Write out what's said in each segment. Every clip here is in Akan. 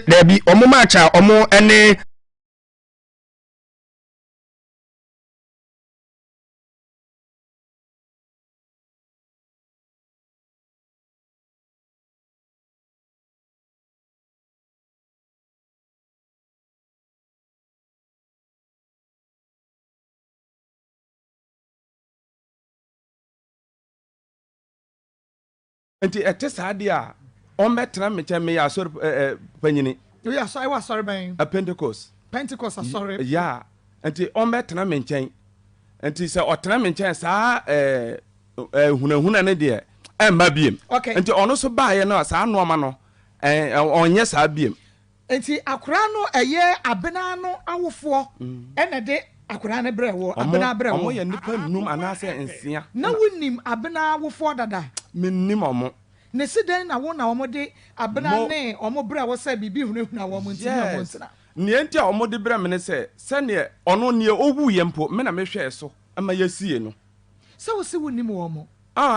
Debbie, Omo Macha, Omo, any. Enti ete saade a on metra meche me ya so panyini. Yeah, so I was sorry ben. A Pentecost. Pentecost sorry. Yeah. Enti on metra menchen. Enti se otena menchen saa hunahuna ne de emba biem. Okay. Enti ono so baaye na saa nooma no onye saa biem. Enti akura no eye abena no awofo ene de akura ne brewo abena brewo. Omo ye nipa num anase ensia. Na wonim abena awofo dada. Mennim omo. Ne siden na wo na omo de abena ne omo brewo se bibi hunahuna wo ntina wo ntina. Ne enti a omo de bre mene se ne ono ne owu ye mpo me na mehwe so ama yasie no. Se wo se wonim wo mo.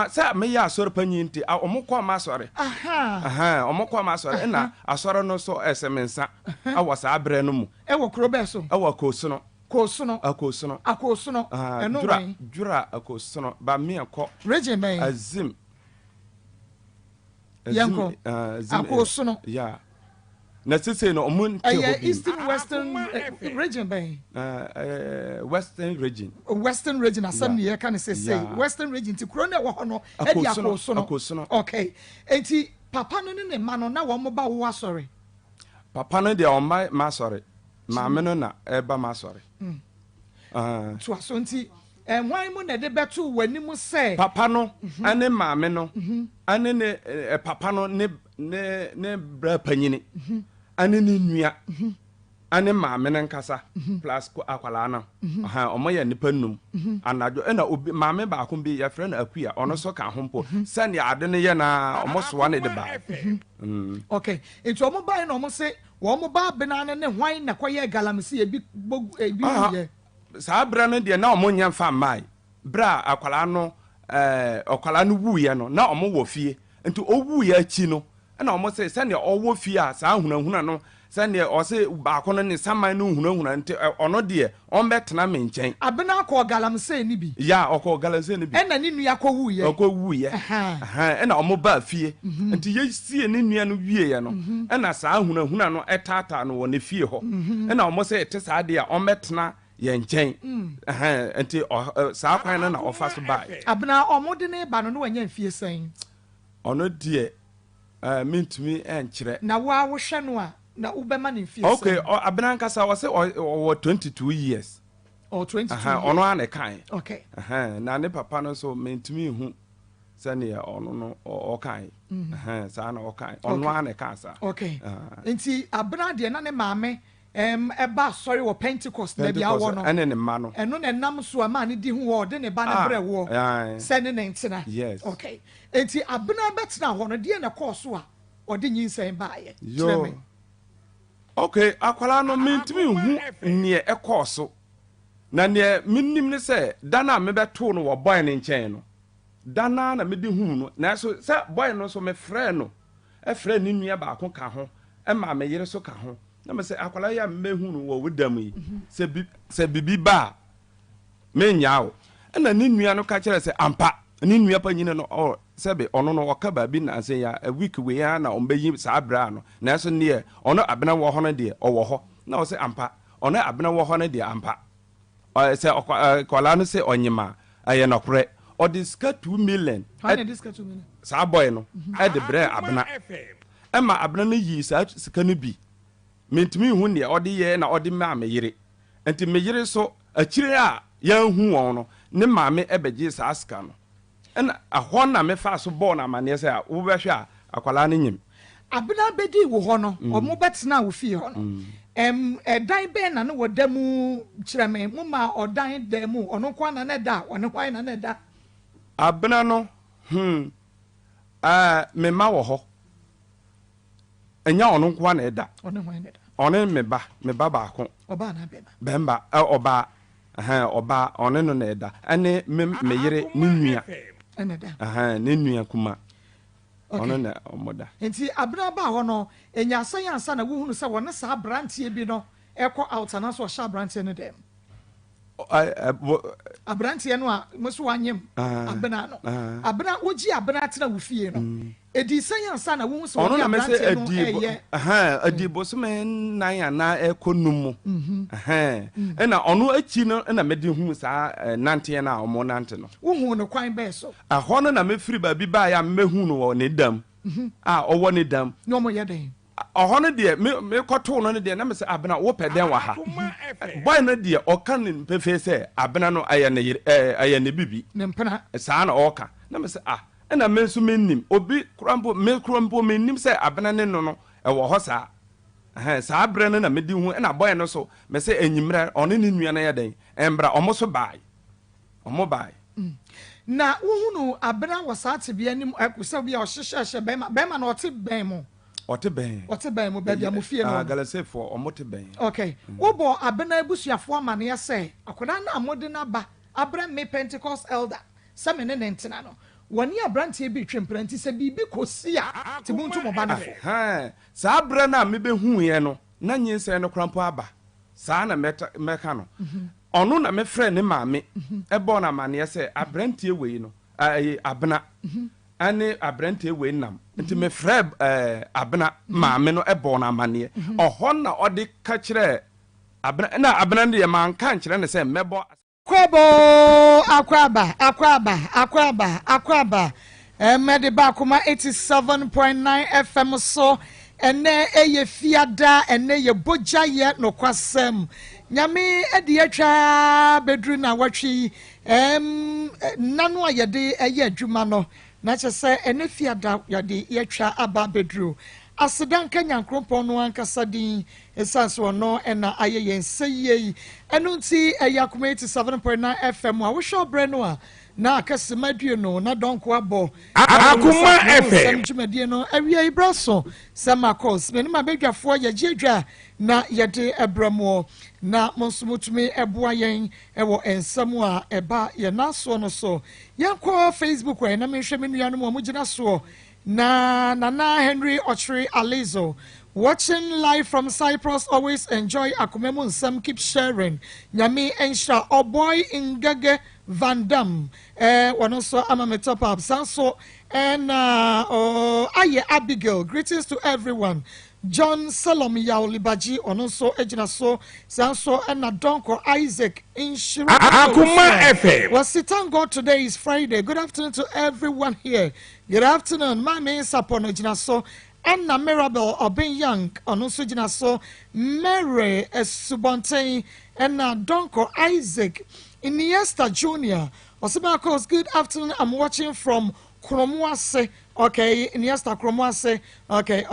Say me ya asore panyi nti omo kwa ma asore. Omo kwa ma asore na asore no so esemensa awasa abre no mu. E wo krobe so. E wo kosono. Akosono. Eno wan. Jura akosono ba me ekọ. Region ben. Azim. Yanko. Akosono. Yeah. Na sese no omo nti obi. Eastern Western region ben. Western region. Western region asem ne can say Western region ti kro na wo ho no e dia akosono. Okay. Enti papa no ne ma no na wo mo ba wo asore. Papa no de o ma asore. Maame no na eba ma asore. To aso nti wan mu na de beto wani mu say papa no ane maame no ane ne papa no ne bra panyini ane ne nua ane maame ne nkasa plus akwala na omo ye nipa num anajo na obi maame ba ko bi ya frɛ na akua ono so ka hompo sane ade ne ye na omo so wane de ba. Okay, into omo ba na omo se wo mo ba benane ne hwan na kwaye galamse ebi ye saa bra no de na omo nya fa mai bra akwala no akwala no wuye no na omo wo fie nti owuye achi no na omo se sane owo fie a saa hunahuna no sane o se ba ko no ne saman no hunahuna nti ono de on betena me nchen abena ko galamse ni bi ya okọ galamse ni bi na ni nua ko wuye na omo ba fie nti ye sie ni nua no wie ye no na saa hunahuna no etata no wo ne fie ho na omo se ete saa de a on betena ye nchen enti saa kwan na ofa so ba abena omo de ne ba no no wanya fie sen ono de mintumi enkyere na wa wo hwe no a na ubema ne fie. Okay, abena nkasa wo se 22 years. Or 22. Ono ane kan. Okay. Na ne papa no so mentumi hu se ne ono no o kan. Sa na o kan. Ono ane kan sa. Okay. Enti abena de na ne maame eba sorry wo Pentecost na bia wo no. Ene ne ma no. Eno ne nam so ama ne di hu wo de ne ba ne bre wo. Se ne ntina. Yes. Okay. Enti abena betina ho no de na course a ode nyinsen baaye. Yo. Okay, akwala no mentimi hu ne ekoso na ne minnim ne se dana me beto no wo boy ne nchen no dana na me di hu no na so se boy no so me frɛ no e frɛ ni nua ba ko ka ho e ma me yere so ka ho na me se akwala ya me hu no wo wodam yi se bibi ba me nyaawo na ni nua no ka kire se ampa ni nua pa nyine no sebe ono no waka ba bi na se ya a week we ya na ombeyi sa bra no na so ne ono abena wo ho no de owo ho na o se ampa ono abena wo ho no de ampa se kwala no se onyima aye nokre o diska 2 million how na diska 2 million sa boy no e de bre abena e ma abena no yi sa sika no bi mentimi hu ne o de ye na o de ma me yire enti me yire so akire a ya hu won no ne maame e beje sa aska no and a hona me fa so born amane say wo be hwe akwala ne nyim abena bedi wo ho no omo betena wo fie ho no edan be na no wodamu kireme mo ma odan damu ono kwa na ne da ono kwa na ne da abena no me ma wo ho enya ono kwa na da ono kwa na da ono me ba ba ko oba na bemba oba oba ono no na da ane me yere ni nua eneda ne nua kuma ono na omoda enti abena ba ho no enya asan ansa na wo hunu se wona sa brantie bi no ekọ out na so sha brantie no dem abrantie no a moso wanyem abena no abena wogi abena tena wo fie no edi san ansa na wo so wona abrantie no eye adi bosome nan ana ekonum na ono achi no na medi hu sa nante na omo nante no wo hu no kwan be so ho no na mefiri ba bi ba ya mehu no wo ne dam owo ne dam no mo ye den no de me koto no de na me se abena wo peden wa ha boy no de oka ne pefe se abena no aye ne bibi ne mpena sa na oka na me se na me nso mennim obi krampo mennim se abena ne no wo ho sa sa abre no na me di hu na boy no so me se enyimra one ne nua na ye den embra omo so bai na wo hunu abena wasate bia nim akusa bia o hyehyehye bema na ote ben mo ote ben mo bia mo fie no galasefo omote ben okay wo bo abena abusuafo amane ya se akoda na amode na ba abra me Pentecost elder same ne nentena no woni abrantie bi twempranti se bibi kosia te buntu mo ba no sa abra na me be hu ye no na nyinse no krampo aba sa na meka no ono na me frɛ ne maame ebo na mane se abrantie wei no abena ane abrantie wei nam nti me frɛ abena maame no ebo na mane oho na ode ka kyerɛ abena na abena ne man kan kyerɛ ne se mebo kwebo akwaba mede ba Akoma 87.9 FM so ene eye fiada ene ye boja ye no kwasem nyame edi atwa bedru na watwi nanu ayede eye adwuma no na kyese ene fiada yade yatwa aba bedru asedan kanya nkrompon no ankasa din esanso no ena aye yenseye enu nti Akoma 87.9 FM a wo hwo bre no a na akasemadue no na donko abo Akoma FM jumadie no awia ibraso Maa Akos me ma bedwafo ye giedwa na yede ebramo na monsumutumi eboa yen ewo ensam a eba ye naso no so yanko Facebook we na menhwe menua no mo gina so na Nana Henry Ochri Alizo watching live from Cyprus. Always enjoy Akoma Munsam. Keep sharing. Nyami Ensha. Oh boy Ngage Van Dam. One also I'm a top up. Sanso and Aye Abigail. Greetings to everyone. John Salom Yao Libaji Onoso Ejinaso Sanso and Adonko Isaac in Akoma FM. Well, thank God today is Friday. Good afternoon to everyone here. Good afternoon. My name is Sapono Ejinaso. Anna Mirabel Obin Young Onoso Ejinaso Mary Subontain and Adonko Isaac Iniesta Jr. Maa Akos, good afternoon. I'm watching from Kromwase. Okay, Iniesta Kromwase. Okay.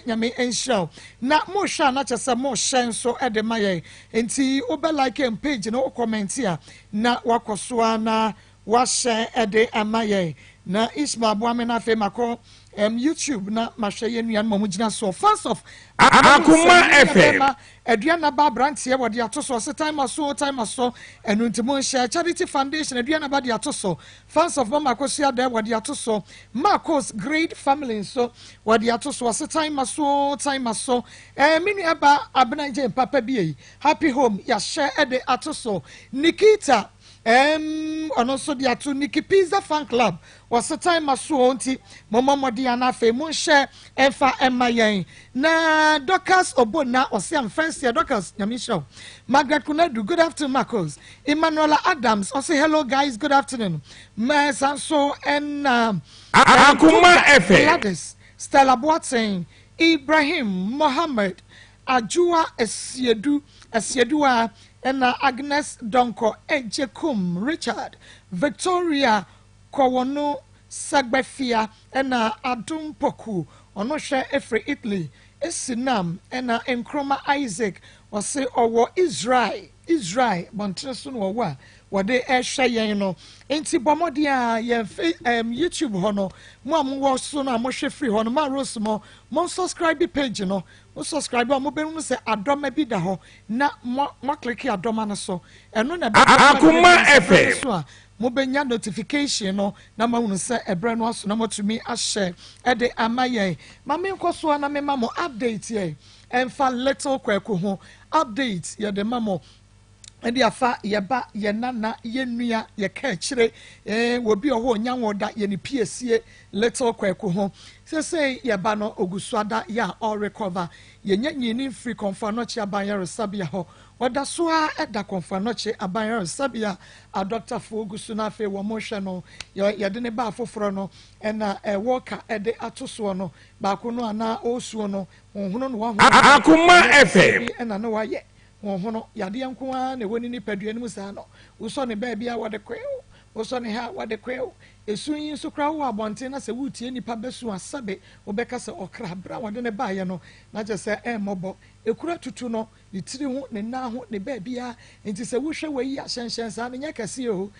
Nyame enshow. Na mo sha na chese mo shen so edemaye. Enti obe like and page no comment here. Na wakosoa na wa share ede amaye. Na Isma Boame na fe mako YouTube na mahweye nuan mamugina so fans of Akoma FM Adriana ba brantie wo de atoso se time aso enu ntimo share charity foundation Adriana ba de atoso fans of Maa Akos ya wo de atoso Maa Akos great family so wo de atoso se time aso mini aba abnaje papa bi happy home ya share de atoso Nikita also the atu Nikki Pizza Fan Club was a time aso onti mama modiana fe mun share efa emayen na Docas Obona or Sam Fancy Docas Nyamisho Margaret Kunadu. Good afternoon Maa Akos. Emanuela Adams also hello guys, good afternoon. Sanso and Akoma FM Stella Boateng Ibrahim Mohammed Ajua Esiedua and Agnes Donko Ejekum Richard Victoria Kowono Sagbefia and Adum Poku Onosha Efre Italy Esinam and Nkroma Isaac or say or Israel Montresun or what they share you know enti bomodia YouTube hono mo wo so na mo hwe free hono ma rosmo mo subscribe page no mo subscribe mo be no se adoma bi da ho na mo click adoma no so eno na Akoma FM so mobenya notification no na ma hunu se ebre no aso na motumi ahye ede amaye ma me nkoso na me mamo update ye emfa little kweku ho update ye de mamo edi afa yeba ye nana ye nua ye ka kire wobi oho nyanwoda ye ni piesie little kweku ho say yeba no oguswada ya all recover ye nyanyini free confanochi abanya resabia ho wada soa eda confanochi abanya resabia a doctor fo ogusu na afi wo mo hwe no ye de ne ba afoforo no na worker ede atoso no ba ko no ana osuo no honhono no wa Akoma FM na no wa ye hono yade yanko a na woni ni padua no musa no wo ne ba bia wade kweo wo ne ha wade kweo esu yin so kra wo abonte na se wutie nipa besu asabe wo beka se okra bra wade ne ba ye no na je se mobo ekura tutu no ni tiri ho ne na ho ne ba bia enti se wo hwe wayi ahyenhyen sa ne nya kase o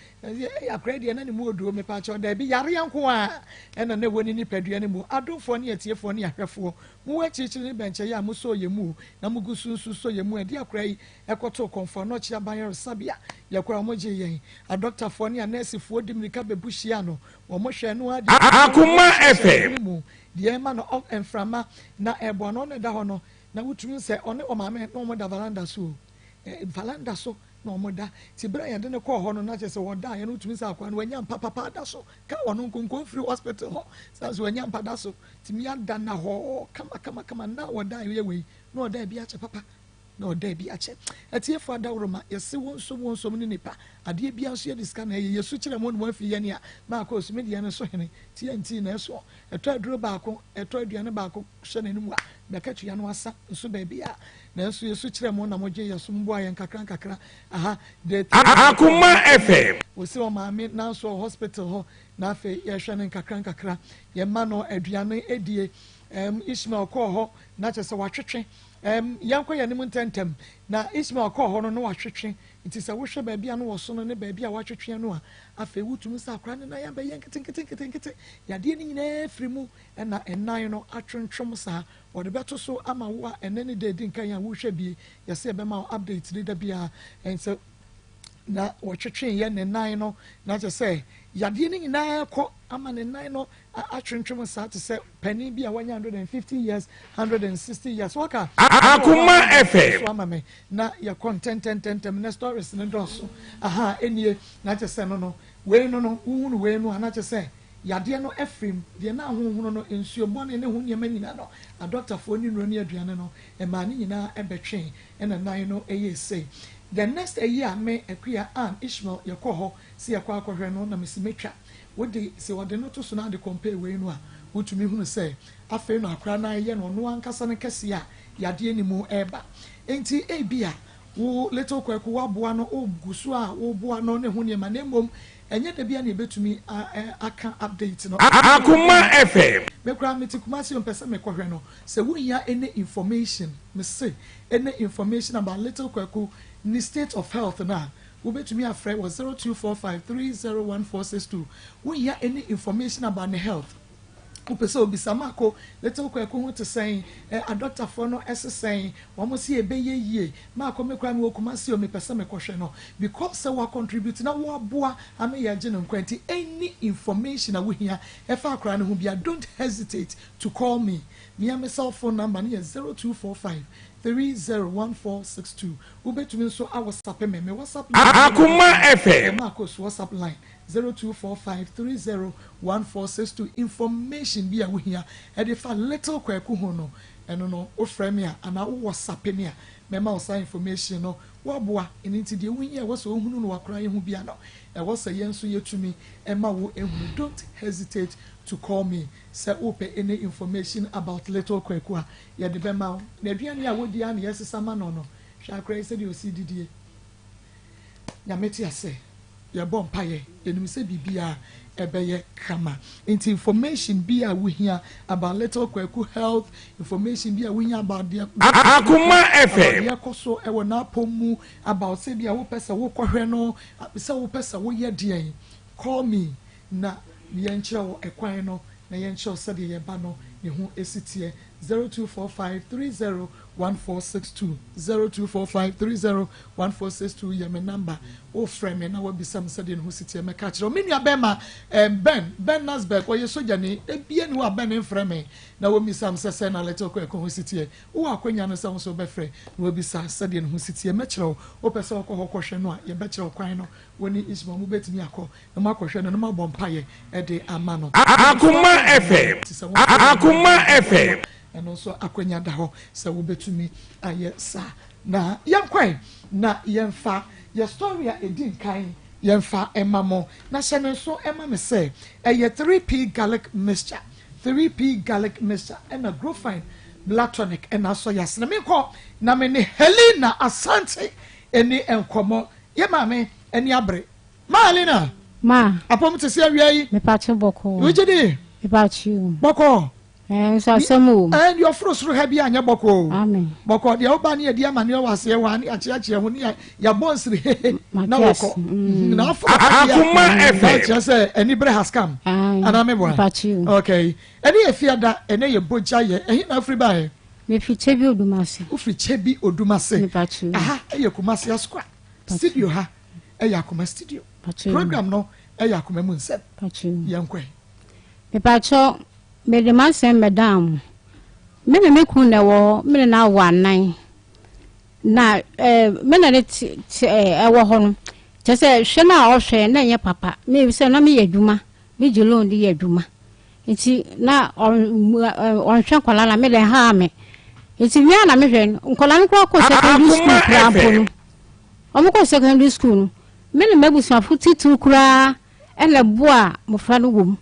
ya kra de na ne mu oduo me pa cha da bi yare yanko a na na woni ni padua ne mu adofo ne atiefo ne ahwefo mu wachichi ne benche ya muso ye mu na mugusunsu so ye mu edi akra yi ekoto konfo no chia ban sabia ye kra mo je yen a doctor fo ne nurse fo dimrika bebuhia no wo mo hwe no adi Akoma FM die ma no of enframa na ebo no ne da ho no na wutumi se one o ma me no mo da valanda so valanda so na omoda ti bra ya de ne ko ho no na che se woda ya no wutumi se akwa no wanya papa da so ka wono nkonko free hospital ho sa so wanya mpa da so ti mi ada na ho kama na woda ye we na woda bi ache papa na woda bi ache atie fo da woroma yesi wonso ni nipa ade bi anso ye diska na ye yesu kire mo no afi ye ne a Maa Akos media ne so hene TNT na eso eto aduro baako eto aduane baako hye ne mu a beka tuya no asa nso ba bia na eso yesu kire mo na mo je yeso mbo ayen kakra aha de Akoma FM we see o maame na so hospital ho na afi ye hwe ne kakra ye ma no aduane edie Ishmael ko ho na che se watwetwe yanko ya nim ntentem na Ishmael ko ho no watwetwe nti se wo hwe ba bia no wo so no ne ba bia watwetwe no a afi wutum sa akra ne na ya ba yen kete ya de ni nyina frimu na enan no atwentwom sa wo de beto so ama wo enene de din kan ya wo hwe bi ya se be ma update de da bia enso na watwetwe ye ne nan no na che se ya de ni nyina ko ama ne nan no atwentwom sa to se pani bi a 150 years 160 years waka Akoma FM so ama me na ya content na stories ne doso aha enie na che se no we no unu we no na che se yade no efrim de na honhono no ensuo bone ne ho nyema nyina no a doctor fo ni no ne aduane no e ma ne nyina ebetwe na nan no eye sei the next year me akuya an Ishmael yakoho si yakwa akohwe no na mesimetwa wodi se wode no to so na de compare we no a wotumi hunu se afi no akra na ye no no ankasa ne kese a yade ni mu eba enti ebia wo little kweku waboa no ogusu a wo boa no ne ho ne ma na mom enye da bia na ebetumi aka update no Akoma FM me kra metikumasi on pesa me kohwe no se wo hia any information me say any information about little kweku ni state of health na wo betumi afre was 0245301462 wo hia any information about the health upese obisamako little kweku ho to say a doctor for no saying wo si ebeye yie Maako me kra me wokumasi o me pesa me kohwe no because say we contribute na wo aboa ame ye gye no kwanti any information na wo hia efa akra ne ho bia don't hesitate to call me my cell phone number is 0245301462 ubetumi nso a WhatsApp me WhatsApp Akoma FM Maa Akos WhatsApp line 0245301462 information bi a wo hia e dey fa little kweku ho no eno no o frɛ me a ana wo WhatsApp me a me ma o information no wo boa enti de wo hia wo so ohunu no wakora ye hu bia no e wo sɛ yenso yetumi e ma wo ehunu don't hesitate to call me say open any information about little kweku a ye de be ma na aduane a wodi a na yesesa ma no hwa akra se de osididie nyameti ase ye bom paye enim se bibia ebeye kama into information be a we hear about little kweku health information be a we hear about the Akoma FM yakoso e wona pomu about say bia wo pesa wo kohwe no se wo pesa wo ye de call me na ye nkyere wo ekwan no na ye nkyere se de ye ba no ne ho esitie 0245301462 1462 0245301462 yɛ me number o frɛ me na wabisa me sɛdeɛ ne ho sitie mɛka kyerɛ me nua bɛma Ben Nasberg ɔyɛ soja ne ebie ne wa Ben mfrɛ me na wabisa me sɛ na lete ɔkɔ ho sitie wo akonya no sɛ wo so bɛfrɛ na wabisa sɛdeɛ ne ho sitie mɛkyerɛ wo pɛ sɛ ɔkɔ hɔ kɔhwɛ no a yɛbɛkyerɛ kwan no woni Isma mu betumi akɔ na makɔhwɛ no na mabɔ mpaeɛ ɛde ama no Akoma FM ɛno nso akwanya da hɔ sɛ wobɛtumi ayɛ saa na yɛnkwan na yɛmfa yɛ story a ɛdi nkan yɛmfa ɛma mo na hyɛ no nso ɛma me sɛ ɛyɛ 3p garlic mixture ɛna grofine blood tonic ɛna so yɛasena menkɔ na me ne Helena Asante ɛni nkɔmmɔ yɛ maame ɛni abere Helena apɔm te sɛ awia yi mepache bɔkɔ wogye di mepache bɔkɔ so asɛm and your frustro ha bia anya bɔkɔ amen bɔkɔ deɛ woba ne yɛdi ama ne wɔaseɛ wɔ ne akyeakyea ho ne yɛbɔ nsiri na wɔkɔ na afɔ Akoma FM kyerɛ sɛ ani bere has come ana meboa okay ɛne yɛ fiada ɛne yɛ bogya yɛ ɛhe na afiri baɛ mefi Chebi Odumase wofiri Chebi Odumase aha ɛyɛ Kumase asukwa studio ha ɛyɛ Akoma studio program no ɛyɛ Akoma mu nsɛm yɛnkɔ mepacho me de masem madam me kun na wo me na wo anan na me na wo ho no che se hwe na o hwe na nye papa me se na me yadwuma me jelo ndi yadwuma nti na on hwe kwala na me de ha me nti wi na me hwe nkola nkro ko secondary school kra bono o mo ko secondary school no me na mabusa futi tu kra ele boa mo fra no wom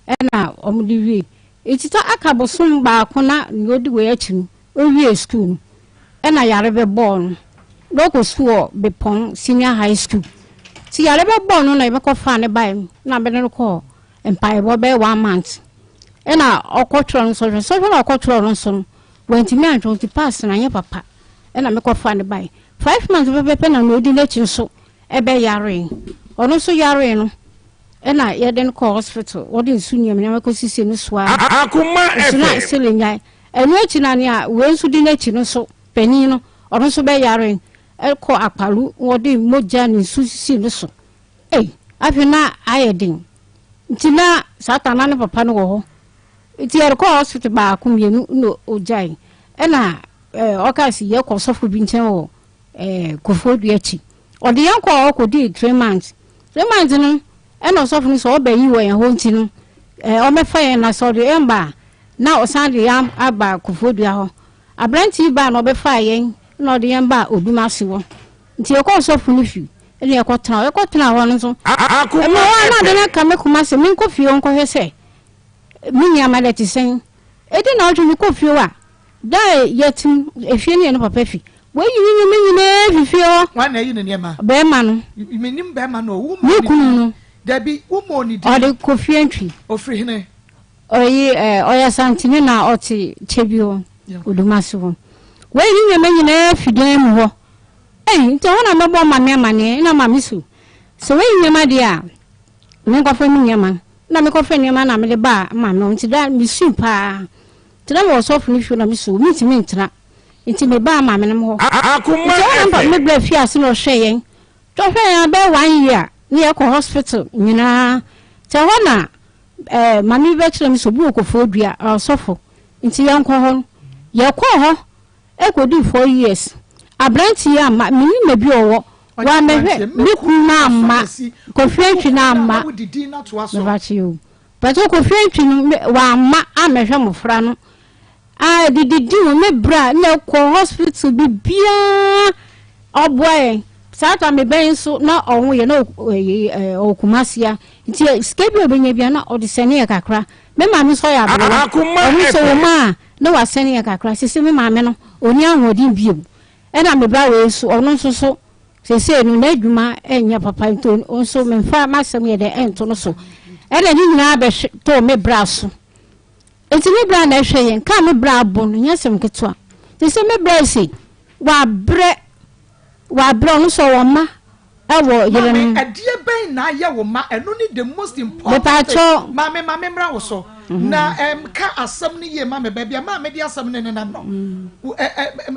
ena o mo di wi etita akabosum ba akona nyodi we achi no owie school ena yare be born local school be pon senior high school ti yare be born no na be ko fa ne bai na be no ko empire bo be 1 month ena okotro so na okotro no so wenti me antwo ti pass na nye papa ena me ko fa ne bai 5 months be na no di lechi so e be yare ono so yare no ena yeden ko hospital wodi nsunyam na ko sisi no so Akoma FM na selinya enu echi na ne a we nsu di n'echi no so panin no ono so be yare ko akpalu wodi moja ni nsu sisi no so afi na ayedin ntina satana ne papa no wo ho ti yer ko hospital ba akumienu no ojai ena okasi ye ko sofo bi nchen wo kofodu echi odi yanko okodi 3 months no eno sofo ni so obayi wo yan ho nti no o mefa yan na so de emba na o san de yam aba kufodua ho abranti ba na obefa yan na o de yamba Odumase wo nti e ko sofo ni fi ene e ko tena ho no so Akoma na de na kame Kumase min ko fi on ko hwese min ya maleti sen e de na o tumi ko fi wa dai yetim efie ne no papa fi we yi ne fi o wa na yi ne ma be ma no menim be ma no wo mi kunu no Debbie, umoni di. Ode Kofi entry. Ofri hene. Oyi oya santini na oti Chebi Odumase wo. We yi nyame nyina fidin mu ho. Nti wona mebo mame amane na mame su. So we yi nyama dia. Me ko fa mi nyama. Na me ko fa nyama na me de ba mame nti da mi su pa. Nti na wo so funi fi na mi su mi ti mi ntra. Nti me ba mame na mo ho. Akoma FM. Me bra fi ase no hwe yen. To hwe yen be 1 year. Ni ko hospital nyina te hona mami be kire mi so bu okofodua sofo nti yanko ho ye ko ho e ko di 4 years abranti ya ma mini mebi owo wa mehwe mi kuna amma Kofi na amma me ba chi o but Kofi wa amma amehwe mofra no didi wo me bra na ko hospital bibia oboy Sata me ben so na onwo ye na okumasia nti skebi obenya bia na odisene ye kakra me maame so ya abro oni so ma na wasene ye kakra sisi me maame no oni ahodin biem e na me bra we so ono so sese no na adwuma enya papa nto onso me fa masem ye de ento no so e na ni nyina be to me bra so enti me bra na hwe ye ka me bra abo no nyasem ketwa sese me bra si wa bro no so wo ma ewo yele no adie ben na ye wo ma eno ni the most important mame mra wo so na ka asam ni ye ma me bia ma me di asam ne nenam no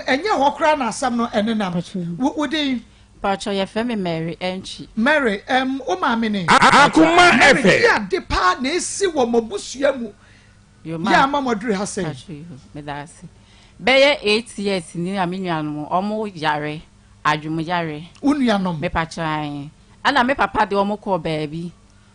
enye ho kra na asam no enenam wo dey Pacho ye femi Mary enchi Mary o ma me ne Akoma FM ya de pa na esi wo mabusua mu ya ma modure ha sei me da se beye 8 years ni aminuanom omo yare adwumu yare unuanom me pacho an ana me papa de omo ko baabi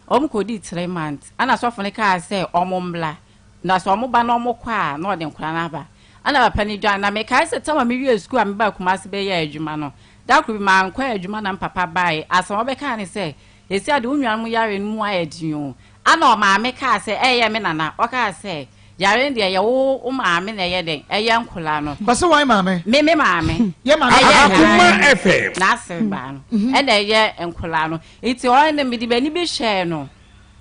omo ko di 3 months ana so fone ka say omo mbla na so omo ba na omo kwa na ode nkura na ba ana papa ni dwan na me ka say tama me wi school am ba kuma se beye adwuma no da ko bi ma nkwa adwuma na papa bai asama be ka ni say esi ade unuanom yare mu ayedin ana o ma me ka say eye me nana o ka say yare ndi ye wo maame na ye den eye nkula no ba se why maame me maame ye maame Akoma FM na se ba no e na ye nkula no iti o ne me di bani bi share no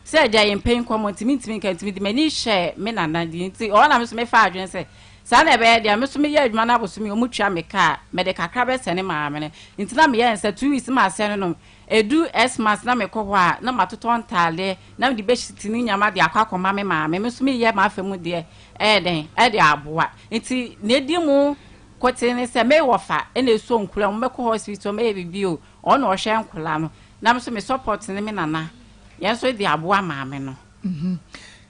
se aja ye pen komoti mintimi kan timi di mani share me nana di iti o na me so me fa adwen se sa na be dia me so me ye adwuma na boso me o mutwa me ka me de kakra be sene maame ne iti na me ye nse 2 weeks ma se no edu Xmas na me kɔ hɔ a na matoto ntale na me de be shitini nyama de akakoma me maame me so me ye ma afemu de den de aboa nti na edi mu kote ne se me wofa na eso nkula mo me kɔ hospital me bibi o ona o hwe nkula no na me so me support ne me nana ye so de aboa maame no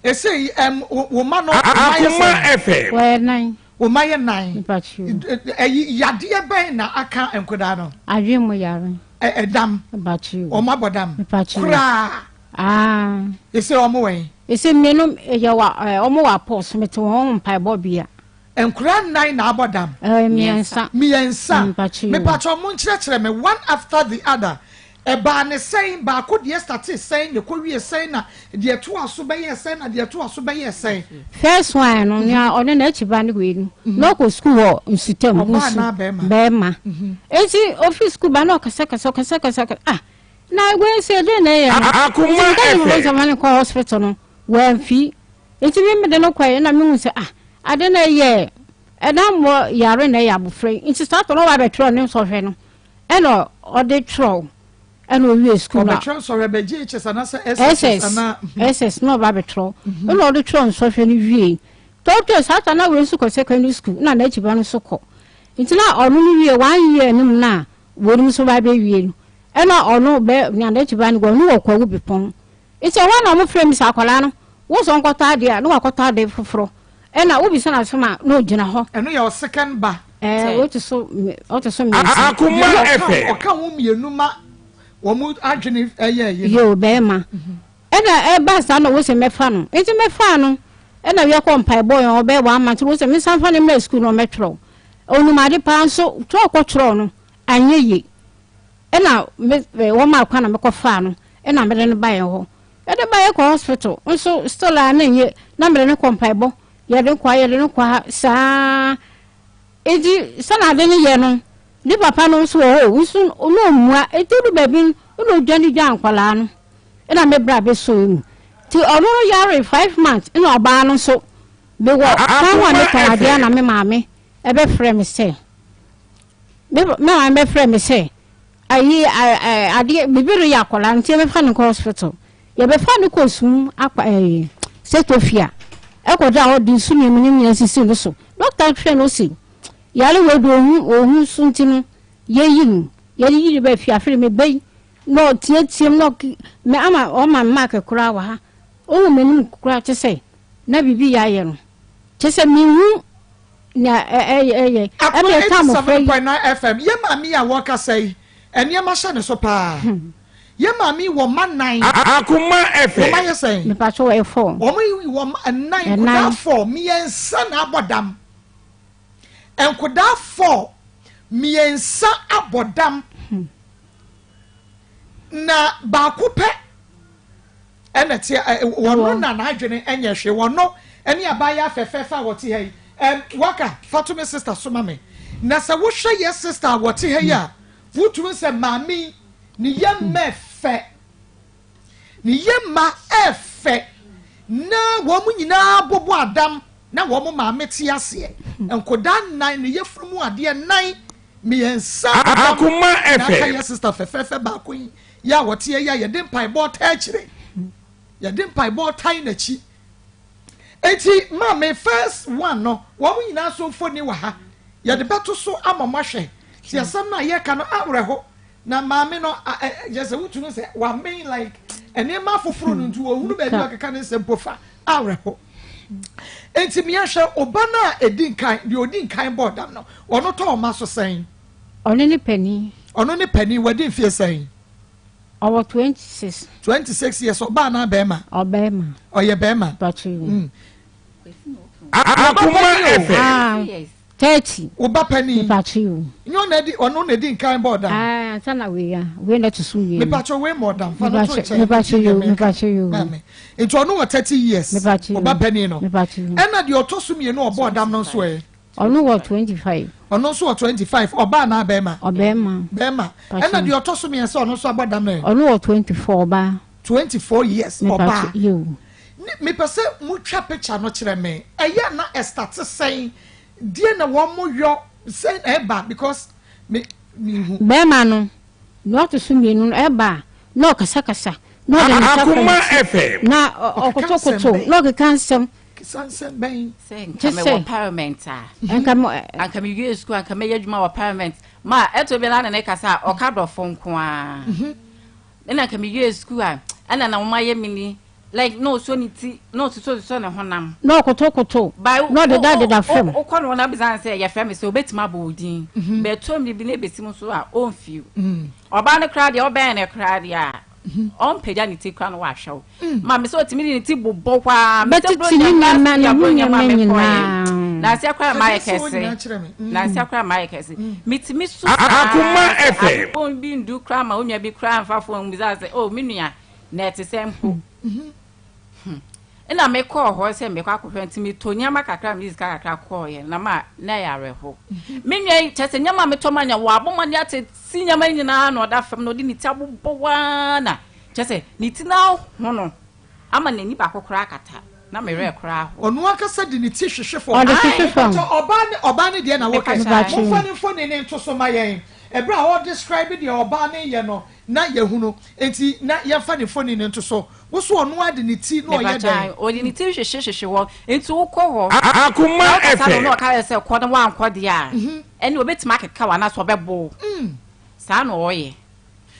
ese wo ma no Akoma FM Where nine? wo ma ye 9 But you. yade ben na aka enkoda no I dream we are. Edam But you. o ma bodam But you. kra Ah. ese o mo wen Ese me no ya wa omo wa pos me to hon pai bobia. enkura 9 na abodam Miensa. miensa Mpachi. me pacho mo nkyerɛkyerɛ me one after the other eba ne sen ba ko de start sen ne ko wie sen na de to aso be ye sen na de to aso be ye sen First one no ya one na chiba ne we no ko school wo nsutem Oba na bema. Eti office school ba no kasa ah na we say de na ya Akoma FM zaman ko hospital no wan fi eti me de no kwaye na me hu say ah ade na ye edam mo yare na ya bufre enti start no wa betro ne so hwe no e no ode tro and we school na betro so rebeji chesa na se SS no ba betro no ode tro so hwe ni wie to start na we school secondary school na na chiba no so ko enti na onu ni wie 1 year nim na wonim so ba be wie no e na onu be na na chiba no go no wo kwa bi pon enti wa na mo frame sa akwala no wo so nkota de no akota de foforo e na wo bi so na so ma no gina ho eno ya second ba what so me Akoma FM oka wo mienu ma wo mu adwene eye yo be ma e na e ba sa no wo se mefa no enti mefa no e na we ko mpai boy o be wa ma wo se me sanfa ne me school no metro onu ma de pa so tro ko tro no anye ye e na wo ma kwa na me ko fa no e na me de no ba ye ho e de ba ye ko hospital so still a na ye na me de no ko mpai bo ye de kwa sa eji sana de ne ye no ni papa no so o nso no mua etudu baby no dwani dwan kwala no ina me bra be so mu ti onu yare 5 months ina oba no so be wo kan wa ne kan ade na me maame e be frɛ me say me maame frɛ me say ayi ade bibiri ya kwala nti me fa ne hospital ye be fa ne ko sum akwa setofia e ko da o di sumi mu ni sisi no so doctor frɛ no si yale we do ohun suntinu yeyin yeyi be fi afire me bai no tietiem no me ama o ma mark kura wa ha o menim kura te say na bibi ya ye no te say mi hu na e be time of 7.9 FM ye ma mi a worker say enia ma hye ne so pa ye ma mi wo ma 9 Akoma FM ma ye say me pa so e 4 o mi wo 9 kuda 4 mi ensa na abodam enkoda 4 miensa abodam na ba kupe enete wono na na adwene enye hwe wono ene abaya fefefa wote hei waka fatumi sister soma me na sa wo hwe ye sister wote hei a wutumi se mami ni ye mefe ni ye ma efe na wo mu nyina bobo adam na wo mo maame ti ase enkoda 9 ne yefrumu ade 9 miensa Akoma FM na sister fefefe ba ko ya wote ya ye de pai bo ta chire ye de pai bo tai na chi enti mama first one no wo nyina so mfoni wa ha ye de beto so amamahwe ti asam na ye ka no awreho na mama no just wutu no say wa mean like ene ma foforo no ntu ohunu ba bi akeka ne sempofa awreho enti me ahwe oba na edinkan de odinkan bodam no ono to ma so sen ono ne pani wadi fie sen over 26 years oba na bema obema oye bema bachi Akoma FM 30 oba pani bachi nyo na di ono na edinkan bodam sana we na to so we me pacho we more than fa no to check me pacho you into ono 30 years oba pani no na de otoso me no obodam no so e ono 25 ono so 25 oba na bema bema na de otoso me so ono so abodam no ono 24 ba 24 years oba you me pese mu twa picture no kire me eya na start saying die na wo mo yo say eba because me bema no no to so me no eba no kasa no de Akoma FM na okotokoto no ke kansem sansen ben say come parliament anka me use school anka me yadwuma wa parliament ma eto bi na na kasa okadofo nko a na anka me use school ana na mo ye mini like no so niti no so na honam no okotokoto no de da fem okono na bizan say ya fem say obetima bodin be to mi bi na besim so a on fiu oba ne kra de oba ne kra de a on peja ni ti kra no wa hwew ma me so otimi ni ti bobbo kwa me te bro na sia kra ma kese mitimi so Akoma FM on bi ndu kra ma onwa bi kra mfafo mbiza say oh minua na te sempo ina me call ho say me kwa kohwe ntimi to nyama kakra music kakra call ye na ma na ya reho menwa chese nyama me to manya wo aboma ne ate si nyama nyina na oda fam no di ni tabo bowa na chese ni ti na ho no ama na ni ba kokora akata na me re kora ho onu akasa di ni ti hwehwe fo oba ne de na wo ka foni ne nto so ma yen ebra ho describe the oba ne ye no na yehunu enti na ye fa ne foni ne nto so wo so onu ade ne ti no ye dan o di ni ti hwehwe wo enti wo kɔ ho Akoma FM no ka se kɔ no wan kɔ de a eni obetima keka wa na so bebo sa no oye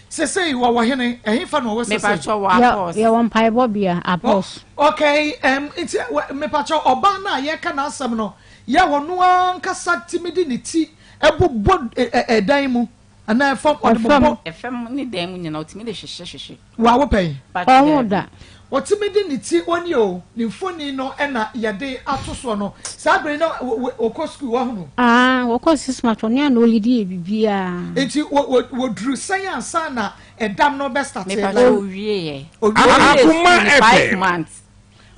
say wo hene ehin fa no wo me pa cho wa Akos ye won pai bobia Akos okay enti me pa cho oba na ye ka na asem no ye wonu ankasa timidi ne ti ebobo edan mu ana efam odebo efam ni dan mu nyina otimi de hwehwe wa wo pai oda otimi de ne ti oni o ne foni no na ye de atoso no sabre no okɔ school wa hunu okɔ 6 months oni na olidi e bibia enti wo dru science na edam no best start me pa o wie ye Akoma FM 5 months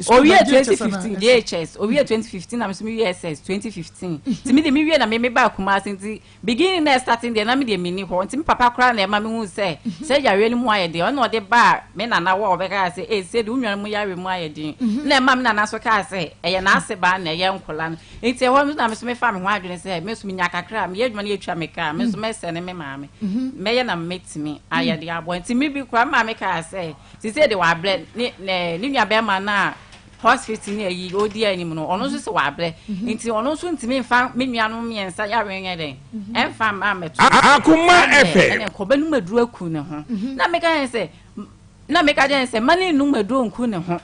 Owie 2015 DHS owie 2015 na me so me USS 2015 ti me de me wie na me ba Akoma asenti beginning na starting there na me de mini ho nti me papa kra na e ma me hu se yare ni mu ayede ono de ba me na na wo obeka se se de unwan mu yare mu ayede na e ma me na na so ka se eye na ase ba na eye nkola no nti ho na me so me fa me ho adwene se me so me nya kakra me yedwuma na yetwa me ka me so me se ne me ma me me ye na metimi ayede abo nti me bi kra ma me ka se ti se de wa ble ni nua be ma na hospital ni ayi odi anim no ono so se wa bre nti ono so ntimi mfa menua no miensa ya wenye den emfa ma meto Akoma FM ene ko benu maduru aku ne ho na meka jen se mani nu maduru nku ne ho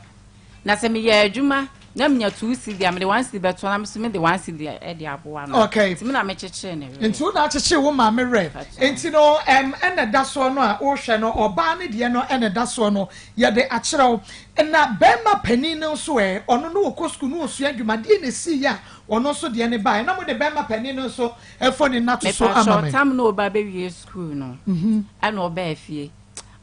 na se me ya adwuma na mnya 2 cd am de 1 cd beto na me so me de 1 cd e de aboa no okay ntimi na me cheche ne nti na cheche wo ma me re nti no ene da so no a wo hwe no oba ne de no ene da so no ye de akyerew na bema pani no so ono no wo school no osu adwuma de ne si ya ono so de ne ba na mo de bema pani no so efo ni na to so ama me tam no ba be wie school no ana oba afie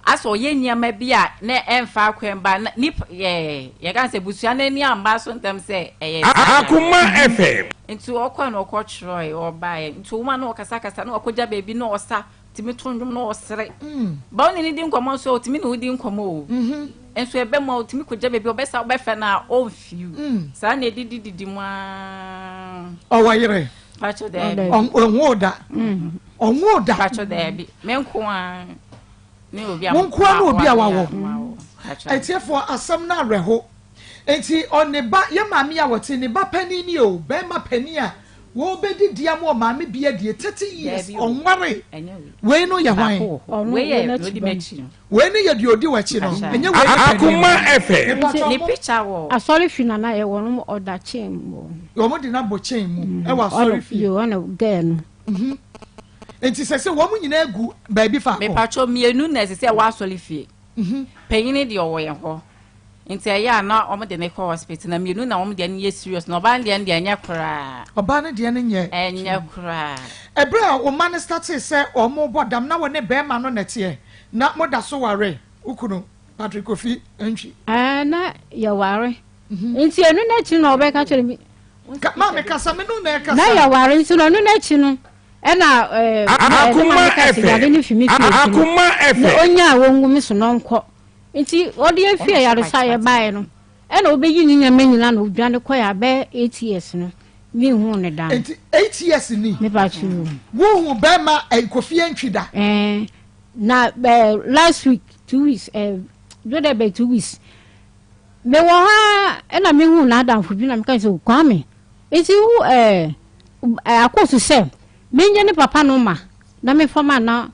aso ye nyama bia na emfa akwemba ni ye kan se busua na ni amba so ntam se Akoma FM nti okwa na okọ chroy oba nti uma na okasa na okoja baby na osa timi tondum na osere ba oni ni di nkomo so timi na udi nkomo o enso ebe mo timi koja baby obesa obefa na onfiu sa na edididi mu o wayere pacho de onwoda pacho de menko a Monko na obi awawo etiefo asam na reho enti on ba ye maame a wote ne ba pani ni o be ma pani a wo bedi dia mo maame bia die 30 years onware we no ye hwan we ye no di mechi we no ye di odi wachi no enye we Akoma FM ni picture wo asori fi na na ye wonu oda chain mo yo mo di na bo chain mu e wa asori fi yo na girl no enti se wo mu nyina egu ba bi fa ko me pacho mienu na se wa asori fi panyini de owo ye ho nti ya na omo de ne ko hospital na mienu na omo de ne ye serious na oba de ne anya kra oba ne de ne nye enya kra ebra o man start say omo bodam na wone be ma no nete na moda so ware ukunu Patrick Kofi entry na ya ware nti enu na chi na oba ka chere mi ma me kasa me no na kasa na ya ware nti no na chi no na Akoma FM Akoma FM onya wongu mi so no nko nti odi afie ya resa ye bae no na obeyi nyinya menyina na odwane koya be 8 years no mi hu ne dan nti 8 years ni me ba chi wo hu be ma Kofi entry da na last week 2 weeks do there be 2 weeks me wo ha na me hu na dan fobi na me kan se kwame nti hu akosu se me nye ne papa no ma na me fama na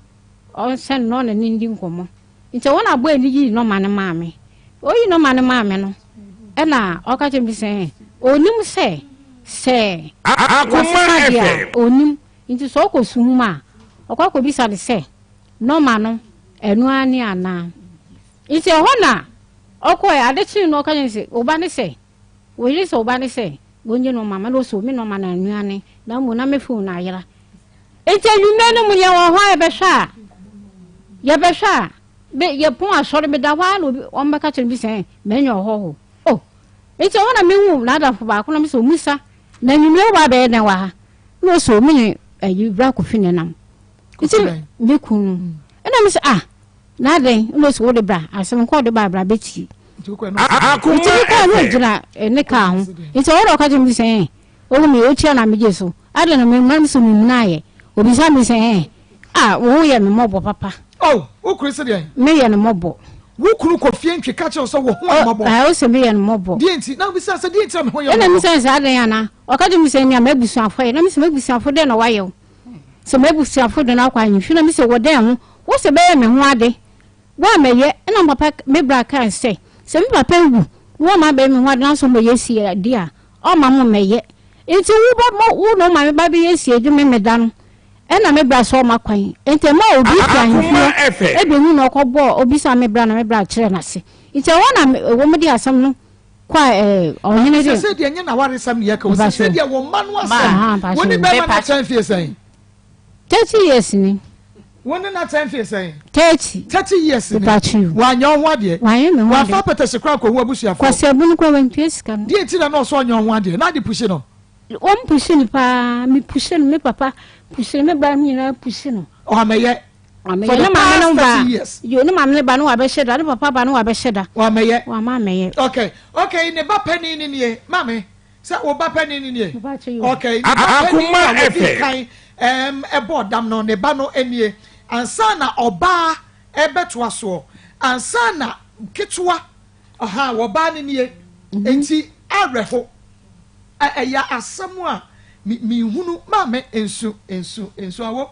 on sen no na ni ndi nkomo nti wona abo eni yi no mane maame oyi no mane maame no na okache bi se onim se Akoma FM onim nti so okosumu ma okwa bi sa de se no ma no enu ani ana nti hona okoya adechi no okache se oba ne se we se oba ne se gonje no mama no so mi no ma na enu ani na mo na mefu na ayira nti nyume no mu ye wo ho ye besha be ye pon asori be da wa no o mbeka chere bi se menyo ho oh eti wona mewu na da fo ba ko na me so musa na nyumle ba be na wa no so me ayi bra ko fine nam eti me kunu na me se na den no so de bra asem ko de ba bra beti Akoma ko no jira ne ka ho eti wona ka chere bi se o me o chia na me je so ade na me mam so me na ye obi sa me se wo ye me mobo papa oh ukuru se de me ye no mobo ukuru Kofi entry ka che so wo ho mobo o se me ye no mobo di enti na bi sa di enti me ho ye na mi se ade ya na o ka de mi se mi amabusu afo ye na mi se mabusu afo de na wa ye se mabusu afo de na kwa anyi na mi se wo de ho wo se be ye me ho ade wa me ye na papa me bra kan se mi papa wu wo ma be me ho ade na so me ye si ade a o ma mo me ye enti wo no ma me ba be ye si ade me da no na me bra so ma kwan enti ma obi kan fi ebe hu no kobo obi sa me bra na me bra kire na se enti wona wo me di asam no kwa ohene de se de nya na ware sam ye ka wo se de wo ma no asam woni be ma na 10 fie sen 30 years ni woni na 10 fie sen 30 years ni wa nya ho ade wa fa pete se kwa ko hu abusu afọ kwa se bu no kwa wantu sika no di enti na no so nya ho ade na di pushi no o pushi ni pa mi pushi ni me papa pushi me ba mi na pushi no o ameye na mama no ba yo ni mama ne ba no wa be sheda ni papa ba no wa be sheda o ameye wa ma ameye okay ne ba pani ni ne mame se wo ba pani ni ne okay Akoma FM ebo dam no ne ba no enie ansa na oba ebeto aso ansa na ketwa wo ba ni ne enti areho ya asɛm a mi hunu mame ensu awo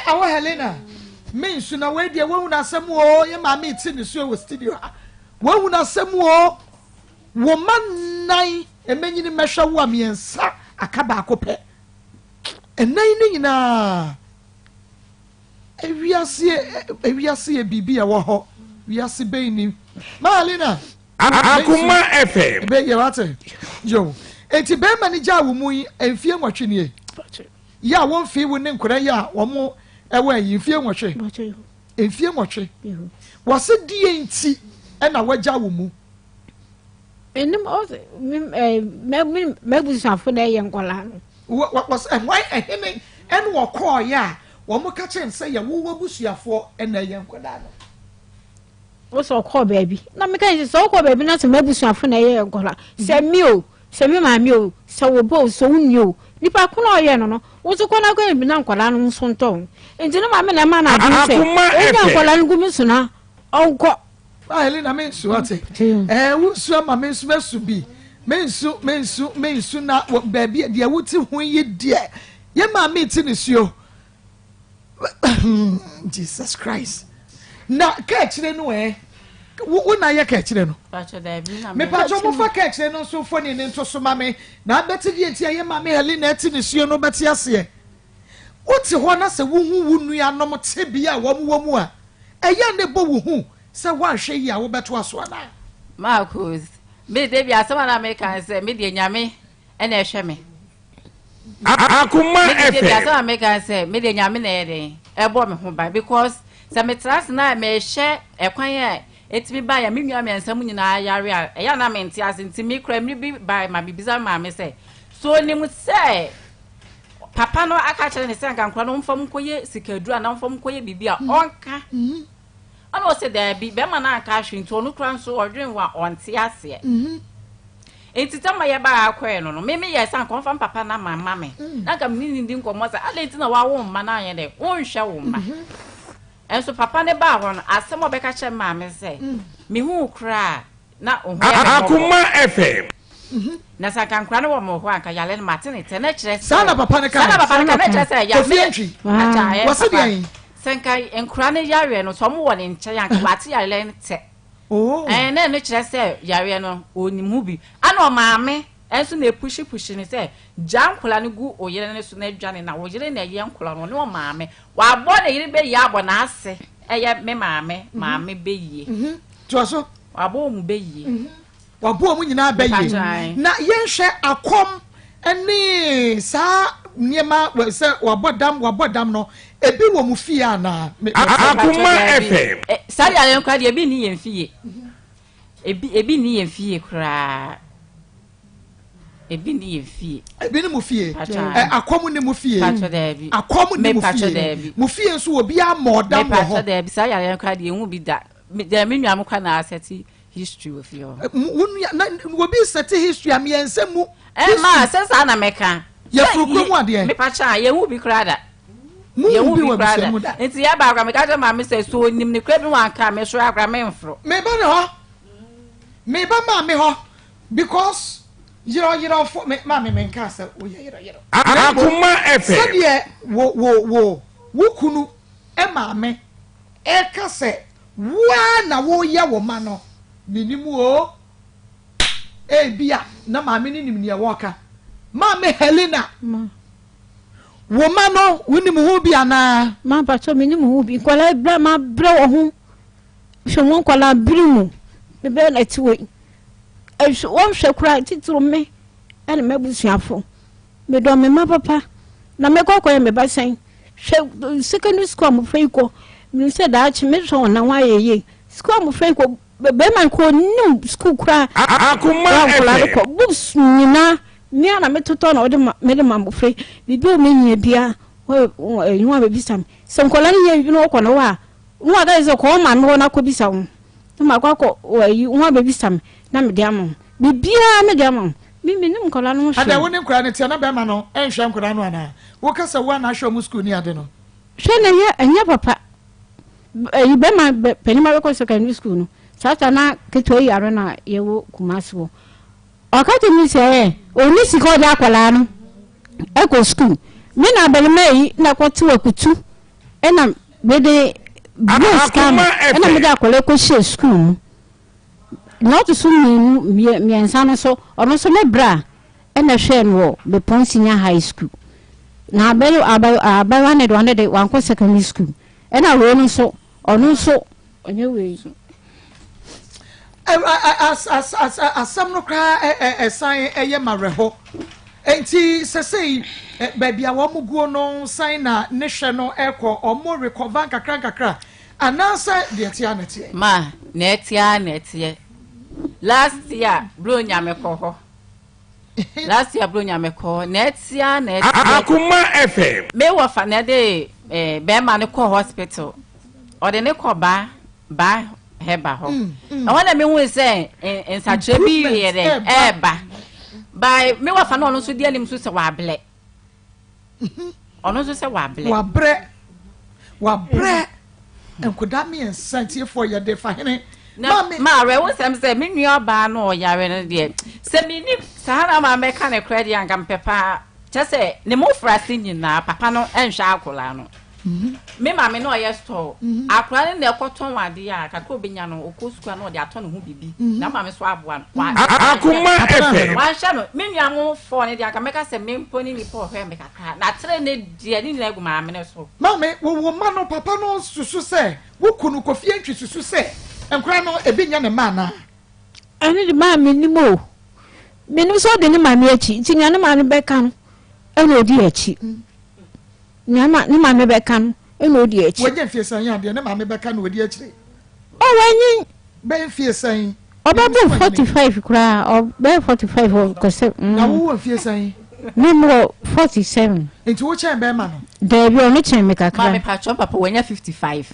awo Helena me nsu na we dia wo hunu asɛm o ye mame ti ne so wo studio wo hunu asɛm o wo manai emenyini mehwa wo amiensa akaba akopɛ enai ni nyina ewiase bibi ya wo ho wiase beini ma Helena Akoma FM be ye wate yo enti be manager wo mu enfie nwotwe ne ya won fi wo ne nkora ya wo mo ewa yi enfie nwotwe wo se die enti na waja wo mu enim o me busafo na ye nkola wo se why ehene en wo call ya wo mo ka chen se ya wo busuafo na ye nkola no wo so call baby na me kan so call baby na se me busuafo na ye nkola se mi o se mi ma mi o se wo bo so unni o nipa ko na oye no wo so ko na ko bi na nkola no so nton enti no ma me na ma na adi se enya nkola no gumi so na onko Helena mensu ate wusu ma mensu mesu bi mensu na baby dia wuti ho ye dia ye ma me ti nisuo Jesus Christ na ka kire no wo na ye ka kire no me pa cho mo fa ka kire no so fo ni nto so ma me na beti die ntia ye ma me Helena ti nisuo no beti ase wuti ho na se wo hu wo nua no mo te bia wo mu a eya ne bo wo hu se wa hwe yi a wo beto aso ana Maa Akos me de bia sama na me kan se me de nyame ena ehwe me Akoma me de bia FM sama me kan se me de nyame na ede ebo me ho ba because se me trust na me hwe ekwan ya etimi ba ya me nua me nsam nyina yare a eya na me ntia se ntimi kra me bi ba ma bibiza ma me se so ni mu se papa no aka kire ne se nkan kra no mfam koye sikadura na mfam koye bibia onka Ano se there be ma na aka hwe nto no kra nso odwen wa onte ase entita ma ye ba akwa no me ye san confirm papa na mama me na ga me ndi nkomo sa ale ntina wa wo mma na ye de wonhwe wo mma enso papa ne ba ho no asem obeka che ma me se me hu kra na ohwe Akoma FM na sa kan kra no wo mo ho anka yale no matene te na kire sana papa ne ka na kire se ya me wasi dia Senkai enkura ne yare no so mo wo ne nche yanka wate yare ne te na no kire se yare no onimu bi ana o maame enso na pushi ne se jankula ne gu oyere ne so na adwane na oyere na ye nkula no ne o maame wa abo na yire be ye abo na ase eye me maame be yie to so abo mu be yie wa bo mu nyina be yie na yenhwe akom ene sa niema se wabodam no ebi wo mu fie ana Akoma FM sa ya len kwa de ebi ni yemfie ebi ni yemfie kra ebi ni yemfie ebi ni mu fie akom ni mu fie akom ni mu fie mu fie nso obi amodam ho me pa sa ya len kwa de enwu bi da me nua kwa na aseti history of you obi seti history am yensemu ma sense na meka ya furukuru ade me pa cha ye wu bi kra da ye wu bi wa da enti ya ba akra me ka je ma me se so nim ne kra bi wan ka me so akra me mfro me ba ne ho me ba ma me ho because yiro for me ma me nka se o ye yiro Akoma FM sabe wo kunu e ma me e ka se wa na wo ye wo ma no minimu o e bia na ma me ni nim ne wo ka ma me Helena woman no woni mu hu bia na ma ba so mini mu hu bi kwala bra ma bra wo hu hwe won kwala brimu be be na ti wo e won hwe kura titiro me ene mabusuafo me do me ma papa na me kokko me ba sen hwe secondary school mo fei ko me se da chi me so na wa ye school mo fei ko be man ko no school kura Akoma FM bus nyina ni ana metoto na ode me de mamofre bibi o menye bia nwa be bisam se nkola ni ye no ko no wa nwa da ze ko ma no na ko bisam to ma ko nwa be bisam na me de am bibia me de am mi nim nkola no hwe ada woni nkora ne tia na be ma no enhwe nkora no ana wo kasa wa na hwe mu school ni ade no hwe na ye enya papa be ma penima be ko secondary school no sata na keto yare na ye wo kumaswo okati mi se oni siko ja kwala no eko school mi na bele mai na kwoti wakutu ena me de bus kam ena me da kwala ko she school not so mi ensa so ono so me bra ena hwe no be Ponsinya high school na bele aba ne do ne de wanko secondary school ena we no so ono so onye we asam no kra sign eye mareho enti sesei baby a wo muguo no sign na ne hwe no ekọ omo recover kakra anansa de tia netie ma netie last year bro nyameko ho netie Akoma FM me wo fa na de be ma ne ko hospital o de ne ko ba heba ho na wana me hu se ensatre bi yere eba by me wa fa na ono so di anim so se wa ble ono so se wa bre enkoda me ensantie for ye de fa hene ma re wo sem say me nua ba no yare no de se me ni sahara ma me ka ne credit anga pepa che say ne mo frasi nyina papa no enhwa akola no me ma me no ye store akola ne ekoton wade ya ka ko benya no okosukua no de ato ne ho bibi na ma me so aboa Akoma FM wan sha no me nua mo fo ne de anga me ka say me mponi ni po hwe me kaka na tere ne de ni legu ma me ne so ma me wo ma no papa no susu say wo kunu kofi antwi susu say enkura no ebinya ne ma na ene de ma me ni mo me no so de ni ma me achi ti nya ne ma ne be kan ene odi achi nyama ni ma me be kan ene odi achi wo je fiesan ya de ne ma me be kan odi achi o wanyi be fiesan obabu 45 kura o be 45 ko se na wo fiesan me mo 47 enti wo chen be ma no de bi o no chen me ma me kakra patron papa wanya 55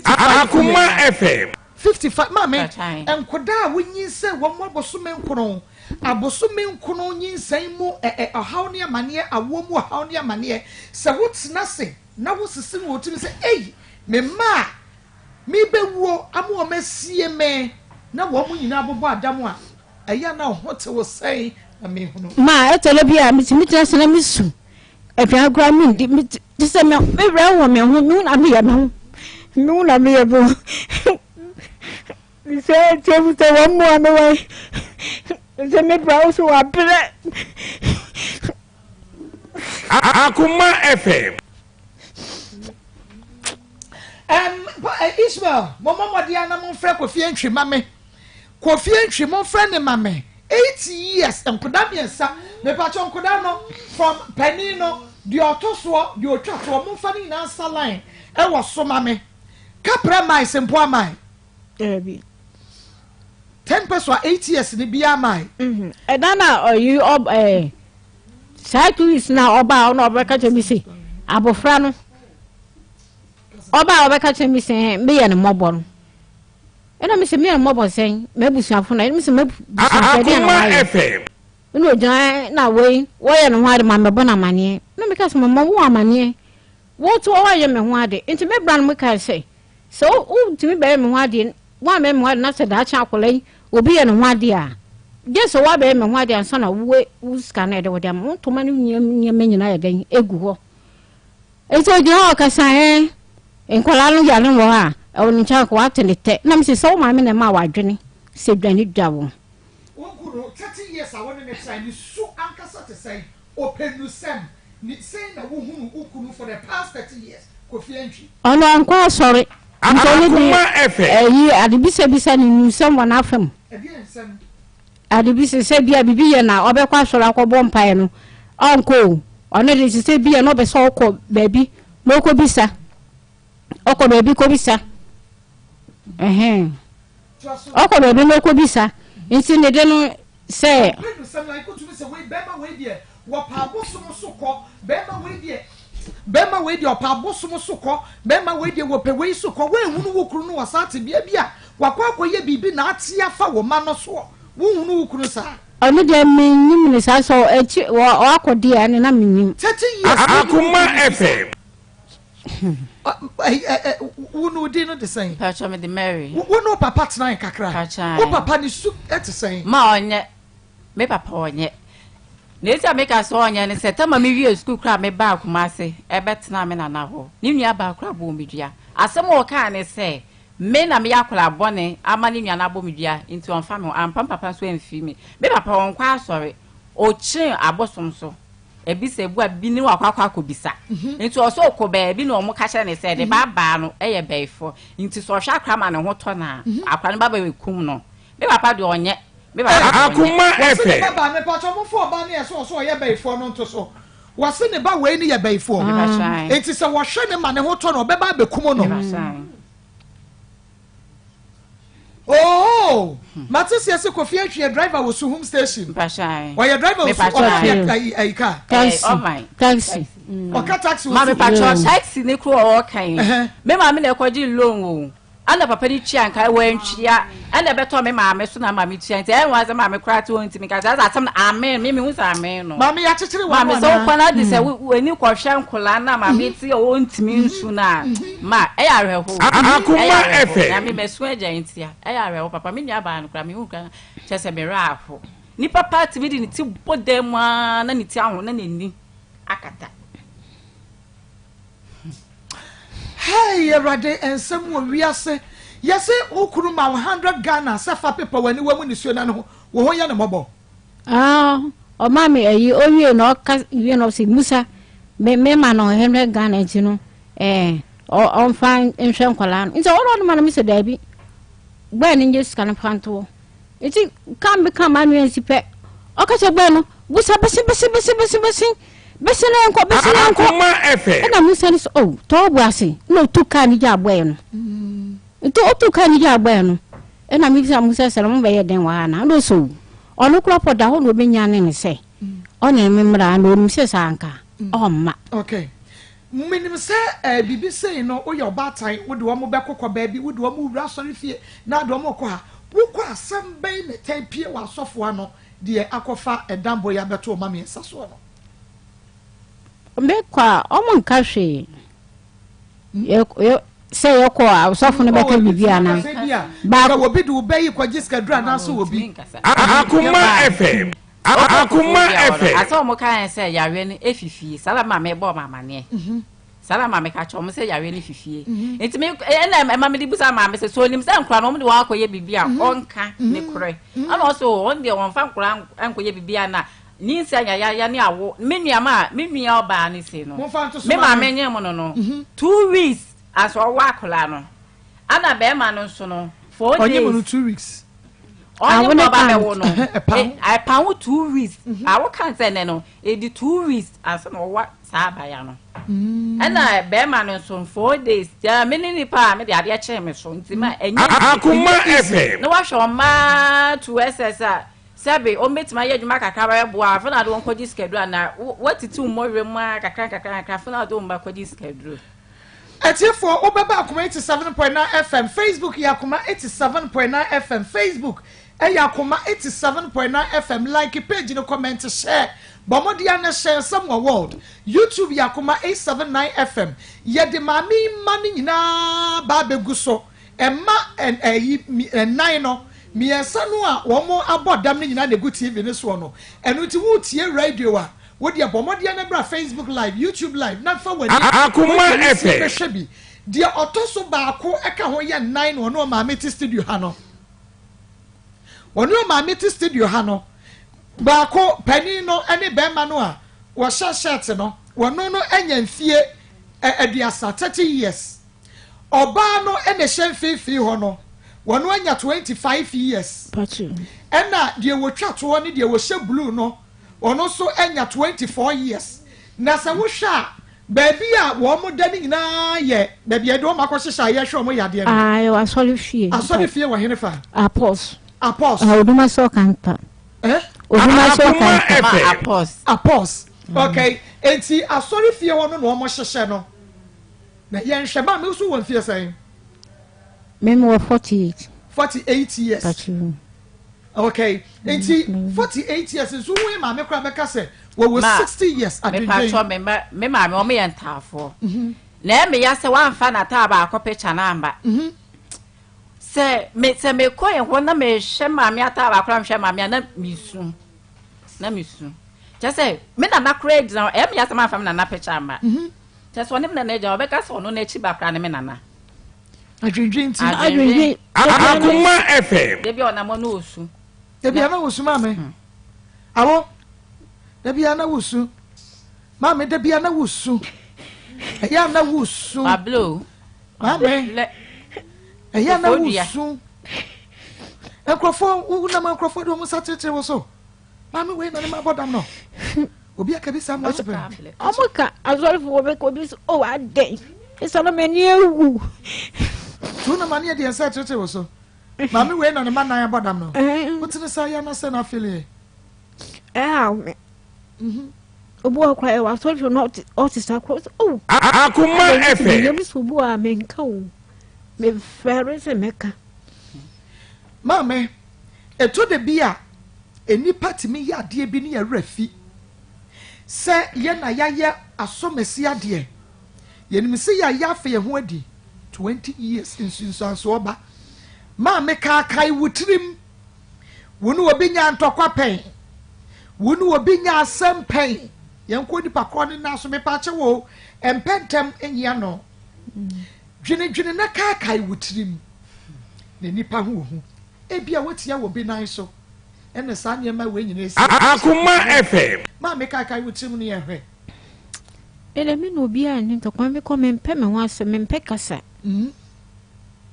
Akoma FM 55 mame enkoda a wonyin se wo mo abosome nkono nyinsan mu ahaw ne amane awo mu ahaw ne amane se wotena se na wo sisi wo timi se me ma mi bewuo amu o masie me na wo mu nyina abobo adamu a eya na ho te wo sai na me hunu ma etele bia mitimi tena se na misu efia agura mi di se me bra wo me ho mi na me ya me ho mi na me ya bo mi se tebu te wo mu ame we se me bra so wa bre Akoma FM Ismael mama dia na mo frɛ Kofi Antwi mame Kofi Antwi mo frɛ ne mame 8 years enkoda miensa me pa cho enkoda no from penino di otoso di otwato mo fa ni na saline e wo so mame kapra mai sempo amai ebi 10 peso 8 years ni bia amai e dana you cyclist na oba na obeka che mi se abofra no oba obeka che mi se me ye ne mobo no ena mi se me ye mobo sen me busuafo na mi se me Akoma FM no jan na we wo ye no hade ma me bona mane na me ka se mo wo amane wo to wo ye me ho ade enti me bra no me ka se so o timi be me ho ade wa me ho ade na se da cha akolan obi ye no ho ade a je so wa be me ho ade ansa na wo scan na de wo de mo to ma no nyem nyina ye den egu ho enti o jan o ka sa enkola no ya no wo ha o ni cha ko atelete na me se so ma me na ma wadwene se dwane dwawo wonkuro 30 years a woni ne try ni su ankasa te say openu sem ni say na wo hunu ukunu for the past 30 years Kofi Antwi ono anko sorry Akoma FM adibisa bisa ni nusem wana afem nsem adibisa se bia bibi ye na obekwa soro akobo mpae no onko ono de se bia no be so okọ baabi no ko bisa okọ baabi ko bisa okọ baabi no ko bisa nti ne de no se openu sem na ikotu se we bema we die wo pa bosom so ko bema we die bema we die opa bosom so ko bema we die wo pe we so ko we hunu wo kru no wasate bia bia wakwa akoye bibi na ate afa wo ma no so wo hunu wo kru sa ono de menyim ne sa so echi wo akodi ane na menyim 30 years Akoma FM wonu di no de say patron me the Mary wonu papa tena kakra wo papa ni su ete say ma onye me papa onye Nesi ameka so onye ne se tama me wie school kra me ba Akoma se e betena me na na ho ni nua ba kra bo medua asem o ka ne se me na me yakora bone ama ni nua na bo medua nti on fa me ampam papa so enfi me papa on kwa asore o chin abosom so ebi se bu abi ni wakwa akobisa nti o so ko ba bi na o mo ka kire ne se de ba no eye beifo nti so hwa akra ma ne ho to na akra ne baba we kum no me papa de onye Akoma FM baba ne pa cho mo fo ba ne so ye beifo no nto so wase ne ba we ni ye beifo enti se wo hwe ne ma ne ho to no be ba be kum no Oh, Matisi yase Kofi Antwi driver was home station. Pasha. Why your driver was a car? Taxi. Oka taxi. Mama patron taxi ne kro o kan. Me ma me na kwaji loan o. ana papa ni tua nka wantwia ana beto me maame so na maame tua nti enwa za maame kra to ntimi ka za atam na amen me hu sa amen no maame ya chechire wa maame so kwana de se wani kwhwa nkola na maame ti o ntimi nsu na ma e ya reho Akoma FM na me mesu agya ntia e ya reho papa me nua ba no kra me hu ka chese me raho ni papa ti bi di ni ti bodem na ni ti aho na nani akata. Hey, Rade and some we are say, yes, okuru ma 100 Ghana, safa paper when you were in the no, wo ya na mobo. Ah, o mami eyi o wie no ka wie no si Musa me ma no 100 Ghana nti no on fan nhwe nkwala no. Nti o ro no ma no mi se da bi. Gba ni nje sika no panto. Nti kam be kam anu ensi pe. O ka che gba no, busa besi besina enko Akoma FM na Musa ni so to bu ase no tuka ni ja boy no nto tuka ni ja boy no na mi bisa Musa sere mo be ye den wa na no so ono kropo da ho no be nya ne se ono me mra no mi se sanka ma Okay. Minim se bibi say no o your batan wo de wo mo be kokọ ba bi wo de wo mo wura sori fie na de wo mo kọ ha wo kọ asem ben ne tan pie wa sofo ano de akofa edambo ya beto ma me nsa so no. Mekwa omo nka hwe se yoko asofo no beka bibia na ba wo bi du bayi kwa jiska dra na so obi Akoma FM aso mo kan se yawe ni efifie salama me bo mama ne salama me ka cho mo se yawe ni fifie enti me na mama di busa mama se so nim se nkura no mo de wa akoye bibia onka ne kore ana so on de won fa nkura ankoye bibia na ni nsi anya ya ni awo menua oba ni se no me ma menye mo no 2 weeks aso wa akola no ana be ma no so no 4 days onye mo 2 weeks onye mo ba me wo no I pound 2 weeks awo kan se ne no e di 2 weeks aso no wa sa ba ya no ana be ma no so 4 days ya me ni pa me de ade che me so nti ma enye Akoma FM no wa hwo ma to SSR Sabe o metima ye dwuma kakra ba bo a fana do onkoji schedule na watitu morwe mu kakra fana do mba koji schedule Etifo obeba Akoma 87.9 FM Facebook ya Akoma 87.9 FM Facebook Akoma 87.9 FM like page no comment share Bomodia na share some world YouTube ya Akoma 879 FM ye de mami mani nyina ba beguso emma nine no miensa no a womo abodam ne nyina na gu TV ne so no eno ti wo tie radio a wo de abomodia na bra Facebook live YouTube live na fa wani Akoma FM de otoso baako eka ho ye 9 wono ma meti studio ha no wono ma meti studio ha no baako pani no ene be ma no a wo sha shirt no wono no enya mfie aduasa 30 years oba no ene hemfefi ho no wono anya 25 years pachu ena de wo twato ne de wo hye blue no ono so anya 24 years na sa wo hwa baby a wo mo da ni nyina ye baby e do makohyehyɛ ye hwe mo yade no ayo asori fie wo henefa apos oduma so kanta oduma so kanta apos okay enti asori fie wo no mo hyehyɛ no na ye nhwe ba me so won fie sɛn Memo 48 years. Pachu. Okay. 48 years so we ma me kra be ka se we were 60 years at me pacho me ma o me yentafo. Na me ya se wan fa na ta ba akopecha na amba. Se me ko yen ho na me hwe ma me ata ba kra hwe ma me na misu. Je se me na kra edi na me ya se ma fa me na pecha amba. Je se onim na na eja obeka se ono na echi ba kra ne me nana. Adwendwen Akoma FM Debi ona mo no osu. Debi ana osu mame. Awo. Debi ana osu. Mame debi ana osu. Eya ana osu. Pablo. Mame. Eya ana osu. Ekrofo na makrofo do mo satete wo so. Mame we na ma bodam no. Obi akabi sam na so. Omoka azori fo be ko bi o wa dey. Isana meni ewu. Tuna mani de ensa tete wo so. Mami we na ne man na bodam no. Wotine sa ya na se na feel Obu akwa e wa so fo not artist across. Oh. Akoma FM. Yemi so bu a menka o. me fere se meka mame eto de bia enipa timi ya ade bi ne ya rafi se ye na ya ye asomesi ade ye nim se ya ya fe ye ho adi 20 years insunsanso oba mame ka kai wutrim wonu obi nya ntokwa pen wonu obi nya asem pen ye nko nipa ko ne na so me pa che wo empentem enyia no dwene na ka kai wutrim ne nipa ho hu ebia wotia wo bi nan so ene sa nyema we nyina esi Akoma FM ma me kai wutrim ne ye hwe ele me no bi ani to kwa me ko me mpe me ho asem me mpe kasa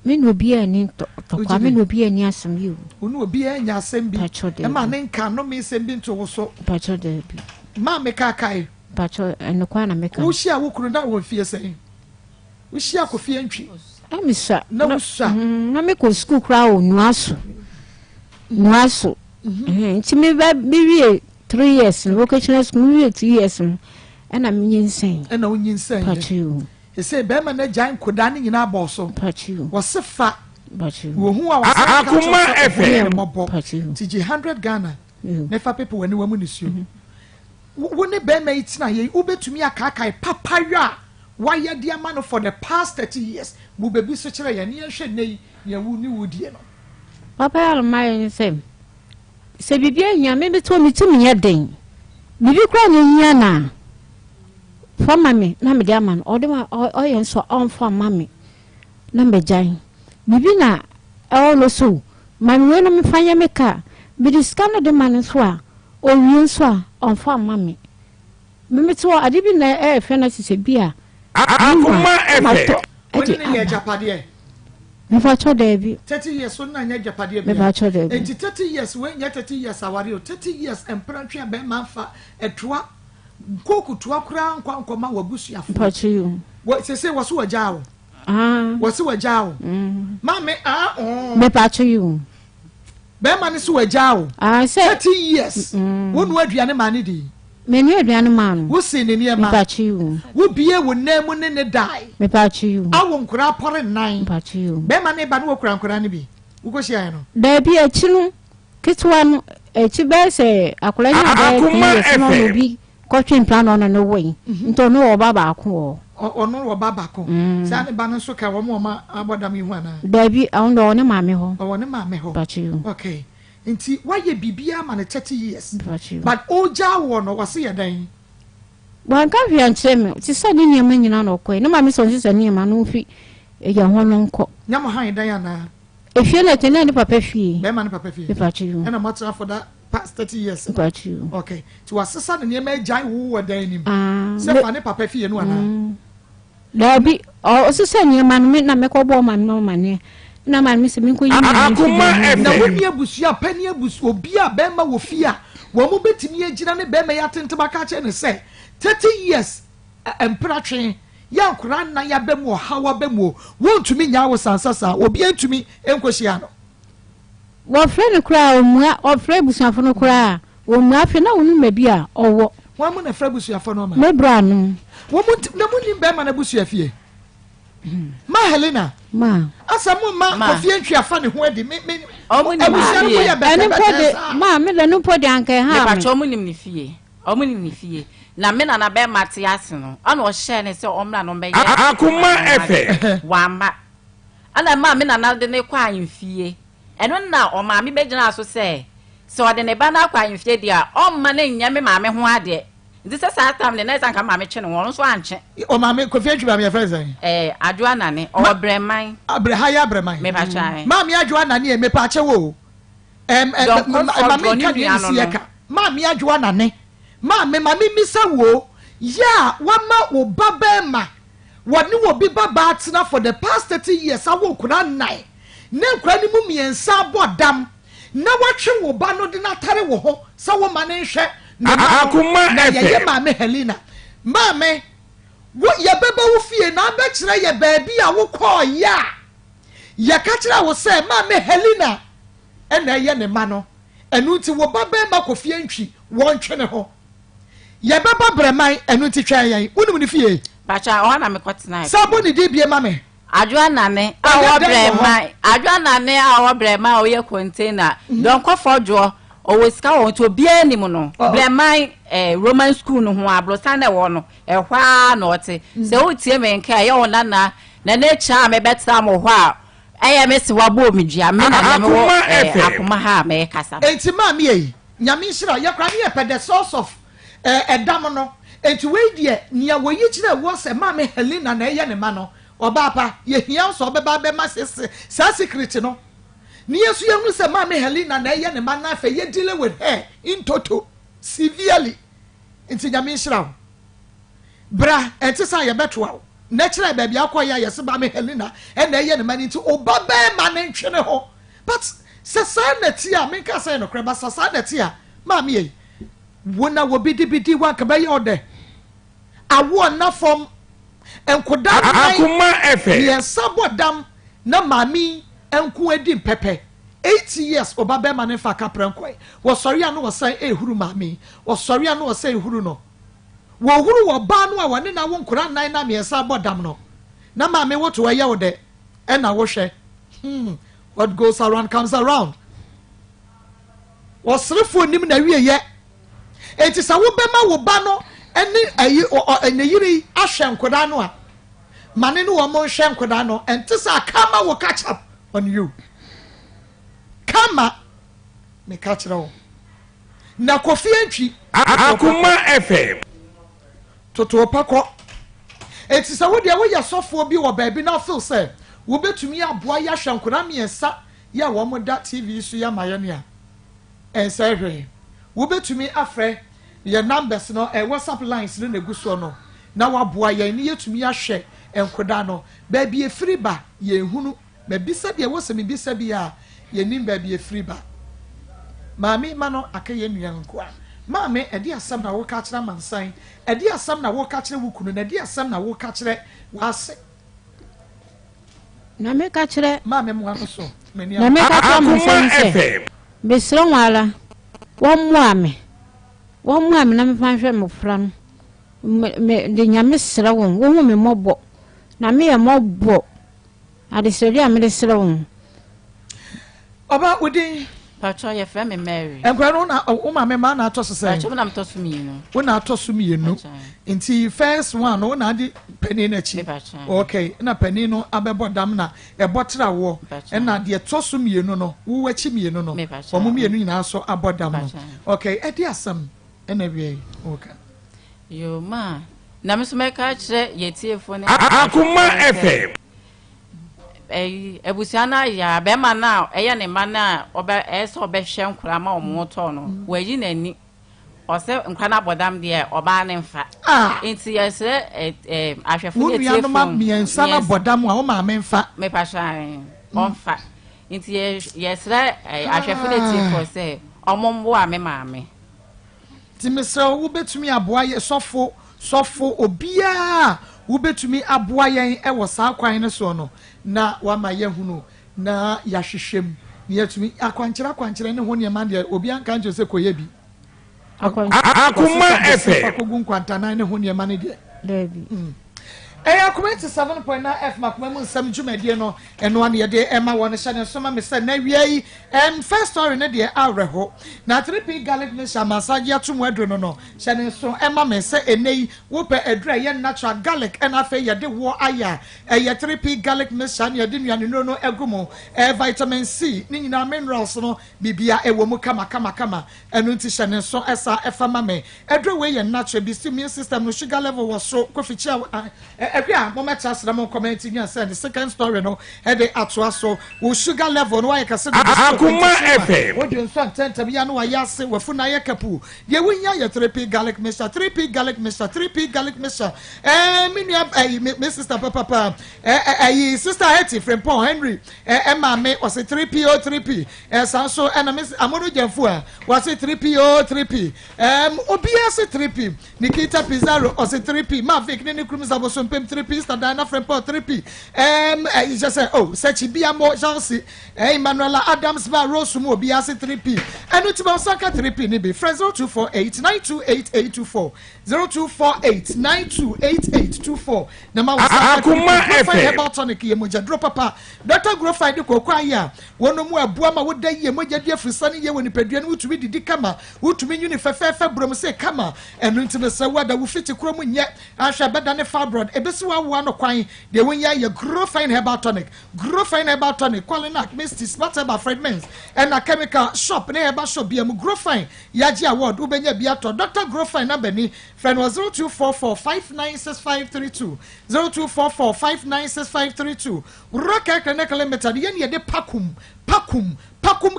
me no bi ani to kwa me no bi ani asem yi onu obi anya asem bi e ma ne nka no me asem bi nto wo so pacho de bi ma me kai pacho eno kwa na me ka wo hia wo kunu da wo fie sen wo hia ko fie ntwi amisa na wo sha na me ko school kra o nuaso nti me ba wie 3 years no vocational school wie 2 years ena me nyinsen ena wo nyinsen pacho e say be ma na jan koda ne nyina ba so pacho wo se fa pacho wo hu a wo Akoma FM pacho tiji 100 Ghana nefa people wani wa mu nisuo wo ne be ma itina ye wo betumi akakai papaya why dear man for the past 30 years mu bebi so kire ye ne hwe nei ye wu ni wudie no papa ya mai se bibia nya me beto mi tumi ye den bibi kra nya na for mami na me dia man o de ma o ye so on for mami na me jan bibi na e lo so mami we na me fanya me ka bi discount de man so a o wi so a on for mami me to ade bi na e fe na sise bia Akoma FM woni ne ye japade me fa cho de bi 30 years so na nya japade bi me fa cho de bi 30 years we nya 30 years aware o 30 years empratwe be ma fa etoa koku toa kura nkwankoma wabusuafo pacho you wo se wo so wajao wo se wajao mame me pacho you be ma ne so wajao say 30 years wonu aduane ma ne di me nu aduane ma no wo se ne ne ma me pacho you wo bie wo namu ne dai me pacho you awo nkura pore nan pacho you be ma ne ba ne wo kura nkura ne bi wo ko hia no da bi achi no kitwa no achi be se akola nya ba bi no bi kotwen plan on no way nto no oba ba ko ono wo baba ko sa ne ba no so ka wo mo ma abodam ihu ana da bi on do ne maame ho o ne maame ho pacho you okay nti waye bibia ma ne 30 years pacho you but oja wo no wase ye dan wan ka fi anche me ti sa ni nyama nyina no ko ne maame so nsi ni ma no fi e ya ho no nko nyama han dan ana e fi na te na ni papa fi be ma ne papa fi pacho you na matra for that past 30 years pacho you okay ti wasesa ne nyama jan wo dan nim se fa ne papa fi no ana da bi o so se ni ma no na me ko bo ma no ma ne na ma mi se mi ko yi Akoma na FM woni abusua pani abusu obi a be ma wo fi a wo mo betimi agina ne be ma ya tentema ka che ne se 30 years empratwe ya nkura na ya be mu hawa be mu wontumi nya wo sansasa obi antumi enkohia no wo friend kura o friend busuafo no kura wo mu afi na wonu ma bi a owo wa mu na fra busuafo no ma me bra no wo mu na mu ni be ma na busuafie ma Helena ma asamu ma ofie ntwi afa ne ho adi me abusua no ya be eni pode ma me le no pode anke ha me pacho omunim ni fie na me na be mate ase no ana o hye ne se omra no be ye Akoma FM wamba ana ma me na de ne kwa anfie eno na o ma me be gina so se o de ne ba na kwa anfie dia o ma na nya me ma me ho ade ndi se sa tam ne na sanka ma me kye ne won so anche o ma me kofi antwi ba me friends adwa na ne o breman abreha ya breman me pa chai ma me adwa na ne me pa che wo ma me ka ni sieka ma me adwa na ne ma me misa wo ya wa ma wo baba ma woni wo bi baba atena for the past 30 years awo kuna nai ne kura ni mu miensa bodam na watwe wo ba no de na tare wo ho sa wo ma ne hwe Akoma FM ye ma me Helena ma me wo ye beba wo fie na be kire ye baabi a wo ko ya ye ka kire wo se ma me Helena ena ye ne ma no enu ti wo baba ma ko fie ntwi won twe ne ho ye beba breman enu ti twa yan wonu ni fie pacha o na me kwatena sabo ni di bie ma me adwa nane awo brema adwa nane awo brema o ye container don ko fojo o wesika won to bia ni mu no brema Roman school no ho abrosan na wo no ehwa na ote se o tie me nka ye wona na cha me beta mo ho a eye me se wabo omidua me na me wo akoma ha me kasa enti ma me yi nyame nhira ye kra ne the source of edam no enti we die nia wo yi kire wo se ma me Helena na eye ne ma no oba pa ye hia so obeba be ma sa secret no ni yesu ye hu se ma me Helena na eye ne ma na fa ye deal with her in total severely enti nyame nhira bra enti sa ye betwa na kire ba bia akoya ye se ba me Helena e na eye ne ma ni enti oba be ma ne ntwene ho but se na ti a me ka say no kreba sa na ti a ma me yi wona wo bidi wa ka ba ye ode awo na fom enkoda Akoma FM yes sabodam na mami enku edi pepe 8 years oba ma ne fa ka prankoi wo sori anu wo say ehuru mami wo sori anu wo say ehuru no wo huru wo ba no a wone na wo nkora nan na me sabodam no na mami wo to ye wo de e na wo hwe what goes around comes around wo srefo nim na wie ye enti sa wo be ma wo ba no eni ayi eneyiri ahwe nkoda no a mane no wo mo hwe nkoda no enti sa kama wo catch up on you kama me catch up na kofi antwi Akoma FM toto opako enti sa wo de wo ya sofo bi wo ba bi na feel say wo betumi aboa ya hwe nkoda miensa ya wo mo da TV so ya maye ne a ensa hwe wo betumi afre your numbers no WhatsApp lines no neguso no na waboa ye ni yetumi ahwe enkoda no ba bi efiri ba ye hunu ba bisa de wo se me bisa bi a ye nim ba bi efiri ba maami ma no akaye nuan nko a maami edi asam na wo ka kire mansan edi asam na wo ka kire wukunu na edi asam na wo ka kire wase na me ka kire maami mo ano so na me ka kire mansan se besro nwala wo mu ame na me fanhwe mo fra no me de nyame sra won wo hu me mobo na me ye mobo ade sori a me de sra won oba udin pacho ye fe me Mary enkwa no na o ma me ma na atoso sen pacho na mtoso mi no wo na atoso mi enu nti first one no na adi pani na chi okay na pani no abebo dam na e botra wo na de toso mi enu no wo wachi mi enu no o mu mi enu nyina so abodam no okay e di asam ena wie okay yo ma na me so me ka kire ye tiefo ne Akoma FM ebusiana ya be ma na eye ne ma na oba eso be hwe nkura ma omoto no wayi nani ose nkwa na bodam de oba ne mfa enti yesre ahwefo ye tiefo ma miensa na bodam a o ma me mfa me pa shan onfa enti yesre ahwefo ye tiefo se omombo a me maame ti mesra wo betumi aboa ye sofo obia wo betumi aboa yen e wo saa kwan ne so no na wa ma ye hunu na ya hwehwem ne yatumi akwankyera ne ho ne ma de obi anka nje se koye bi Akoma FM akogun kwantana ne ho ne ma ne de Debi Akoma 7.9 F makoma mu nsam dwumadie no eno ane ye de ema won hye ne soma me se na wiei first story ne de awreho na 3p garlic ne shamasage atum adro no hye ne so ema me se enei wo pe adro ye natural garlic and afa ye de wo aya ye 3p garlic ne shan ye de nuane no egumo vitamin C ni nyina minerals no bibia ewo mu kama eno nti hye ne so esa efa mame adro we ye natural bi immune system no sugar level was so kofichi ebia mo metra sra mo comment nya say the second story no e dey atoa so wo sugar level no why ka say Akoma FM wo dey so antentem ya no ya se wafu na ya kapu ye wunya ya 3p garlic mixture me sister papa sister Hetty from Paul Henry ma me was 3p so na me amono jamfu a was 3p obia se 3p Nikita Pizarro was 3p Mavic ne krum sabo so mpem Fem 3p, Stadana Fem 3p. You just say, oh, Sechi Biamo, Jansi, Manuela Adams, Rosumo, Biasi 3p. And Utimo Saka 3p, Nibi, Friends 0248 928824. 0248 928824. Nama Akoma FM. About tonic, Yemoja, drop papa. Dr. Grofai, the Kokwaya, one more Buama would day, Yemoja, dear for sunny year when the Pedrian would read the Kama, would to mean Unifa Brom say Kama, and into the Sawada will fit to Chromun yet, I shall bet than a fabrod, a Besua one of quine, the win ya, your Grofine herbal tonic, Grofine herbal tonic, Qualinak, Misty, Smarter by fragments, and a chemical shop, near Basho, be a Grofine, Yaji Award, Ubenya Biato, Dr. Grofine, Nabeni, friend was 0244 596532, 0244 596532, Rocket Canaka Limited, Yen de Pacum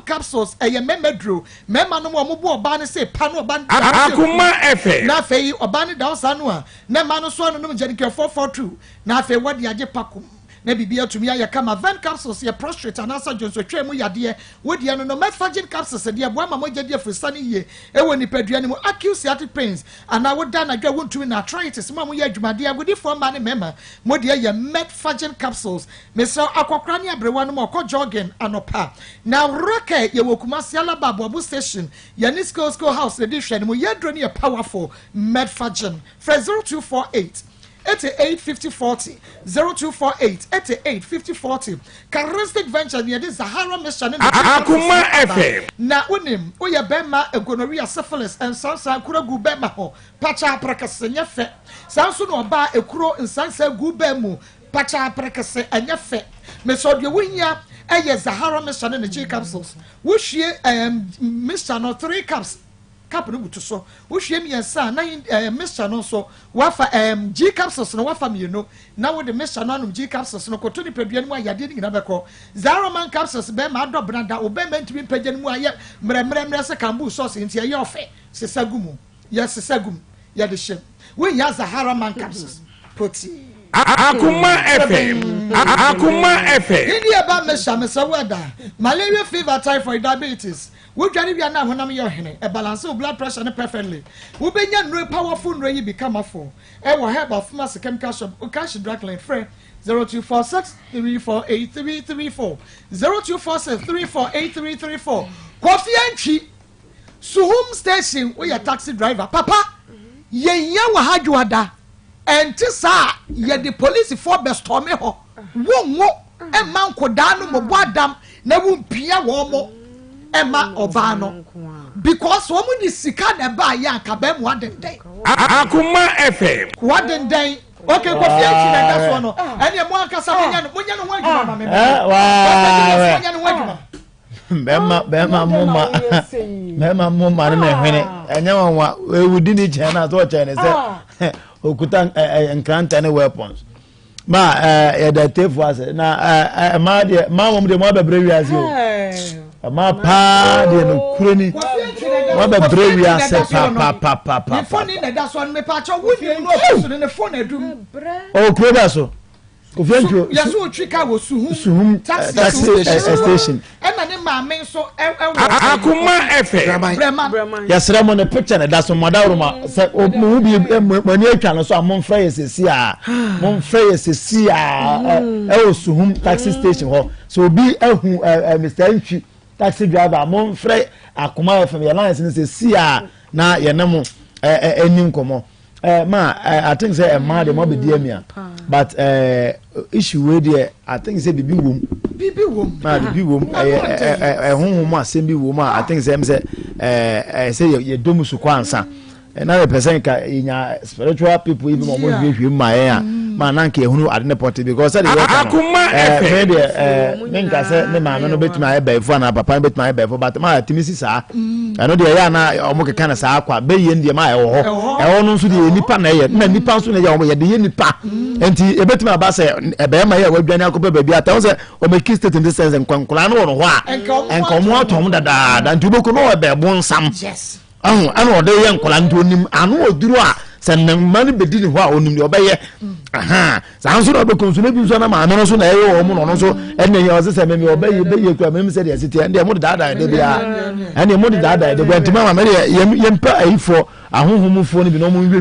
capsules, a memedro, Memano Mobo Bani say Pano Ban Akoma FM. Nafe or Bani down Sanua, Nemano Swan no Jenica 442, Nafe what Yaje Pacum. Maybe be to me, I come a van capsules, your prostrate and answer Jones, which ya dear, would you no methagen capsules, and dear one more dear for sunny year, and when the pedianimal acute pains, and I would done I go to in arthritis, Mamma my dear, would you for money member, more dear, your methagen capsules, Mr. Aquacrania, Brewan more co jogging and opa. Now, Rocket, your Wokumasiala Babu station, Yanisco School House edition, we yet a powerful methagen, Fred 0248. 885040 0248 885040 Charismatic Venture near the Sahara Mission Akoma FM. Na unim oya bema gonorrhea syphilis and sansa kura gu bema ho pacha prakase nyefe sanso no ba ekuro nsansa gu bemu pacha prakase anyefe meso de wunya eye Sahara Mission in the G capsules wo hwie Mr. no 3 cups cap no buto so wo hwie mi yansa na Mr. no so wafa G capsules no wafa mi no na wo de Mr. no anum G capsules no koto ni pedua ni ayade ni na beko Zaroman capsules be ma do branda wo be mentimi pagya ni mu aye mremremre se kambu sauce nti aye ofe sesagumu yes sesagum ya de shem we ya Zaroman capsules poti Akoma FM. Akoma FM. India ba mesha weda malaria fever typhoid diabetes we dware bia na honam ye hene e balance blood pressure ne perfectly we benya no powerful no yi become afo e wo herb of pharmacy chemical shop o cash drug line free 0246 348334 0246 348334 Kofi Antwi Suhum station we ya taxi driver papa yenya wa hadwada enti sa ye the police for best me ho wo e man koda no mo adam na wo mpia wo mo e ma oba no because wo mu ni sika na ba ya ka ba mu adenden Akoma FM. wadenden okay Kofi Antwi na da so no ene mo akasa munya no ho adwuma ma me munya no ho adwuma Bema muma na hwene enya wanwa ewudi ni chena so chena se okuta enkranta ne weapons ma da tefu ase na ma de ma mom de mo bebre wiase o ma pa de no kureni mo bebre wiase pa the phone in that one me pa cho wuni no so ne phone adum o kuro so Kofi yes o twika wo suhum taxi station and na ma men so Akoma FM. yes remo ne picture na da so modaruma say mo bi mani atwa no so amon fra yesesi a mon fra yesesi a o suhum taxi station ho so obi ehu Mr. Antwi taxi driver mon fra Akoma FM ya lines ne sesi a na ye ne mo enim komo I think say a man dem be dear me but issue we there I think say bibi wom na bibi wom honhom asem bi wom I think say ye domu su kwansa na the person ka inya spiritual people even mo hwehwe ma ya ma na nka ehunu ade ne pot because say Akoma FM menka say ne ma no betuma e baifo na papa betuma e baifo but ma timisi saa I know the ya na omo keka na saa kwa be ye ndie ma e wo ho no nso de nipa na ye na nipa nso na ye wo ye de ye nipa enti e betuma ba say e be ma ye wadwane akopa ba bia ta say o make state in this sense nkwankula no ho a enkomo atom dada nti boku no e be bo nsam yes anu ode ye nkola nti onim anu oduru a sanna man bedi ni ho a onim de obeye aha san so do be konsume bi so na ma no so na e wo mo no so enne ye o se se me obeye be kura me se de siti ende mo de dada de bia ende mo de dada de bia ntima ma me ye mpa ayifo ahohomufo ni bi no mo wi bi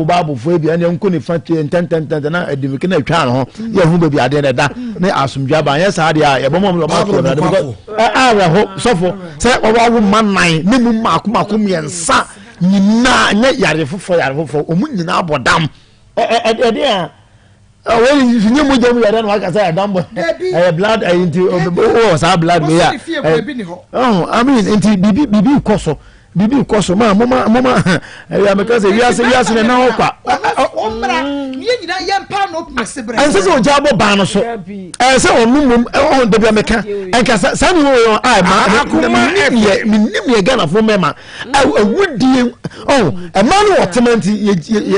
babu fo bi ende nko ni fa ten na edimike na atwa ho ye hu be bi ade na da ne asumdwa ba ye sa de a ye bo mo lo ba ko na de ho sofo se wo man nan ne mu makoma miensa nyina nya yare fofo omu nyina abodam ede a we finye mo jamu yare no aka say adam blood into sa blood me ya I mean into bibi koso ma ya me ka say we are na okwa omra ye nyina ye mpa no mesebra an se o jabo ba no so se onumum on de bia me ka en ka sa ni wo ma minim ye Ghana fo mema awudie e ma no otementi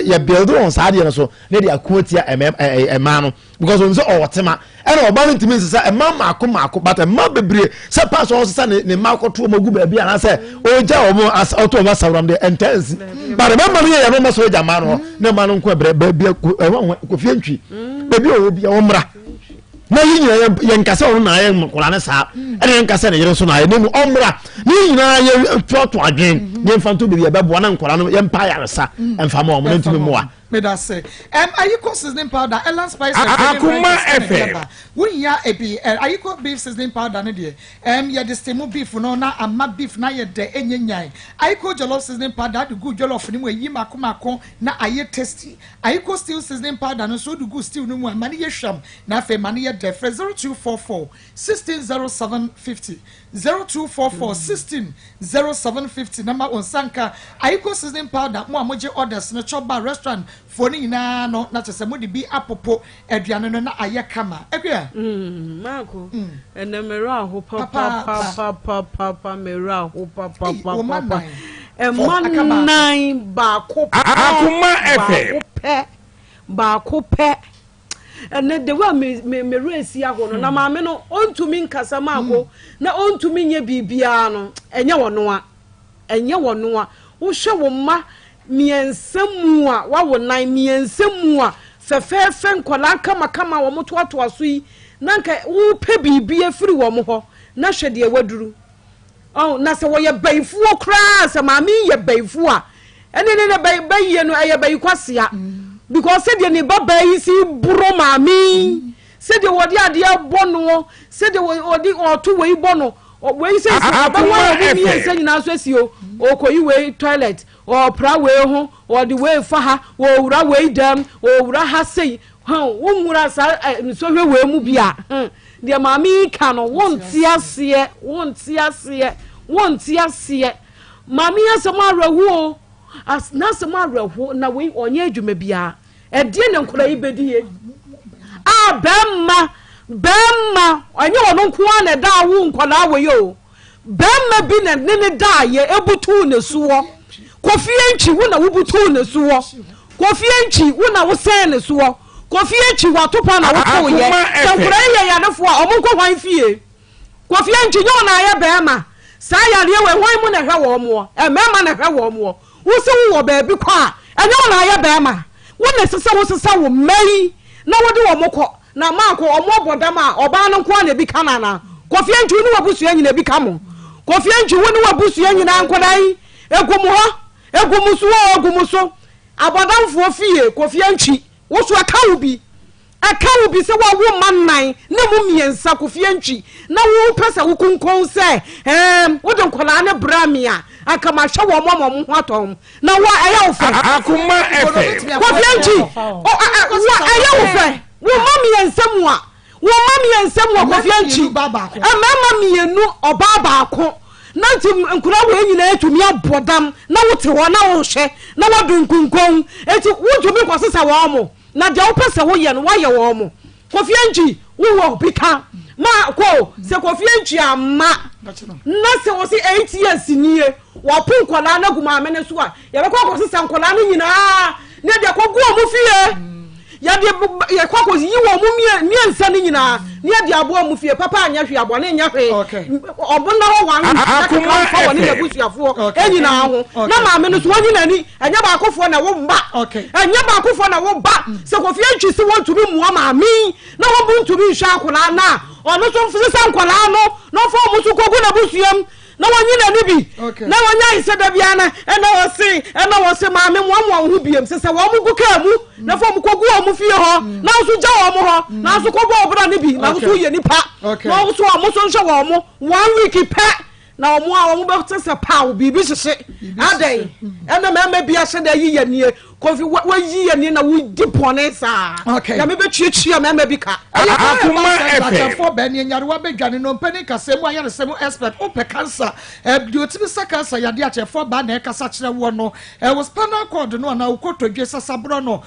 ye build on sa de no so ne de akotia e ma no because on say otema e na oba ntimi se e ma akoma but e ma bebre se pass on se ne ma akoto magu ba bia na se o ja o mo as auto over sawram de intense but remember ye no ma so ja ma no ne ma no nko bre bia ko fie ntwi bebi o bia wo mra na yinyina ye nkasa o na ye mkola ne sa ene nkasa ne yere so na ye ne omra ni yinyina ye toto adwen ye mfanto bebi ye bebo na nkola no ye mpa yaresa emfa ma o mo ntimi mo a me da say ayiko seasoning powder Ellen Spice Akoma FM wunya ebi ayiko beef seasoning powder ne de ye de stemu beef no na ama beef na ye de enyenyan ayiko jollof seasoning powder de good jollof ni mu yi makomako na aye tasty ayiko stew seasoning powder no so de good stew no mu amani ye hwam na fe mani ye de 0244 160750 0244 160750 number on sanka ayiko seasoning powder mo amoje orders no choba restaurant foni na no na chese mo de bi apopo aduane no na aye kama ekwa mako enemero aho papa mero aho papa nine Akoma FM ba kope ene de wa me resi aho no na ma me no ontumi nkasa mako na ontumi nye bibia no enye wono a wo hwe wo ma miensemu a wawo nan miensemu a fefefe nkola kama wo motoato aso yi nanka wo pe bibia firi wo mo ho na hwede e waduru na se wo ye baifuo kra se ma mi ye baifu a ene ne bayiye no ye bayi kwasea because said ye ne baba yi si buro ma mi said ye wodi ade abono said ye wodi oto we bono we say baba wa mi ense nyina so asio okoyi we toilet o pra we ho o the way fa ha o wura we dam o wura ha sei wo mura sa so hwe we mu bia de mami ka no wonti ase mami asem arewo as na asem arewo na we onye adwuma bia e de ne nkora yi bedie bemma onye wono nko na da wo nkora we yo bemma bi ne da ye ebutu ne suwo kofi enchi wo na wubutu ne suwo kofi enchi wo na wo sen ne suwo kofi enchi watopa na wo to ye tankura ye yadefo a omunko hwan fie kofi enchi nyo na ye bemma sa yare we hwan mu na hwe wo mo mema na hwe wo mo wo se wo ba bi kwa enyo na ye bemma wo na sesa wo sesa wo mai na wo de wo mokọ na ma ko omo bodam a oba no nko na bi kana na kofi enchi ni wabusu anyina bi kamo kofi enchi wo ni wabusu anyina nkodan egumuso abodamfo fie kofi enchi wo so akawo bi se wa wo mannan na mu miensa kofi enchi na wo pesa wo kunkon se wo de nkola na bramia akama hwe wo mo ho atom na wo aya wo fa Akoma FM kofi enchi wo aya wo fa wo mami ensemu kofi enchi mama mienu oba baako nanti nkura wo nyina etumi abodam na wote ho na wo hwe na wodun kunkon eti wotumi kwasesa wo mo na de wo pese wo ye no wa ye wo mo kofi enchi wo bika ma ko se kofi enchi amma na se wo si 8 years nie wo pun kola na guma amene so a ye be kwasesa kola no nyina ne de kogu mo fie yade ye kwakos yi wo mu mi ansa ni nyina ni ade abo mu fie papa anya hwe abo na nya hwe obonna ho wan Akoma fa woni abusuafo enyina ho na maame no so wonyi nani anya ba akofo na wo mba anya ba akofo na wo ba se ko fie ntwi se won tumi muo maame na wo bu ntumi hwa akola na ono so mfuse sankola no no fo mu so kogu na busuam na wonyi nani bi na wonya ise da bia na na wo se maame mo ho biem se wo mu guka mu na fo mu kogu o mu fie ho na so gya o mu ho na so kogu obra ne bi na so ye nipa na so o mu so nhwe wo mu 1 week pa na o mu a o mu be tse pa bibi hyehye adai ena mema bia hye da yi yanie kofi wa yi yanie na wo di pone sa ya me be twetwe mema bi ka Akoma FM for ben nyarewa bedwane no mpani kasemu ayare semu expert ope cancer di otimi sa cancer yade achefo ba na kasa kire wo no wo spinal cord no na ukotodwe sasabro no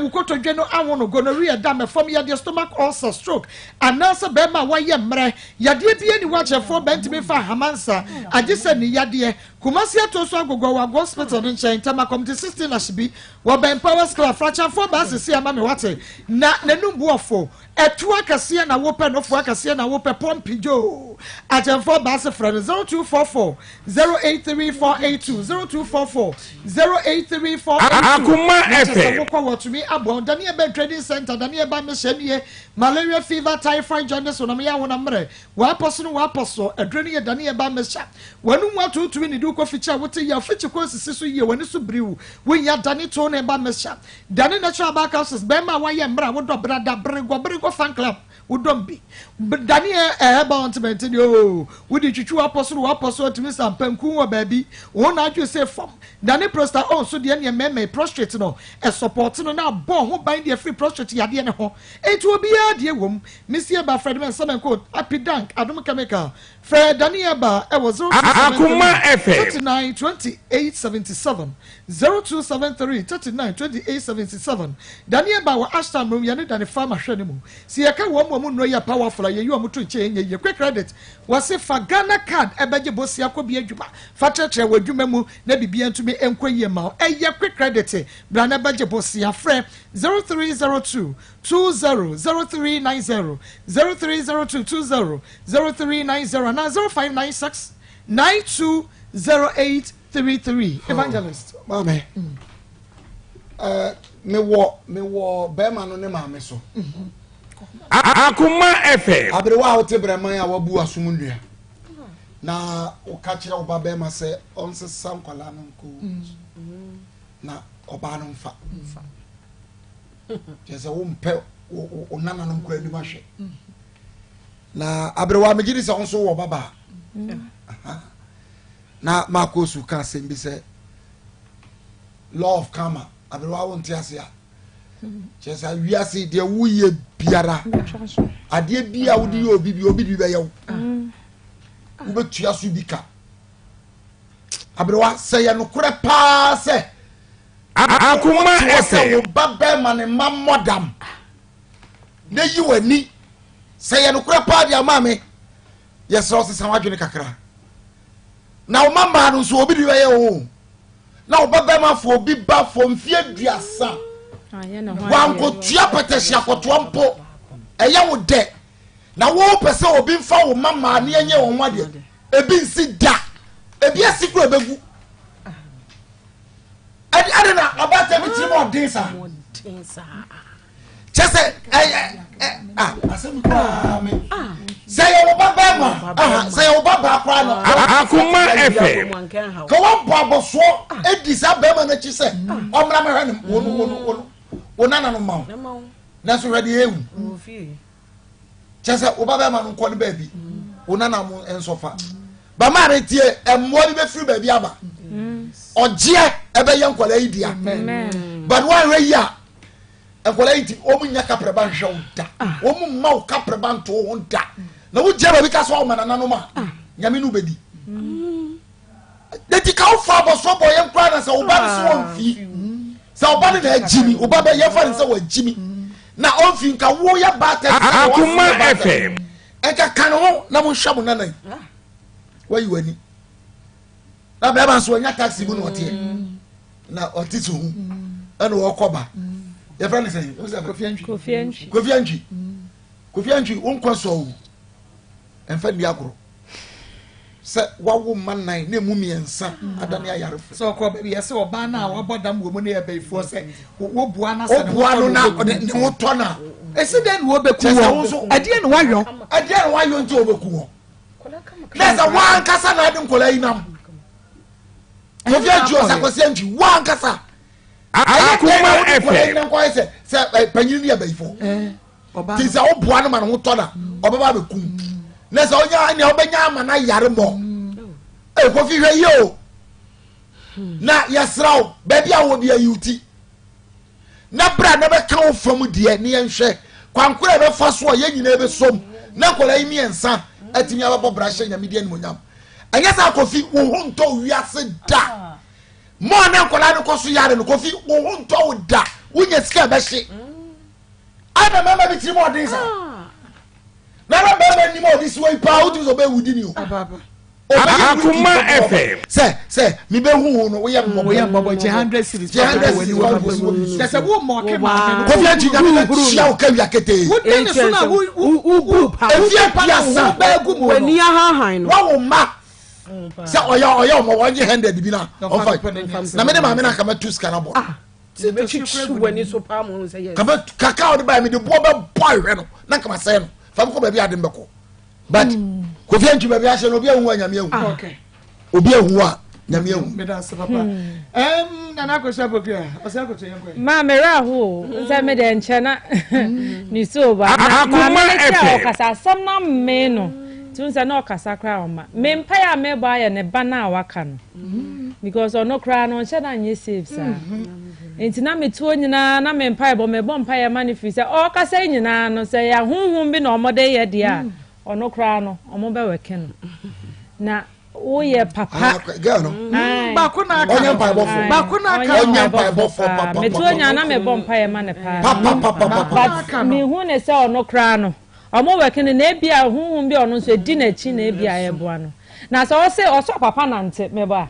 ukotodwe no awo no gonorrhea da me fom yade stomach ulcer stroke anasa be ma waye mre yade bie ni wa chefo ben timi fa hamansa agise ni yade kumasi atoso agogo wa hospital no nchen tama community 16 na shibi wo ben power school fracture for ba sisi ama me wate na nenumbu ofo etu akase na wo pe no fo akase na wo pe pompijo ajemfo ba se friend 0244 083482 0244 083482 Akoma FM wo kwa watumi abon dani ebe trading center dani eba me hye malaria fever typhoid jaundice no me ya wona mre wa poso edreni ye dani eba me hya wanu mu atutumi ni du ko ficha wote ya fichi ko sisi so ye wani so briwu wonya dani to na eba me hya dani natural backups be ma wa ye mra wo do brada brego fan club wodombi dani eba ontment ni o wodi twitwu aposo tumi sampanku wo baabi wo na adwo se fam dani prostate on so de ne meme prostrate no e support no na bo ho ban de free prostrate yade ne ho enti obi ya de wom misi eba fredman semenko apidank adom chemical fred dani eba e was Akoma FM 392877 0273 392877 dani eba wa ashton room ya ne dani farmer hwene mu si ye ka wo mu no ya powerful ye yo mu to nche ye quick credit wase fa Ghana card ebeje bosia ko bi adwuma fa tretre wadwuma mu na bibia ntumi enkoyie ma eye quick credit bra na ebeje bosia frɛ 0302 200390 0302 200390 na 0596 920833 evangelist mame me wo be ma no ne maame so Akoma FM abrewa hote breman ya wabu asum ndua na uka kire oba be ma se onsesa nkwala no nko na oba no mfa jese wo mpe onana no nko anima hwe na abrewa megiri se onso wo baba na Maa Akos ka sembi se law of karma abrewa won tiase ya jese wiase de wuye biara ade bia wodi obi bi be yew wo betua so bika abrewa se ye no kore pa se Akoma FM wo baba ma ne mamodam na yi wani se ye no kore pa dia mame yes ro se sanwadwene kakra na wo mama no so obi bi be yew na wo baba ma fo obi ba fo mfie aduasa wanko tua petehia koto mpo eye wo de na wo pese obi mfa wo mama ne enye wo nwade ebi nsi da ebi asikro ebegu ade na abata bitiri mo densa chese asemi kwa me say wo baba ma say wo baba kwa no Akoma FM ko wo baba so edisa ba ma na chi se omra me hwe no wonana no mawo na so ready ewu chese wo baba ma no nko ne baabi wonana mo ensofa ba ma retie emmo bi be free baabi aba oje ebe ye nkola idia but one way ya nkola iti o mu nya kapreba hwe wonda o mu ma o kapreba nto wonda na wo je baabi ka so o manana no ma nyame no bedi deti ka o fa bo so bo ye nkra na se wo ba so wonfi se wo ba na jimi wo ba be ye fa se wo jimi na onfi nka wo ya ba ta Akoma FM eka kan ho na mo hwa mo nanan wayi wani na be ba so nya taxi mu no ote na ote to hu ana wo koba your friend is saying Kofi Antwi wonko so emfa ndi agoro se wawo man nan na emu miensa adane ayarefo so ko baby yesi oba na wabodam wo mu na ebeifo se wo bua na se wo na wo to na esi den wo beku wo adie no wayo nti obeku wo nesa wan kasa na adin kola inam Kofi Antwi osakwasi Antwi wan kasa Akoma FM se panyin ni ebeifo ti se obua no ma no to na obaba bekum na se onya ne obenya ama na yare mo Kofi hwe yo na yesraw baby a wo bia yuti na bra na be kan wo fam de ne yenhwe kwankora be fa so ye nyina be som na kola imi ensa atimi ababo bra hye nyame de animonyam anya sa Kofi wo honto wiase da mo na kola no koso yare no Kofi wo honto wo da wunya sika be hye ana mama bi tiri mo odin sa na na mama ni mo odin so ipa utu so be wudi ni o Akoma FM se mi be hu no wo ye mbo 100 series wani wo se wo mo ke ma Kofi Antwi nyame na tia o ka wi akete wo den so na wo pa efie piasa ba gu mo wani ahan no wo ma se oya mo wonje 100 bi na on fight na me de ma me na ka ma tu scan abo ti be chichu wani so pa mo say yes kaka o de ba me de bo be boy hwe no na ka ma say no fam ko ba bi ade mbeko but Kofi Antwi ba bi a se no obi ehu anyame ehu okay obi ehu a nyame ehu me da se papa na ko sha bokua o se ko to yen ko ma mera ho nse me de nche na ni so ba Akoma FM o kasa sam na me no tun se na o kasa kra o ma me mpa ya me ba ya ne ba na awaka no because ono kra no nche na nye safe sa enti na me tuo nyina na me mpa ya bo mpa ya manifest o kasa nyina no se ya hunhun bi na omode ye de a ono kra no omo be weke no na o ye papa girl no ba ko na aka onya pa bofo ba ko na aka onya pa bofo papa me tuo nya na me bo mpa ya ma ne pa papa me hu ne se ono kra no omo weke no na ebia hunhun bi ono so di na chi na ebia ye boa no na so o se o so papa na nte me ba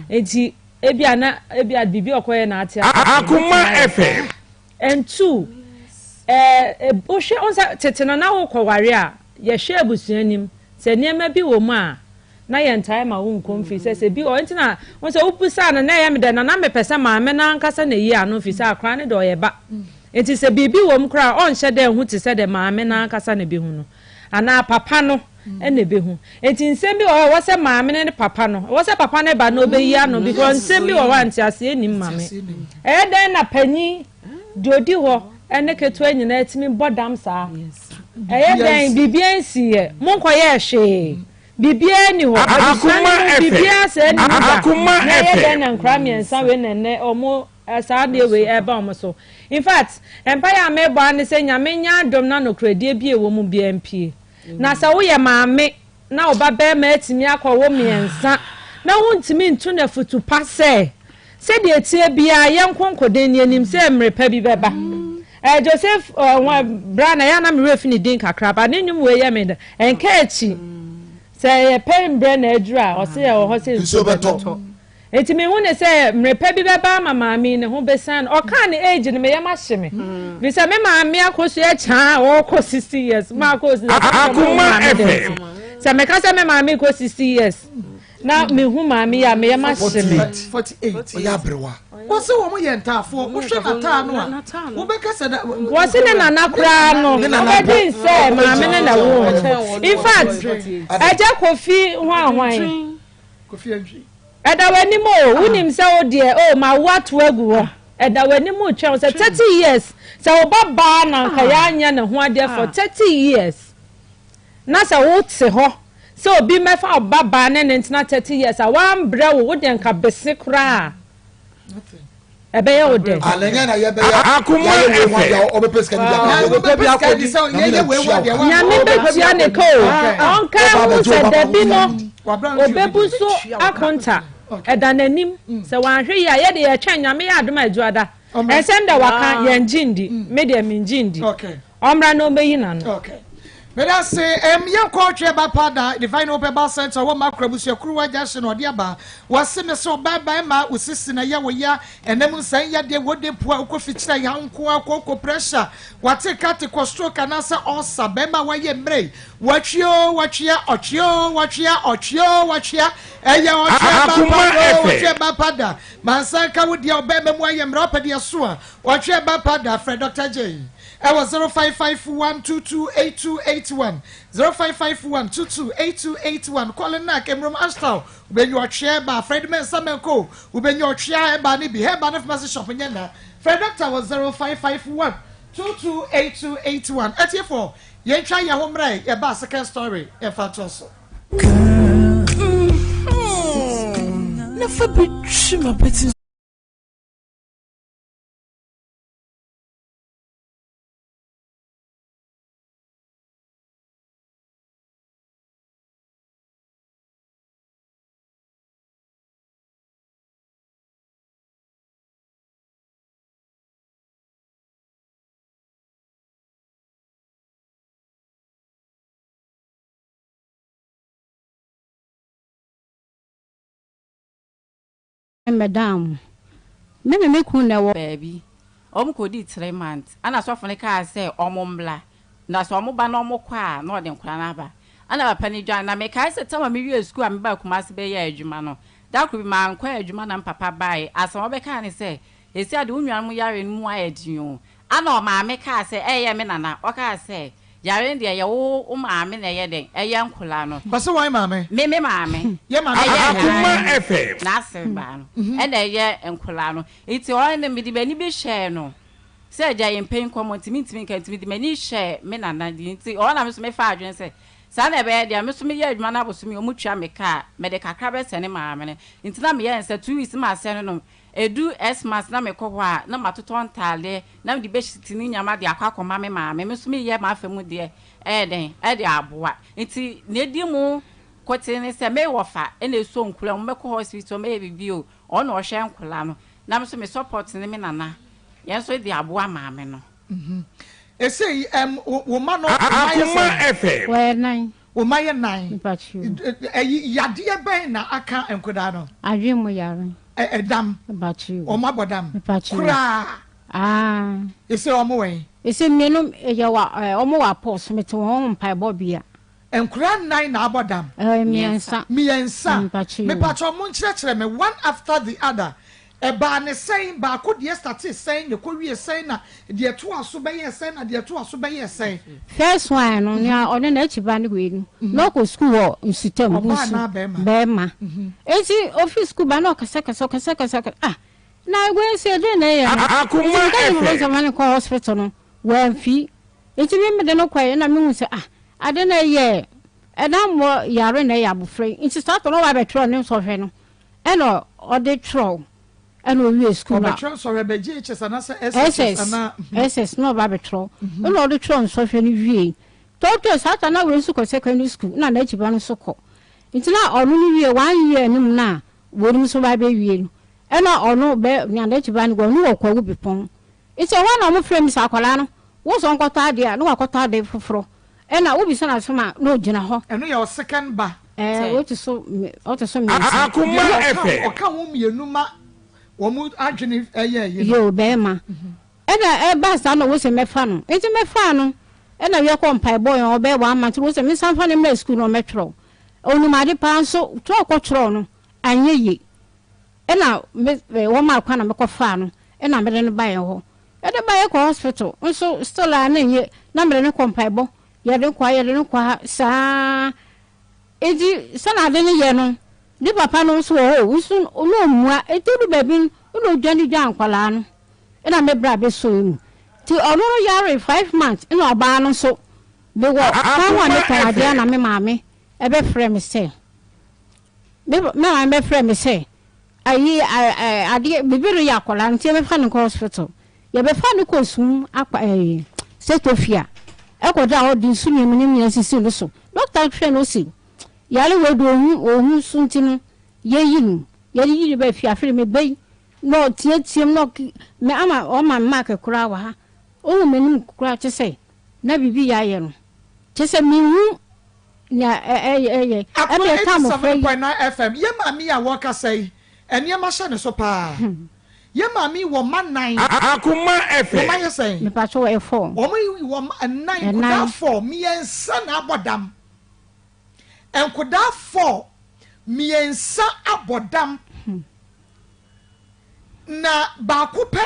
enti ebia bibi okoye na ate Akoma FM and two o hwe onsa tetena na wo kware a ye hwe abusuanim se niema bi wo mu a na ye ntae ma wo nkomfi se bi o ntina won se upusa na ye me de na me pese ma me na nkasa na yi ano fi se akra ne do ye ba enti se bibi wo mu kra on hye de hu te se de ma me na nkasa na bi hu no ana papa no ene be hu enti nsem bi wo se ma me ne papa no wo se papa ne ba no be yi ano because nsem bi wo wanti ase enim ma me den na panyi dodi ho ene ketu anyina etimi bodam saa den bibia nsiye monko ye hwe bibia ni ho bibia se ni Akoma FM den na nkra miensa we nene omo saa de we eba omo so in fact empire amebo ane se nyame nya adom na no kredie bie wo mu BMP na sa wo ye maame na oba be ma etimi akọwo miensa na wontimi ntu na futu pase se de etie bia ye nkonkoden ni anim se mrepa bi beba Joseph Brana ya na me refi ni din kakra ba ne nyum we ye me enka echi se ye pen bre na adura o se ye ho se so beto enti me hu ne se mrepa bi beba mama mi ne ho besan o kan ne age ne me ye ma hye me bi se me maame akoso ye cha o ko 60 years ma akoso Akoma FM se me ka se me maame ko 60 years na me hu maame ya me ye ma hye me 48 oya brewa wo se wo mo ye ntafo wo hwe na ta no a wo be ka se da wo se ne nana kra no o be se maame ne na wo in fact eja Kofi hwan Kofi Antwi eda wani mo unim se o de o ma watu agu ho eda wani mo twa se 30 years se o baba na nka ya anya ne ho ade for 30 years na se wo te ho se obi mefa o baba ne ntina 30 years a wan bre wo de nka bese kra ebe ye o de alenya na ye be ya Akoma FM obepeska ni nyame betia ne ko onka hu se da bi no obebu so akonta eda nanim se wanhwe ya ye de ye twa nyame ya adoma ajuada ensem da waka ye njindi me de me njindi okay omra no meyi na no okay But I say, young coach about Pada, Divine Open Ball Center, what Macrobus, your crew, Jason or Diaba, was seen so bad by Ma, with Sister Yawaya, and then say, ya de what they poor coffee, young cocoa pressure. What take out the stroke and answer also, Bema, why ye bray. Watch ya, watch ya, watch ya, watch ya, watch ya, watch ya, and ya watch ya Pada. Mansaka with your Bema, why you rapid your sewer. Watch ya Pada, Fred Dr. J. I was 0551228281 0551228281 calling na Kemrom Ashtown when you are chair by Fred Men Samenko when your chair by Nibi head by the shop in Yenda Fred Doctor was 0551228281 84 yen try your home right your second story if I also never be my business. Madam, me ku na wo baby. Ko di 3 months. Ana so fone ka say omombla. Na so omoba na omokwa na ode nkura na ba. Ana ba pani dwan na me ka say tama me wi school am ba kuma se be ya adwuma no. Da ko bi ma nkwa adwuma na papa bai. Asa wo be ka ni say esi ade unwan mu yare mu ayedin. Ana o ma me ka say eye me nana. O ka say yare ndi ye wo maame na ye den eye nkula no base why maame me maame ye maame Akoma FM na se ba no e na ye nkula no iti o ne me di bani bi share no se aja ye mpem komotimi kan timi di mani share me nana di iti o na me so me fa adwen se sa na be dia me so me ye adwuma na boso me o mutwa me ka me de kakra be se ne maame ne iti na me ye se 2 weeks ma se no edu Xmas na me kokwa na matoton tale na me di be shitini nyama de Akoma me maame me so me ye ma afemu de den e de aboa nti na edi mu kote ne se me wofa e na so nkula mo meko hospital me bibio o na o hye nkula no na me so me support ne me nana ye so de aboa maame no say wo ma no Akoma FM we nine wo ma ye 9 pachu yade ben na aka enkoda no adwemu yare edam pachu o ma bodam pachu kura say o mo we say me no ye wa o mo wa pos me to won mpa bobia enkura 9 na abodam miensa me pacho mo nkyerɛkyerɛ me one after the other ba ne saying ba ko de start saying ne ko wie saying na de to aso be ye saying na de to aso be ye saying first one no na one na echi ba ne we no ko school o nsutem busu be ma eti office school ba no kasa na we say de na ye Akoma FM zaman ko hospital no wan fi eti me de no kwaye na me hu se ade na ye edam mo yare na ya bufre enti start no wa betro ne so hwe no e no ode tro and we school na so be GHS ana SS ana SS no ba betro no ode tro so hwe ni wie to start na we school secondary school na na chiba no so ko enti na onu ni wie 1 year nim na worim so ba be wie no e na onu be na na chiba no go no kwa gu bipon enti wa na mo frame sa akwala no wo so nkota ade a no akota ade foforo e na wo bi sana soma no gina ho eno ya second ba what so me Akoma FM o ka wo mienu ma wo mu adwene yo be ma e na e ba sa no wo se mefa no enti mefa no e na we ko mpai boy o be wa ma wo se me sanfa ne ma school no metro onu ma de pa so to ko tro no anyeye e na wo ma kwa na me ko fa no e na me de no ba ye ho e de ba ye ko hospital so still na nye na me ne ko mpai bo ye de kwa sa eji sana de ne ye no ni papa no so o so no mua etudu baby no dwani dwan kwala no e na me bra be so mu ti ono yare 5 months e no ba no so be wo ka wa ne ka ade na me maame e be frɛ me say me maame frɛ me say ayi ade bibiru ya kwala nti me fa ne hospital ye be fa ne ko sum akwa setofia e ko da odi sumi mu ne sisi no so doctor hwɛ no si yale we do ohun sunti no ye yin ye yi be fi afre me bei no tietiem no me ama o ma mark kura wa ha o menim kura che sei na bibi ya ye no chese mi hu nya Akoma 87.9 FM ye mami a waka say enema hye ne so pa ye mami wo manan Akoma FM wo maye say me pacho e 4 wo mai wo manan kuda 4 miensa na abodam enkuda 4 miensa abodam na ba kupe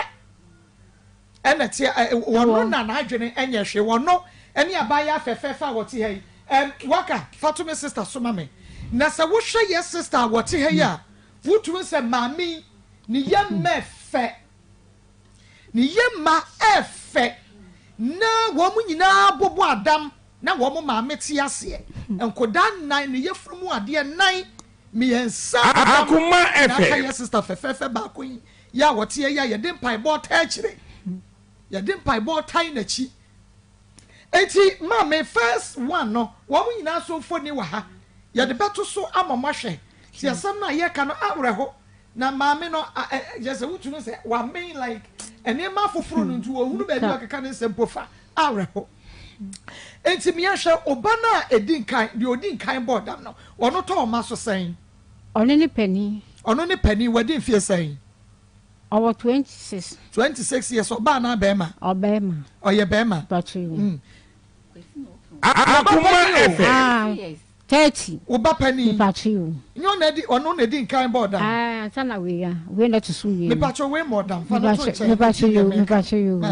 ena tie wono na na adwene enye hwe wono ene abaya fefefa wote hei waka Fatuma sister soma me na sa wo hwe ye sister wote hei a wotu se mami ni ye mefe ni ye ma efe na wo mu nyina bobo adam na wo mu mami ti ase enkoda nan ni ye frumu ade nan miensa Akoma na ka ye sister fefefe ba ko ya wote hei ya ye de pai bo ta kire ya de pai bo tai na chi enti mama first one no wo mu nyina so foni wa ha ya de beto so amama hwe ti asam na ye ka no awreho na mama no just wutu no say wa main like ene ma foforo no ntu ohunu ba bi okaka ne sempofa awreho enti me ahwe oba na edin kan de odin kan bodam no wono to ma so sen ono ne pani wadin fie sen over 26 years oba na bema oye bema pacho Akoma FM 30 oba pani pacho nyo na di ono na edin kan bodam sana we na to so we me pacho we more than fa no to me pacho you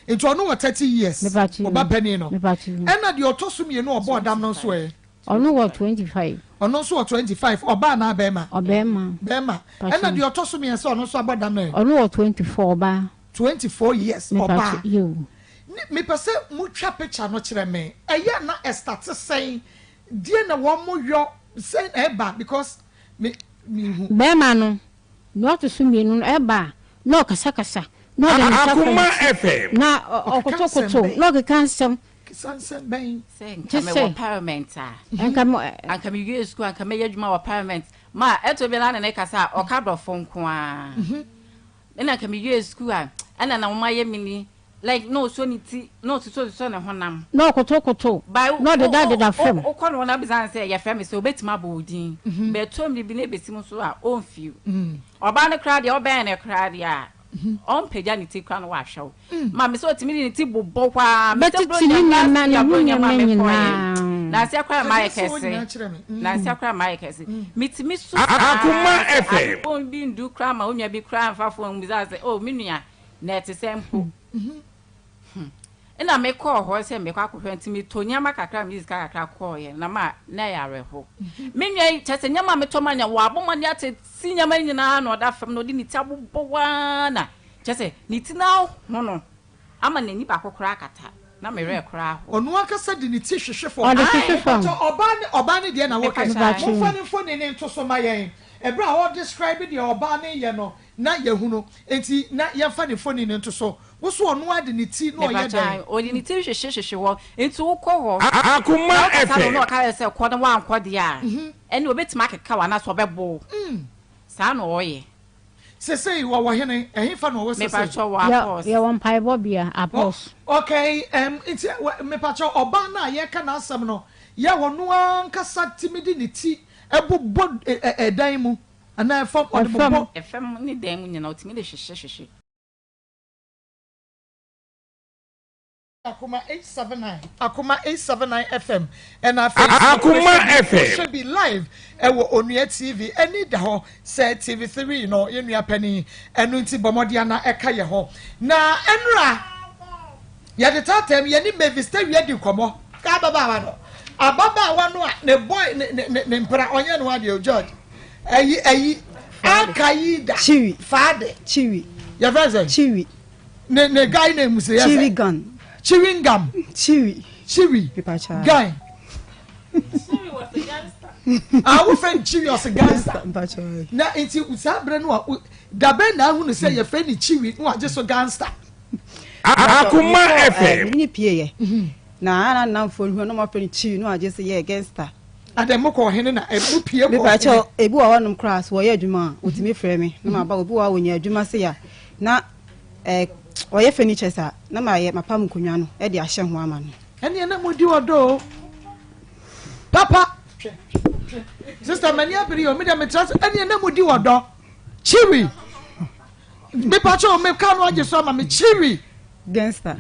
into ono 30 years oba pani no ena de otoso me no obodam no so ono 25 ono so 25 oba na bema ena de otoso me so ono so abodam no ono 24 ba 24 years oba you me pese mu twa picture no kire me eya na start saying die na wo mo yo say eba because me bema no no to so me no eba no kasa no de Akoma FM na okotokoto no ke kansem sansen ben say parliament anka me use school anka me yadwuma wa parliament ma eto bi na ne kasa o ka brofo nko a na anka me use school ana na mo ye mini like no so ni ti no so na honam no okotokoto no de da fem o ko no na bizan say ya fem say obetima bodin be tom bi na besim so a on fiu oba ne kra de oba ne kra de a on peja ni ti kra no wa hwew ma me so otimi ni ti bobbo kwa me te bro na se akra ma ekese mitimi so Akoma FM on bi ndu kra ma onwa bi kra mfafo bizan say oh minua na ete sempo ina me call ho se me kwa kwhwe ntimi to nyama kakra music kakra call ye na ma na ya reho menwa chese nyama me to manya wa aboma ni ate si nyama nyina na oda fam no di ni tabobbo na chese ni ti na no ama na ni ba kokora akata na me re kora ho onu akasa di ni ti hwehwe oba ne de na wo kasa mo fani ne nto so ma yen ebra ho describe the oba ne ye no na yehunu enti na ye fani foni ne nto so wo so onu ade ni ti no ye dan o di ni ti hwehwe wo enti wo kɔ ho Akoma FM no ka se kɔ na wa nkɔ de a eni obetima keka wa na so bebo sa no oye sesei wo hene ehin fa no wo sesei me pacho wa Akos ya won pai bobia Akos okay enti me pacho oba na ye ka na asem no ye wonu ankasa timidi ni ti ebobbo edan mu ana efam odebobbo efam ni dan mu nyina otimi de hwehwe Akoma 879 FM and Akoma FM should be live ewo Onua TV any da ho say TV3 no yenua pani enu nti bomodia na eka ye ho na enra ya de tatem ye ni Mevista wi di komo ka baba wa no ababa wa no ne boy ne mpra onye no ade George ayi akaida chiwi father chiwi ya friends chiwi ne guy name say chiwi gun chewing gum chiwi pipacha guy chiwi was a gangster our friend chiwi was a gangster na inti usabre no da ben na hu no say your friend chiwi no age so gangster Akoma FM ni pie ye na fo hu no ma friend chiwi no age say ye gangster adem ko hene na ebu pie ko pipacha ebu wa wonum class wo ye adwuma otimi frɛ me na ma ba obi wa wonya adwuma se ya na oye furniture sa na ma ye mapam kunwa no e de ahye ho ama no ene na modi odo papa sister many abiri o me dem trust ene na mudi wodo chiwi me pacho me kan no age so ma me chiwi gangster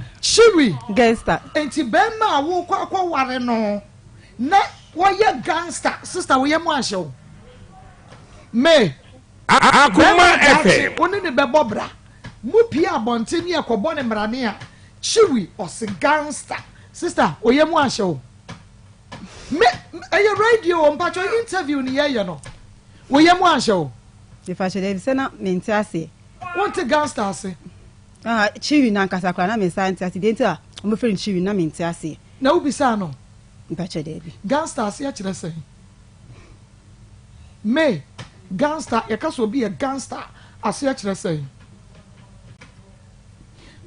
enti ben ma wo kwa ware no na wo ye gangster sister wo ye mo ahye me Akoma FM oni ne bebo bra mu pia abonte ni ekobo ne mrane a chiwi os gangster sister wo ye mo ahye me aye radio on pacho interview ni ye no wo ye mo ahye if I should say na mente ase what a gangster ase chiwi na nkasa kwa na me science ase denti a o me friend chiwi na mente ase na ubisa no mpacho dey bi gangster ase a kire say me gangster e kaso bi a gangster ase a kire say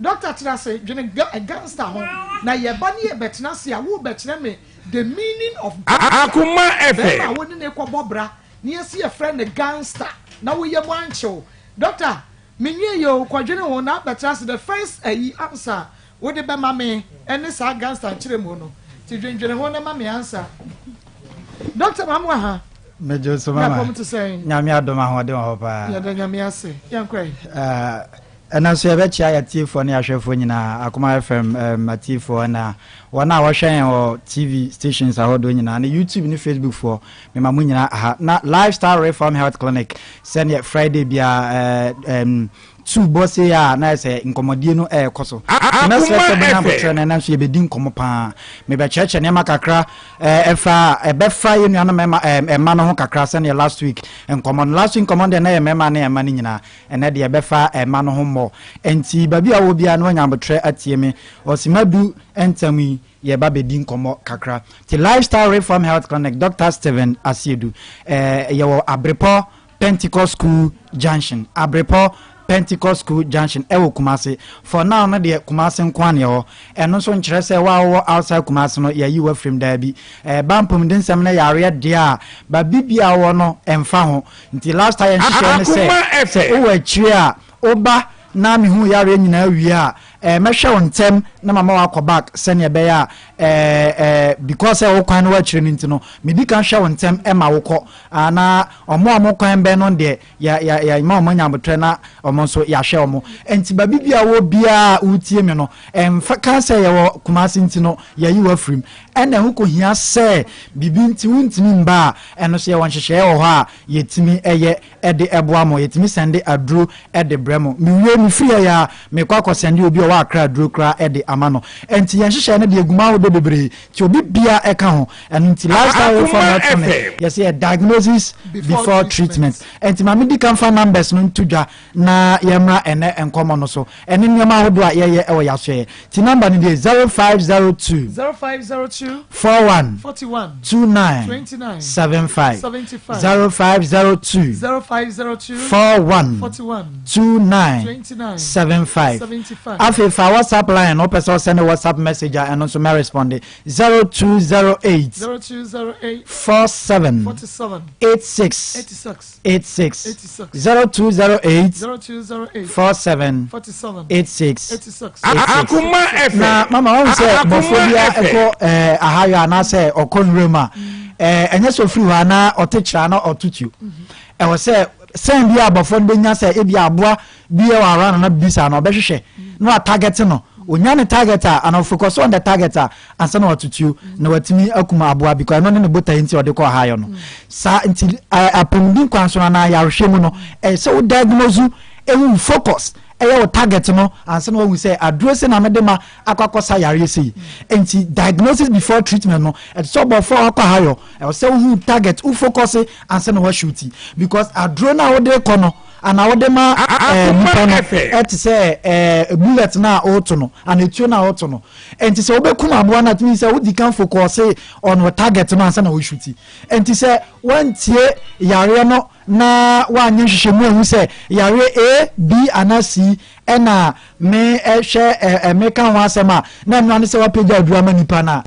doctor tira say dwene a gangster ho na ye ba ne ye betena se a wo betena me the meaning of Akoma FM na woni ne kwobobra ne ye se ye friend the gangster na wo ye mo ancho doctor menye yo kwadwene ho na betena se the first answer wo de be ma me ene sa gangster kire mo no ti dwendwene ho na ma me answer doctor mamwa ha mejo so mama nyame adoma ho de ho pa ya da nyame ase yankrai ana so ebe chia ya tifo ne ahwefo nyina Akoma FM matifo na wana wahwen o TV stations ahodo nyina na YouTube ni Facebook for me mamu nyina aha na Lifestyle Reform Health Clinic send Friday bia two bosse ya na say nkomodie no ekoso na se be na botre na so ye be din komo pa me be cheche ne makakra efa ebefa ye nuano mema no ho kakra se ne last week nkomo last week nkomo de na ye mema na ye ma ni nyina ene de ebefa ema no ho mo enti babi a wo bia no nya botre atie me osimadu entami ye ba be din komo kakra ti Lifestyle Reform Health Clinic Dr. Steven Asiedu ye wo Abrepo Pentecost School Junction Abrepo Pentecost School Junction ewo Kumasi for now na de Kumasi nkwane ho eno so nkire se wa outside Kumasi no ya yiwa from there bi bampum den sem na yare de a ba bibia wo no emfa ho nti last time nhihye ne se o wa chiri a oba na me hu yare nyina wi a mehwe wontem na mama wa ko back sene be ya because e wo kwan no wa chiri nti no me di kan hwe wontem e ma wo ko ana omo kwan be no de ya ma omo nya botre na omo so ya hwe omo enti ba bibia wo bia utie me no emfa kan se ye wo Kumasi nti no ya yi wa frim ene hu ko hia se bibi nti wuntimi mba eno so ye won hwehwe wo ho a yetimi eye ede eboa mo yetimi sende adro ede bremo mi wie mi free ya me kwa sende obi o wa akra adro kra ede amano enti ye hwehwe ne de eguma wo bebre ti obi bia eka ho eno nti Lifestyle Reform yes ye diagnosis before treatment enti ma medical fan numbers no ntudwa na yemra ene enkomo no so ene nyama hodo a ye ewo ya so ye ti number ni de 0502 41 29 75 0502 41 29 75 afifa WhatsApp line no person send a WhatsApp message and also may respond 0208 47 86 0208 47 86 Akoma FM na mama won say bofobia eko ahayo anase okonrema enye so free wa na otechira na otutu e wo say send bia bofo ndenya say e bia aboa bia wa ran na bisa na obehwehwe no target no onya ne target and focus on the target ansa na otutu na watimi akuma aboa because no ne bota nti ode ko ahayo no sa nti apondin kwanso na ya hwehwe mu no say wo diagnose e focus eyo target no ansa na wu say address na medema akwakosa yare sei enti diagnosis before treatment no et so before akwahayo e say who target who focus ansa na wa shooting because adro na wo de kono ana wo de ma et say bullet na auto no ana etuo na auto no enti say obekum abo na timi say wo di kan focus on wo target no ansa na wo shooting enti say wantie yare no na wanye hwehwemu ehu se yare A B ana C ena me ehwe me kan ho asema na nwa ne se wa page adura ma nipa na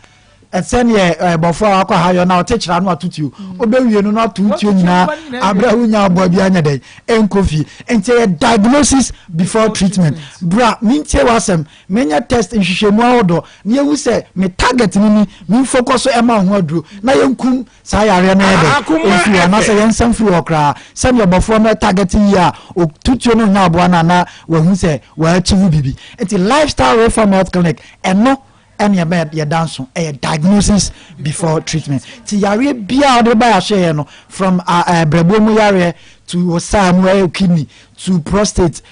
ɛsɛneɛ bɔfoɔ a wakɔ ha yɛ na ɔte kyerɛ no atutuo wobɛwie no no atotuo nyinaa abrɛ wonya aboa bi anyɛ dɛn ɛnkɔ fie nti ɛyɛ diagnosis before treatment bra mentie w'asɛm menyɛ test nhwehwɛmu ahodoɔ na yɛhu sɛ me target no ni memfokɔ so ɛma ho aduro na yɛnkum saa yareɛ no ɛdɛ ɛmfiri anaasɛ yɛnsɛm firi hɔ koraa sɛneɛ bɔfoɔ no target yi a ɔtutuo no nya aboa no anaa wahu sɛ waakyiwo bibi nti lifestyle reform health clinic ɛno ɛne ɛbɛ yɛda nso ɛyɛ diagnosis before treatment ti yareɛ biaa ɔde ba yɛahwɛ yɛ no from brɛboɔ mu yareɛ to saa mu kidney to prostate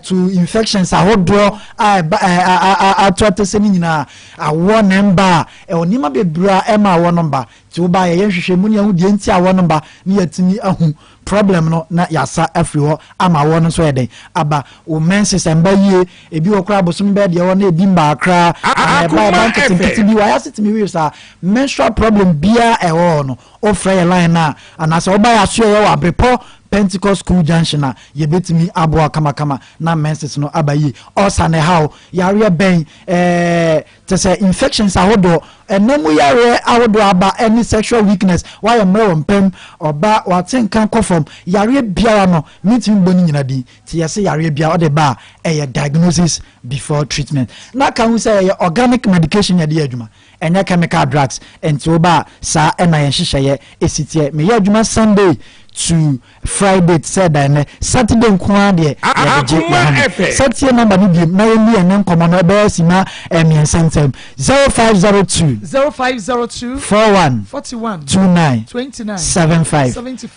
to infections ahodoɔ atoato sɛ no nyinaa awɔ ne mba a ɛwɔ nneɛma bebree a ɛma awɔ no mba nti woba yɛyɛ nhwehwɛ mu ne ahu deɛ nti awɔ no mba ne yɛtumi ahu problem no na yɛasa afiri hɔ ama awɔ no nso yɛ den aba wo menses mba yie ebi wɔ koraa bosom bɛɛ deɛ wɔ na ebi mbaa koraa ɛba nketenkete bi wɔayɛ asetumi wie saa menstrual problem biara ɛwɔ no ɔfrɛ yɛ line na anaasɛ woba yɛ aso yɛ wɔ abrepɔ Pentecost School Junction a yɛbɛtumi aboa kamakama na menses no aba yi ɔsa ne haw yareɛ bɛn te sɛ infections ahodoɔ ɛnam yareɛ ahodoɔ aba ɛne sexual weakness wayɛ mmerɛ wɔ mpam ɔba wate nka kɔ fam yareɛ biara no mentumi bɔ no nyina din nti yɛsɛ yareɛ biara ɔde ba a ɛyɛ diagnosis before treatment na ka hu sɛ ɛyɛ organic medication yɛde yɛ adwuma ɛnyɛ chemical drugs ɛnti woba saa ɛna yɛnhyehyɛeɛ ɛsitiɛ meyɛ adwuma Sunday to Friday said and Saturday nkoa de Saturday number ni bi na yemi ene nkomo no be sima emiensentem 0502 41 29 75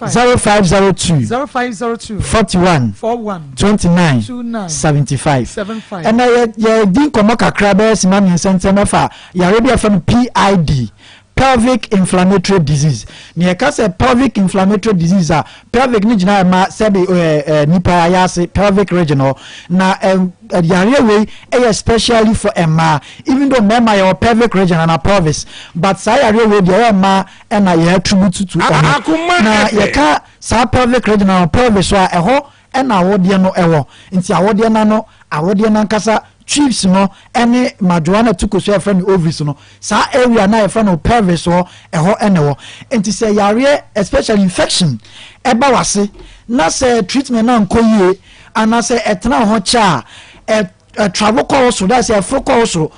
0502 41 29 75 and ye din komo kakra be sima emiensentem afa yare bi afa no PID pelvic inflammatory disease ne ka say pelvic inflammatory disease a pelvic ni gina ma sabi nipa ayase pelvic region na yare we especially for emma even though mema your pelvic region and a pelvis but say yare we dey emma na ye attribute to na ye ka sa pelvic region and pelvis so eho na awode no ewo nti awode na no awode na nkasa chips no any madwana tuko so friend ovaries no sa area na friend of pelvis so eho enewo enti say yare especially infection eba wase na say treatment na nkoyie ana say etna ho cha travel course so that's a full course so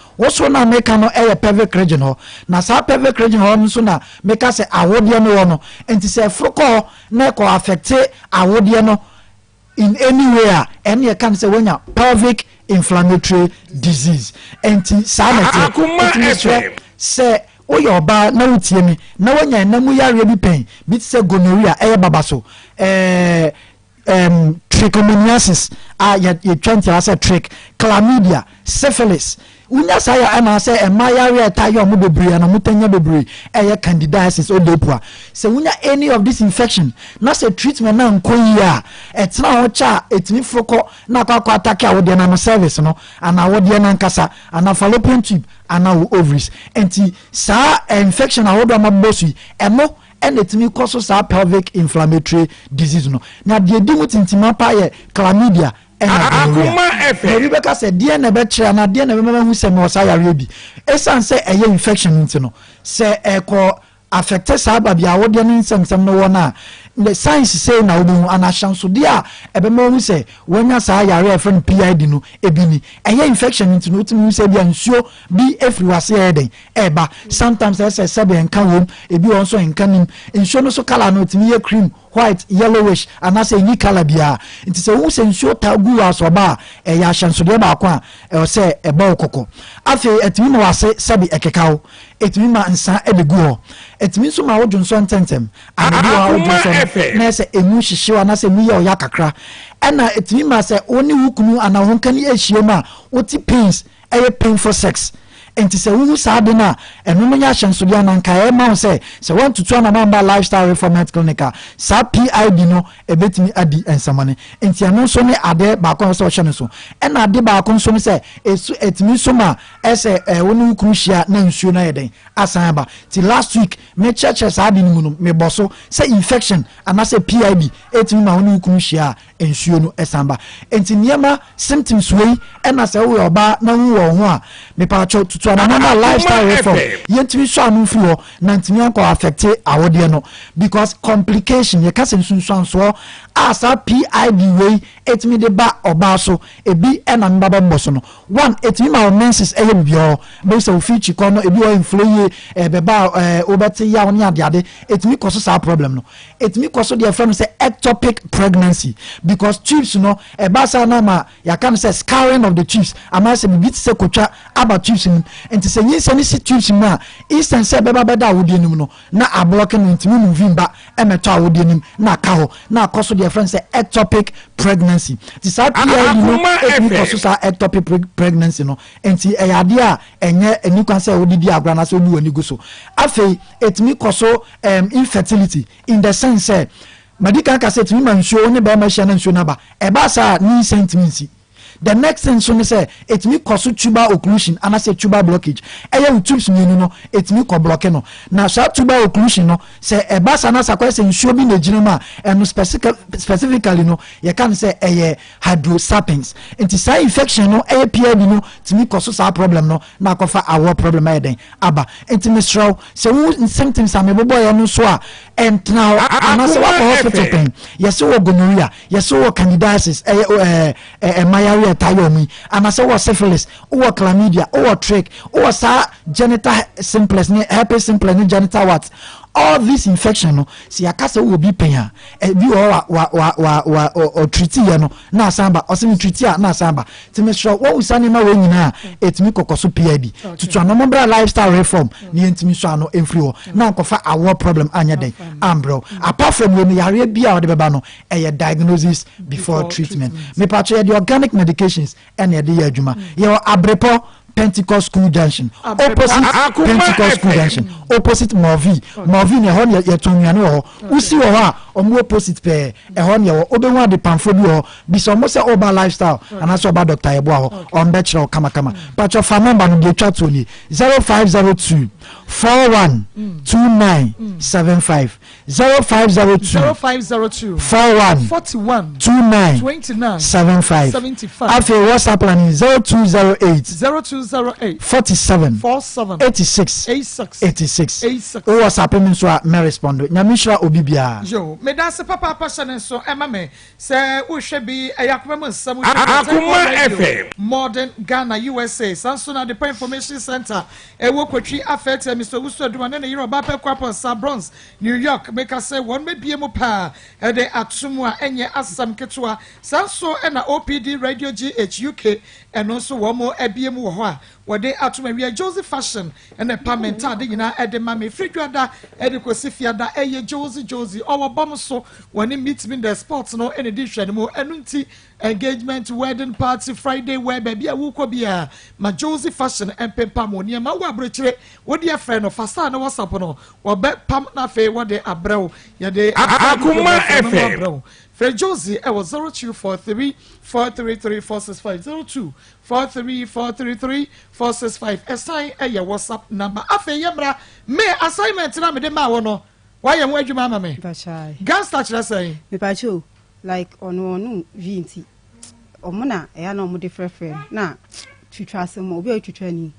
na make no pelvic region ho na sa pelvic region ho nso na make say awode no no enti say full course na ko affect awode no in anywhere any can say when ya pelvic inflammatory disease enti sanete say oyo oba na wutie mi na wanya namu yare bi pen bi say gonorrhea baba so trichomoniasis ye 20 asa trick chlamydia syphilis unya saya ana say emayare tayo mo bebre na mutanya bebre candidiasis odepua say unya any of this infection na say treatment na nkoyi a etna ho cha etimi froko na kwa attack awode na service no ana awode na nkasa ana fallopian tube ana ovaries enti sa infection awodo amabosu eno and etimi cause sa pelvic inflammatory disease no na de dimutintima pa ye chlamydia Akoma FM Rebecca said dear na betre na dear na mama hu se me osa yare bi esan se eye infection nti no se eko affect sa ba bia wo de nsem no wona the science say na obu anahyanso de a ebema hu se wonya sa yare friend PID no ebini eye infection nti no timi hu se bia nsuo bi efriwase eden eba sometimes say sebe enka wom ebi won so enka nim nsuo no so color no timi ye cream white yellowish and say ni color bia nti se hu se nsuo tagu asoba ya hyanso de ba kwa e say eba okoko afi etimi no wase sebe ekekawo etimi ma nsa edegu ho etimi so ma wodwonso ntentem anabi wa wodwonso na se emu hyehyewa na se mu ye oya kakra ena etimi ma se oni wukunu ana honkani ehie ma oti pains painful sex enti se wu saade na eno no nya hyenso dia na nka ma se want to na mamba lifestyle reform clinic sa PID no ebetimi adi ensamane enti eno so ne ade ba kon so hye no so ena ade ba kon so se etimi so ma ese woni wukuru hia na nsuo na yeden asan ba ti last week me church saade ni mu no me boso se infection ana se PID etimi ma woni wukuru hia nsuo no esamba enti niema symptoms we ena se wo oba na wu wo ho a me pa cho to an normal lifestyle reform yentimi so anu fi ho na ntimi anko affect awode no because complication ye kase nsunsuanso asa PID way etimi de ba oba so ebi ena mbaba mboso no one etimi ma menses eye bibio be so fichi kono ebi o infloye beba obeti ya oni ade etimi koso sa problem no etimi koso de friend say ectopic pregnancy because tubes no ebasa na ma ya can say scarring of the tubes ama say bibi se kotwa aba tubes nim enti say yin say si tubes ma instant say beba beda awode nim no na ablock no ntimi moving ba emeto awode nim na ka ho na koso de friend say ectopic pregnancy ti sa PID no etimi koso sa ectopic pregnancy no enti eyade a enye eni kwan say odidi agra na say obi wani go so afei etimi koso infertility in the sense say medical cassette mi man show ne ba ma hia na nso na ba e ba sa ni sentiment. The next thing so me say it me cause tuber occlusion and I say tuber blockage e tubes mi no it me ko block no na so tuber occlusion no say e ba sa na sa kwa say nsuo bi na gina ma and specifically no you can say hydrosappins into say infection no PID no to me cause sa problem no na ko fa our problem e den aba into me straw say symptoms am bobo ya no so a and now and say what hospital pain yes so gonorrhea yes so candidiasis malaria tayomi and I say what syphilis or chlamydia or trick or sa genital simplex herpes simplex genital what all this infection no si akasa will be pain bi or treat no na samba or semi treat na samba to make sure what we sani ma we nyina etimi kokoso PID to normal lifestyle reform ni entimi so ano enfri na kofa our problem anya den ambro apart from when yare bia o de beba no diagnosis before treatment me patcho the organic medications and the adwuma your abrepo Pentecost School Junction opposite Pentecost School Junction opposite Movi ne hon ye tonwane ho usi ho a omo opposite pe e hon ye obenwa de pamfo bi ho bi so mo se oba lifestyle and aso oba Dr. Ebo ho on be chiro kama patcho fa number no de twa to ni 0502 412975 0502 41 2975 after WhatsApp plan 0208 47 86 o WhatsApp me so a me respond nyamishra obibia yo me da se papa passion so emame se wo hwe bi ayakoma nsam Akoma FM Modern Ghana USA Sanso na the Information Center ewo kwatwi affect Mr. Wusu aduma na Yoruba Pekwapo Sabrons New York make us say one me biemu pa e de atumu a enye asam ketwa Sanso na OPD Radio GH UK and also one more ebiemu wo ho a wode atuma wi Joseph Fashion and a pamenta de nyina e de mame fridwada e de kosifiada eye Josie owo bom so when meet me the sports no any edition mo enunti engagement wedding party Friday where baby a wuko bia ma Josie Fashion and pempa mo ne ma wa brochire wode afre no fasa na WhatsApp no wo be pam na fe wode abrew ye de Akoma FM Fred Josie I was 0243 433 465 02 43 433 465 assign your WhatsApp number afe yemra me assignment na me de ma wo no why am we adwuma ma me bachai gas touch na say me pacho like onu vinti omuna eya na omu de frefre na twitwa asem obi o twitwa ni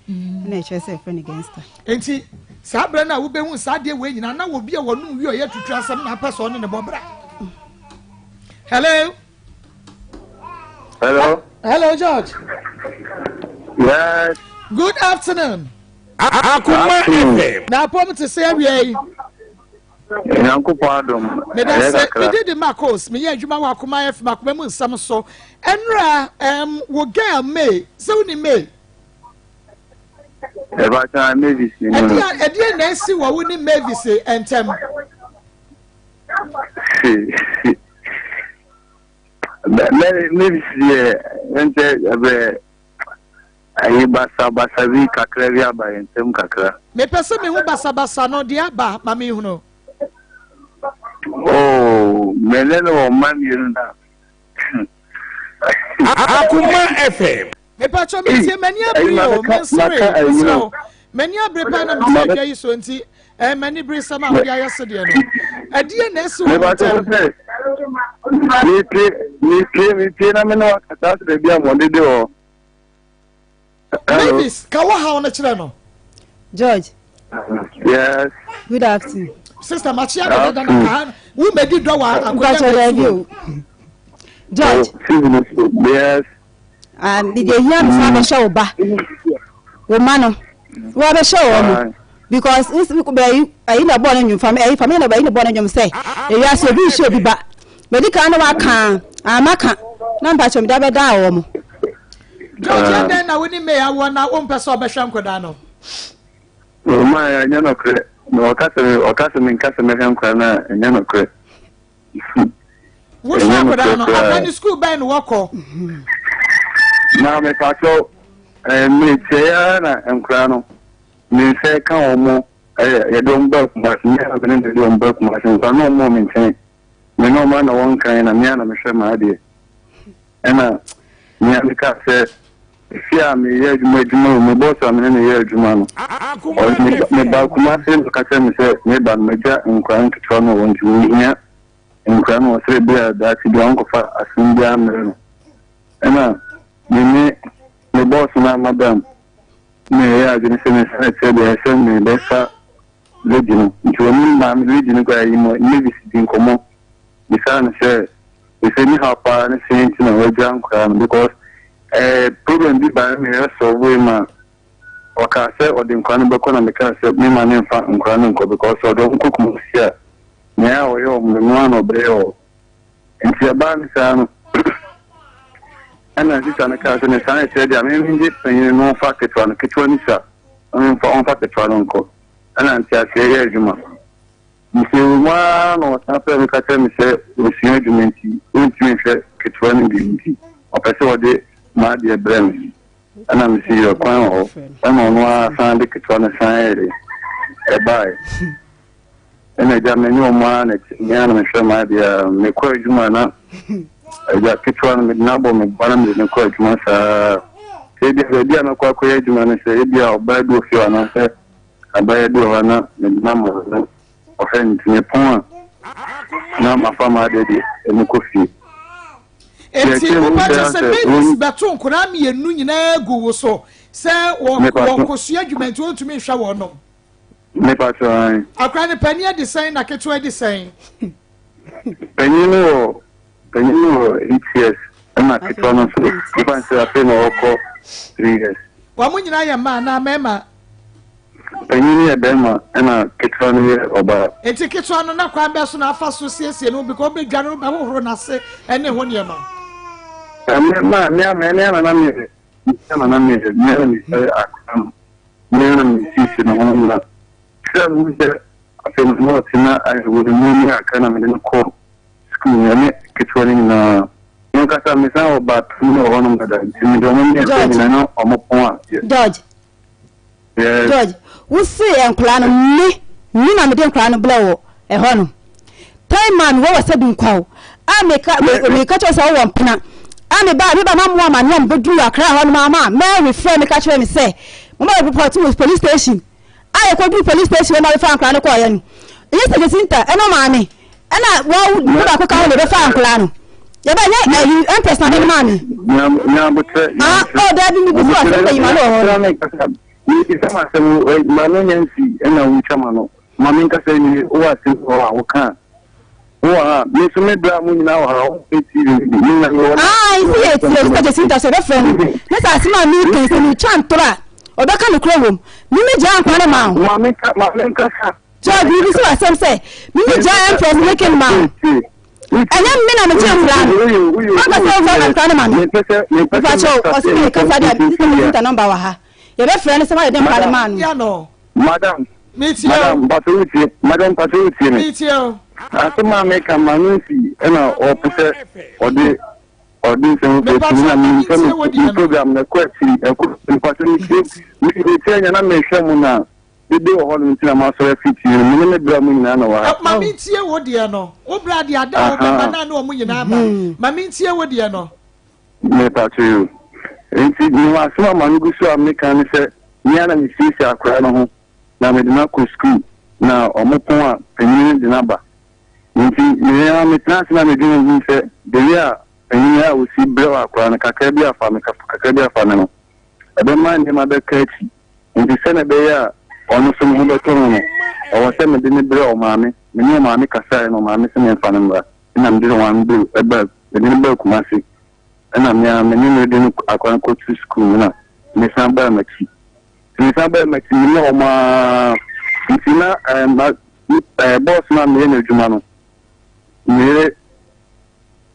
na e chese friend against enti sa bra na wo be hu sa de we nyina na wo bi e wonu wi o ye twitwa asem na pa so ne bobra. Hello. Hello, George. Yes. Good afternoon. Akoma FM. Now, I'm to say, we Yanko pardon. Me did the Maa Akos. Me Juma Akoma FM. Akoma some so. Enra wo girl May. So ni May. About time Mavis. Edia Nancy wa woni Mavis entem. Mavis ente ayi basa vi kakra vi aba entem kakra. Me pese me hu basa no de aba ma me hu no. Oh, meneno o mami na. Akoma FM. Me pacho me tie mani abri o me sere. Mani abri pa na me say dwa yi so nti mani bri sama wo dia yese de no. Adie na esi wo ntem. Me na me no kata se bia mo de o. Ladies, kawa how na chire no. George. Yes. Good afternoon. Sister Machia na ka we made do wa akwanya. George. Yes. Did you hear me say show ba? Wo mano. Wo be show o because this we be ayi na born nyum family na be ayi na born nyum say. E ya se bi show bi ba. Medical na wa kan amaka. Na mpa chom da be da wo mo. George den na woni me ya wo na wo mpesa obehwa nkoda no. Ma ya nya no kre. No okase min kase me hwan kwa na nya no kre. Wo hwa nkoda no afani school ben wo ko. Na me pacho me tia na nkra no. Me se kan omo ye don ba kuma ni ya benen de don ba kuma so no mo min chen. Me no ma na won kan na me na me hwe ma ade. Ena me ya ka se fia me ye djuma me boss am ne ye djuma no. Me ba kuma se ka se me se me ba me ja nkra ntwa no won djuma nkra no se bia da ti do anko fa asinbia me no. Ena me boss na madam me ya gini se me se be se me be fa legend nti mi ma me legend ko ayi mo me bi si nkomo bisa na se ni ha pa na se nti na wajan ko because problem bi ba me so we ma o ka se o din kwanu be ko na me ka se me ma ne fa nkwanu nko because o do nko kuma sia me ya o yo mo no no breo nti ba mi sa no ana sisa na ka se ne sa se dia me nje penye no fa ketwa no ketwa ni sa on fa ketwa no nko ana nti ase ye juma mse wa no sa pe me ka se me se o si adwumenti o nti me hwe ketwa ni bi nti o pese o de ma de brem ana me si yo kwan o ana no a san de ketwa na san ere e bai ana ja me nyo ma na nya na me hwe ma de me kwa juma na ja ketwa na me na bo me bana me ne kwa juma sa se dia na kwa kwa juma na se dia o ba do fi ana se abaye do wana na mo na offend me pon na ma fama de e ko fi enti wo ba se babies beton kura me enu nyina gu wo so se wo kosua adwumenti won tumi hwa wo no me pa so ai akra ne pania design na keto design penino ETS na keto no so iban se ape no oko 3 years wa mo nyina ya ma na mema penini e bema na keto no ye oba enti keto no na kwa be so na afa so siesie no because be dware ba ho na se ene ho ne ma ma me na me akam me na me sisi na wona se mu se ape no tina ai wo ni akana me ko school ne keto ni na no ka sa me sa oba no wono ngada mi do mo ne na omo pon George George we see enkla no ni na me de enkla no blawo e ho no time man wo wasa dun kwawo a me ka cho sa wo mpena a me ba mamu ama ne be du akra ho no mama Mary friend me ka cho me say mama report to police station a ko du police station na fa enkla no ko ya ni yes the center e no ma me na wo ba ko ka wo be fa enkla no ya ba nya empress na be ma me nya botre oh da bi mi bu so ase yi ma no Isama se mano nyansi ena unchama no maminka se ni o ase o kan o me so me bra mu nyina wa o peti ni na yo isi eti o je sinta se reference na sa sima mi kan se ni chantora o da kan kro wom mi me ja kwa na ma maminka sa so bi bi so asem se mi me ja empress making ma anya mi na me chen plan ma ka se o fa na ma mi fa cho o si mi ka sa da sinta number wa ha ye be friend se ma dem ka man ya no madam Mitio madam Patuti Mitio asema make manusi ena opuse odi se mo program na question e ko Patuti mi tenya na me hwemu na bebe o holu ntina ma so fiti mi ne bra mu nyina na wa ma mi tie wo de no wo bra de ada wo ba na no mu nyina ba ma mi tie wo de no me Patu enti ni wa asema manugu so ameka ni se ni ana mi sisi akra no ho na me dina ko school na omopon a penyin dina ba nti me ya me class na me dina ni se de ya penyin ya o si brewa akra na kakra bi afa me kakra bi afa no ebe man de ma be kachi ndi se na be ya onu so mu be to no o wo se me de ne bre o maame me ne maame kasa no maame se me fa namba na me de wan be ebe de ne be kumasi na me ne de akwan ko to school na me san ba machi me san ba machi ne o ma ntina boss na me ne adwuma no me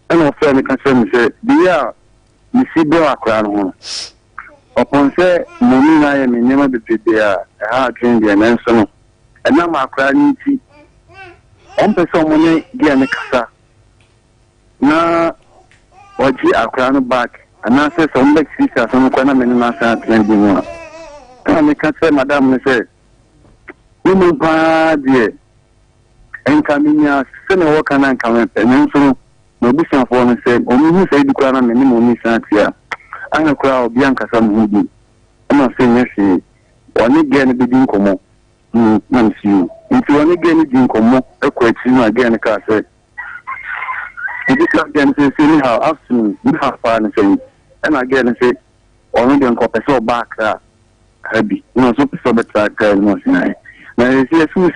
ana ofa me ka se me se bia me si be akra no upon say money na ye me nyama bebebe a ha twin de na nso no na ma akra ni ti on pe so money dia ne kasa na oji akra no back ana say so mbek sisa so no kwana me na sa twin de no na me ka say madam ne say ni pa die enka minya se ne woka na nka me pe nso no busan fo no say o mi say di kwa na me ni mo ni sa tia ana kura obi ankasa mu bi ama se nyesi oni gen bi din komo na nsiu nti oni gen din komo ekwa chi na gen ka se idi ka gen se ni how afternoon ni how far na say ana gen se oni gen ko peso back habi no so peso betra ka no sinai na se su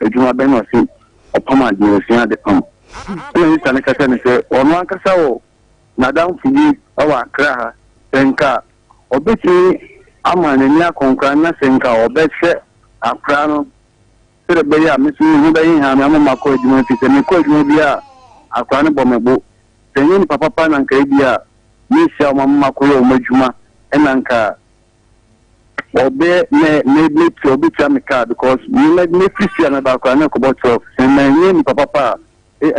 eduma be no se opama de o sin ade pam ni sa ne ka se ne se onu ankasa wo madam fudi awa akra ha senka obeti amane ni akonkra na senka obehwe akra no sere be ya misu hu be yin ha na mama ko eduma fi se me ko eduma bia akra no bomebo tenye ni papa na nka bia ni sia mama ko yo madwuma enanka obe me blitz obeti ameka because me fisi na ba akra na ko botro se me ni papa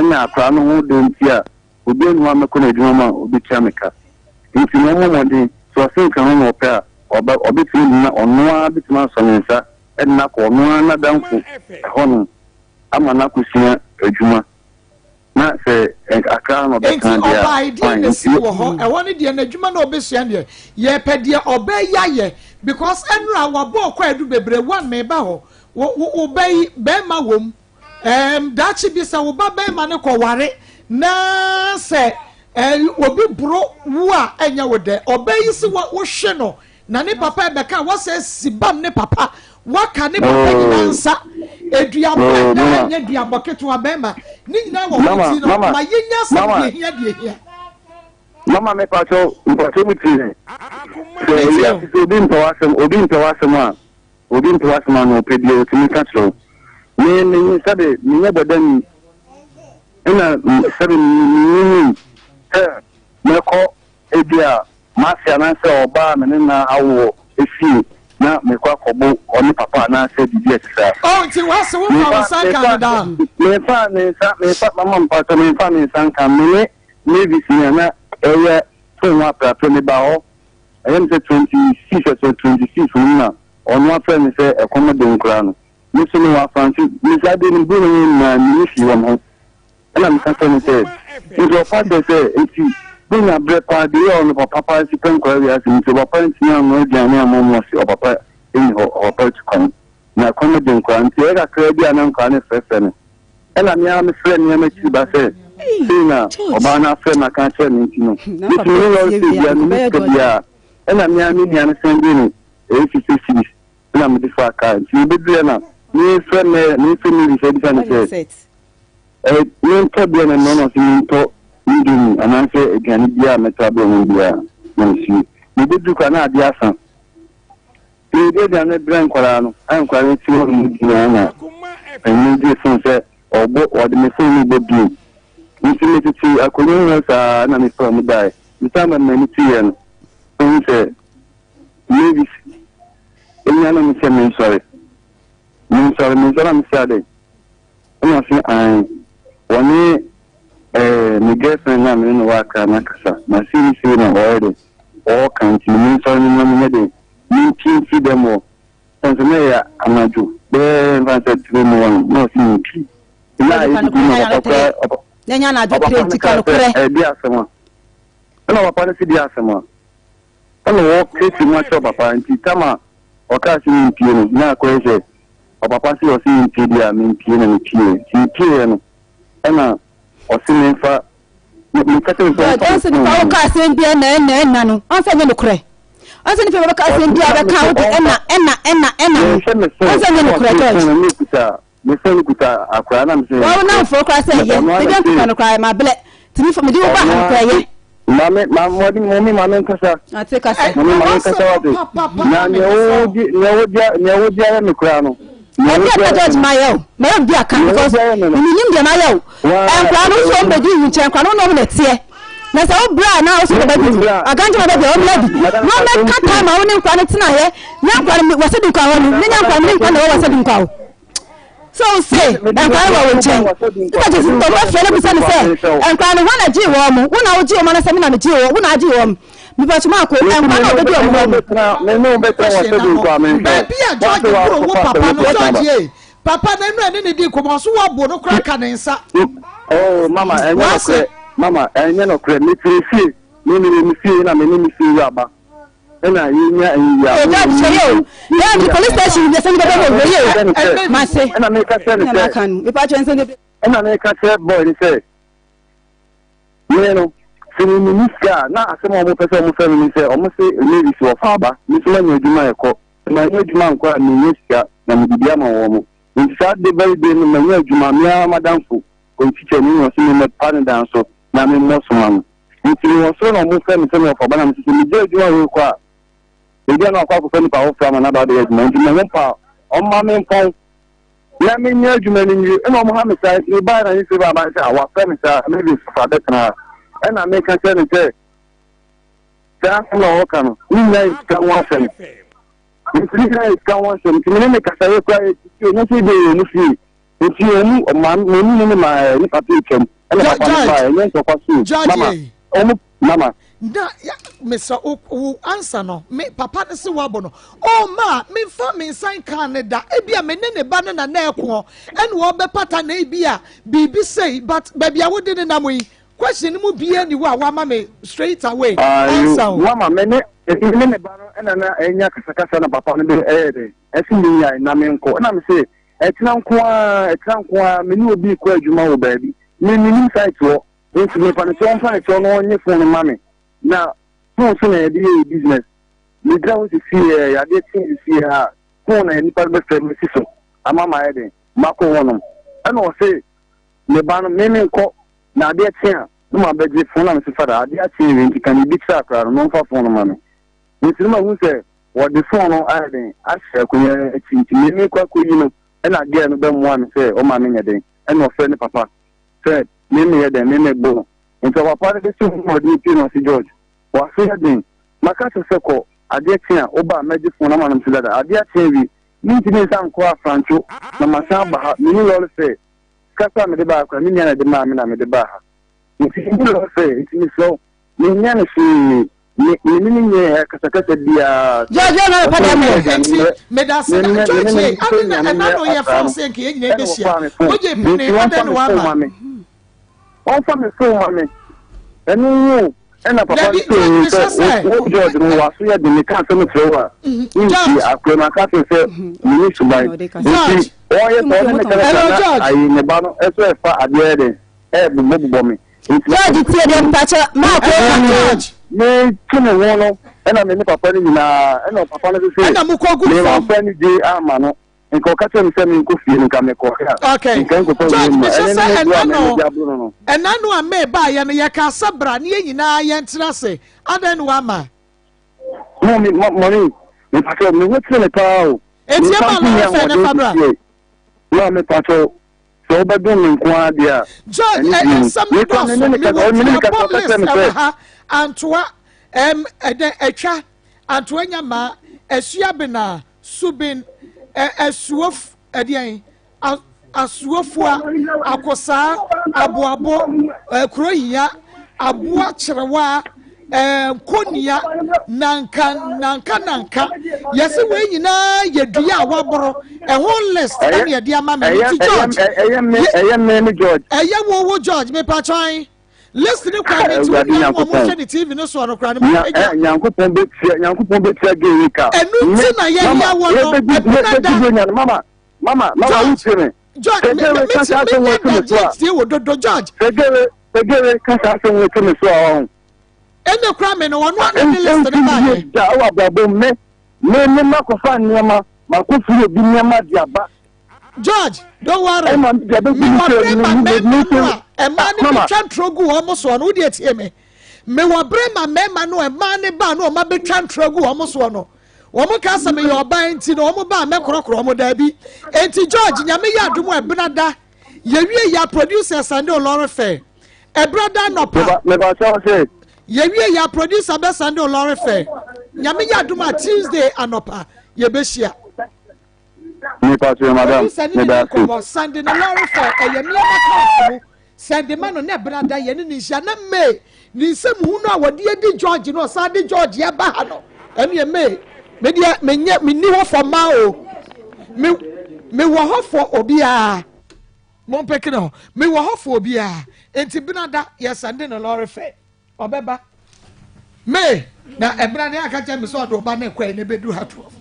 na akra no hu de ntia obi enu ameko na edwuma ma obi chameka nti no mo de so se kan no pe a obi ti na ono a bi ti ma so nsa na ko ono na danfo hono ama na kusia edwuma na se aka no be kan dia oba idea na si wo ho e woni de na edwuma na obesua de ye pe de oba yaye because enra wa bo kwa edu bebre one me ba ho wo be ma wom dachi bi sa wo ba be ma ne ko ware na se obi bro wo a enya wo de obayi si wo hwe no na ne papa be ka wo se sibam ne papa waka ne papa nyinansa eduabo na nya duabo keto abema ni nyina wo ti no ma yenya sa de hia de hia mama me pacho mutire obi nto wasem no pedio timi katro ni sabe ni nyabodani ina sabe ni meko ebia mafia na se oba me na awo efi na meko akobo oni papa na se bibia sisa ti wase wo fa sanka da me fa mama mpato me fa me sanka me visi na eye so wa pra me ba ho ayem se 26 na onu afra me se Akoma de nkura no me so no wa fancy me sa de ni bu na ni fi wo mo ela me ka me se ndio father say enti bunya brepa de on papa si pen ko ya si nti papa nti na no dia na mo si papa en ho papa kon na Akoma de nkura nti e ka kra dia na nkwa ne fefe ne ela me am friend ne ma chi ba se sina oba na friend na kan che nti no nti no si dia ni ke dia ela me am ni an sende ni e si si ela me di fa ka nti be dia na ni friend ni family se dia na se ni tabia na no si nto ndumi ananse egani bia metablo mu bia nsi ni bedu kana ade asan ni de dia na bran kwara no an kwara ti wo mu dia na eni di so se obo ode me so ni bodu nti me ti akoni no sa na me so mu dai ntama na ni ti yen nse maybe enya na me se me sorry me sorry ade ona si ai woni mi girlfriend na me no waka na kasa na si na already all kan ti mi so ni na me de mi ti demo so me ya amaju be van se ti mo no si mi na nya na do critical kore bi asema na papa ne si bi asema ona wo kreti mo cho papa nti tama o ka si mi pie no na ko je o papa si o si mi pie dia mi pie na mi pie no ena o si mi fa mi ka te so so ni pa o ka se bia na no on se me no kore Asa ni pe baba ka ase ndi abeka wo de ena. Asa ni no kura George. Me say ni kuta akwa na me say. Wa na fo kura say ye. Me dem kuta no kura ma bele. Timi for me di wo ba ha kura ye. Mame nkasa. Ate kasa. Mame nkasa wa de. Na ne odia me kura no. Ebi aka George Mayo. Mayo bi aka because nim de Mayo. Enkwa no so mbedi nchen kwa no no tie. Na sa o bra na o so bedi. Aganje ma bedi o bladi. No me kata ma woni nkwa no tena he. Nya nkwa no wase di kwa wonu. Nya nkwa no nkwa no wase di nkwa. So say enkwa no wo nchen. Ita je so ma fere bi se ni se. Enkwa no wana ji wo mu. Wona o ji wo ma na se mi na me ji wo. Wona ji wo mu. Mi pa chuma ko enkwa no bedi o mu. Me no betra wase di nkwa me. Baby a George bro wo papa no George. Papa na enu ni di ko mo so wo bo no kra ka ne nsa. Oh mama enye no kra me fie me fie na me ni fie aba. Ena yinya ya. E da cheyo. Ya di police station de sen de bo ye. Ma se. Ena me ka se na kan. Mi pa chwen sen de. Ena me ka se boy ni se. You know, sini ni ska na asema mo pese mo fe mi se o mo se ni bi so fa ba. Mi so ma nyaduma e ko. Ma nyaduma nko ni ni ska na mi bia ma wo mo. Inside the very day no me adwuma me amadamfo ko teacher ni wo se me pan dan so na me mo so man nti wo so no mo fe me se me for bana me se me je adwuma we kwa e dia no akwa ko fe ni pa wo fra na ba de adwuma nti me pa o ma me pon na me nya adwuma ni e no mo ha me sai e ba na ni se ba ba se awa fe me sa me bi fa de kana e na me kan se ni te ta no wo kan ni na ka wa fe Ntina ikawa so ntina me kasa ye kwa ti onye ti de ni fi nti emu ma ni ma ni papi kem ele papa pa enye so kwa su mama na me so o answer no me papa ne se wabo no o ma me fa me nsan Canada e bia me ne ba na na eko ene wo be pata na e bia bibi say but baby a wo de ne na mo yi question mu bia ni wa ma me straight away answer mama me ne me baro ena na enya kasa na papa no be de esi ni ya na me nko na me say etina nko a me ni obi ko adwuma wo baabi ni site wo nti me pa ne so on fa ne so no onye phone mama na phone so na dey business me ground to see ya dey thing see ha phone na ni pa be frame si so ama ma ede mako wono ena o say me ba no me nko na dey tia no ma be je phone na me se fada dey tia nti kan bi tsa kra no fa phone mama nti ma hu se wo de phone no ade ahye ko ye tinti me kwa ko yi no ena dia no be mo am se o ma me nyeden ena o fe ne papa se me ye den me bo nti papa de se mo di pi no si George wa se den maka se ko ade tia o ba meji phone na ma no se da ade tia wi ni ti ne san ko afrancho na ma sa ba ni lo se kasa me de ba kwa ni na de ma me na me de ba ha nti ni lo se nti so ni nya ne si ni kasa dia George na pa me da se George ana no ye France ke nyina be sia o je pine ada no wa ma on fa me so ma me enu ena papa o George no wa so ya de me kan se me trewa ni akoma ka se ni subai George o ye to ne kala ai ne ba no eso e fa ade de e bu me George tie de mpacha ma ko George me tune wono ena me ni papa ni na ena papa na se ena mu ko good me papa ni je ama no nko ka tell me say me nko fie nka me ko ya okay George me say ena no a me ba ya no ye ka sabra ne nyina ye ntira se ada no ama no me money me papa me wetin me pa o etie ma lo fe na fabra no me papa so ba don me nko adia George some do Antoa etwa Antoa nyama esua bena subin esuof edian asuofua akosa aboabo krohia aboa cherewa konia nanka yesi we nyina yedua awaboro ehon list na yedi ama me George me George wo George me patwan listen to kwani to mo the TV no so no kwani Nyankopon betia gerika enu ti na ye ya wo no mama utire George me George wo dodo George segere kasa se wo tumi so ene kura me no wono na me list ne ba ye da wa babo me makofa niema makofu obi niema diaba George don't worry me wa brema me no e ma ni betwa ntrogu wo mo so no wo de tie me wa brema me ma no e ma ni ba no ma betwa ntrogu wo mo so no wo mo ka sa me yo ba enti no wo mo ba me korokoro mo da bi enti George nyame ya adum e benada ye wie ya producer Sunday Olore Fair e brother no pa me ba say ye wie ya producer be Sunday Olore Fair nyame ya adum a Tuesday anopa ye be hia me pa say madam me da Sunday Olore Fair e ye me ka Sunday man no na brother ye ni hia na me ni sem hu no a wode di George no sa di George ya ba ha no ene ye me dia me ni ho for ma o me wo ho for obia mon pekino me wo ho for obia enti binada ye Sunday Olore Fair obeba me na ebrane aka cha me so do ba na kwa ne bedu hato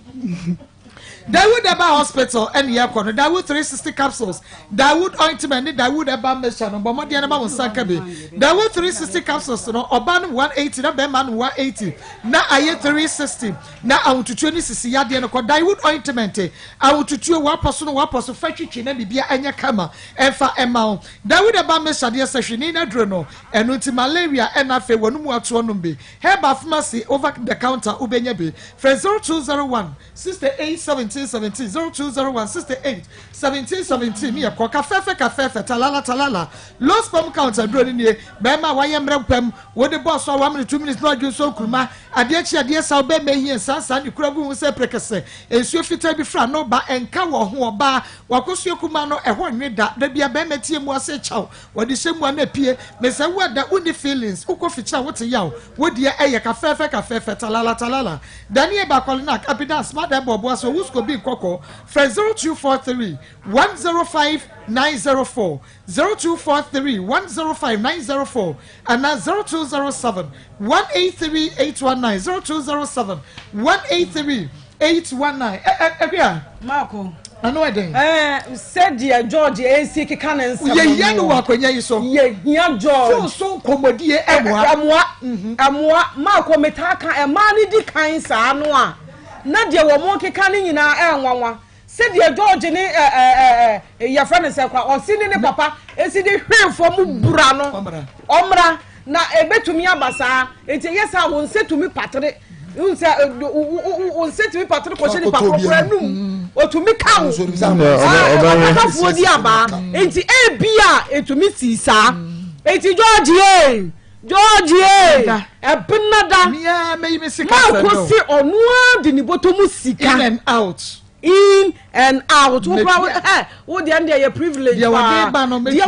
Dawood Eba Hospital and Yakono, Dawood 360 capsules, Dawood ointment, Dawood Eba mission, but Modiana Sakabi, Dawood 360 capsules, no, Oban 180, na Beman 180, na Aye 360, na I want to 20 Sicilia, Dawood ointment, I want to chew one person, fetch chin and be a kama, and for amount. Dawood Eba mission, dear session in a drono, and until malaria and afe one more to one Herb pharmacy over the counter, Ubenyabi, friend 0201 6817 0201 68 1717 me ko kafefe talala low sperm count adro ni be ma wayemre pam wo de boss so 1 minute 2 minutes no adwo so kuruma ade sao be mehi sansa ni kuragu hu se prekese ensuo fita bi fra no ba enka wo ho oba wakosuo kuma no eho nweda da bia be metie mu ase chaw wo de hyemu na pie me se wo da uni feelings uko ficha wo te yaw wo de eye kafefe talala Daniel Bakolina Capital Smart Bobo so who's be Coco, friend 0243 105 904 0243 105 904 and now 0207 183 819 0207 183 819. Marco. I know it. Said dear George, AC Canon. Yeah, no walk when you so. Yeah, George. So comedy, Marco Metaka, a money declines, Anoa. Nadia wo mo keka ni nyina enwanwa se de George ni ya friend se kwa osini ni papa esi de hwefo mu bura no omra na ebetumi abasa enti yesa won setumi patre unse unsetumi patre ko sheni papa ko anum otumi ka wo papa fodi aba enti ebia etumi sisa enti George ebinada me sika ma ko si onu adi ni botomu sika in and out wo de ande your privilege dia wo de ba no dia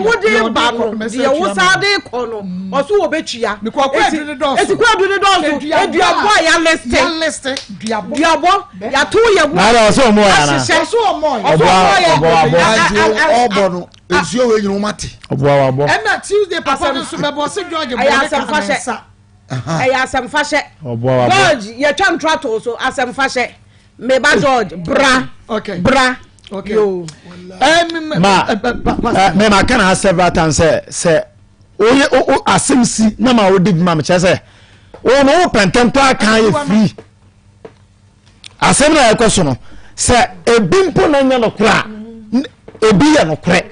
wo sa de ko no oso wo betwia me kwa adu ne do esi kwa adu ne do so eduabo ya liste duabo ya to ye wo na so mo ya na so mo obo no ensuo we nyino mate obo and na Tuesday papa no so bebo se George asem fashe George ye twa ntrato so asem fashe me ba George bra okay yo me ma kana several times say oye asemsi na ma wo dig ma me chese o no pentento aka ye free asem na e kwaso no say ebimpo na nya no kra ebi ya no kre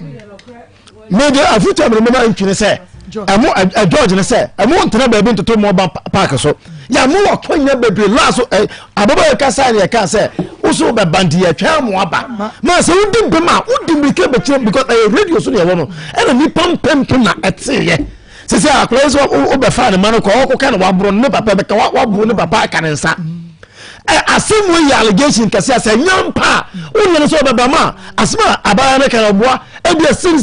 me de afuta me ma ntwene say emo George ne say emo ntena ba bi ntoto mo ba park so ya mo wakonya bebre la so ababa ka say ne ka say uso be bandi ya twa mo aba ma say udi bema udi mike be chere because radio so ne no e ni pam na etiye say akroso o be fa ne man ko o ka ne wabro ne papa be ka wabro ne papa ka ne nsa asem we allegation kase asa nyampa o ne so be ba ma asma abaya ne ka oboa ebia sin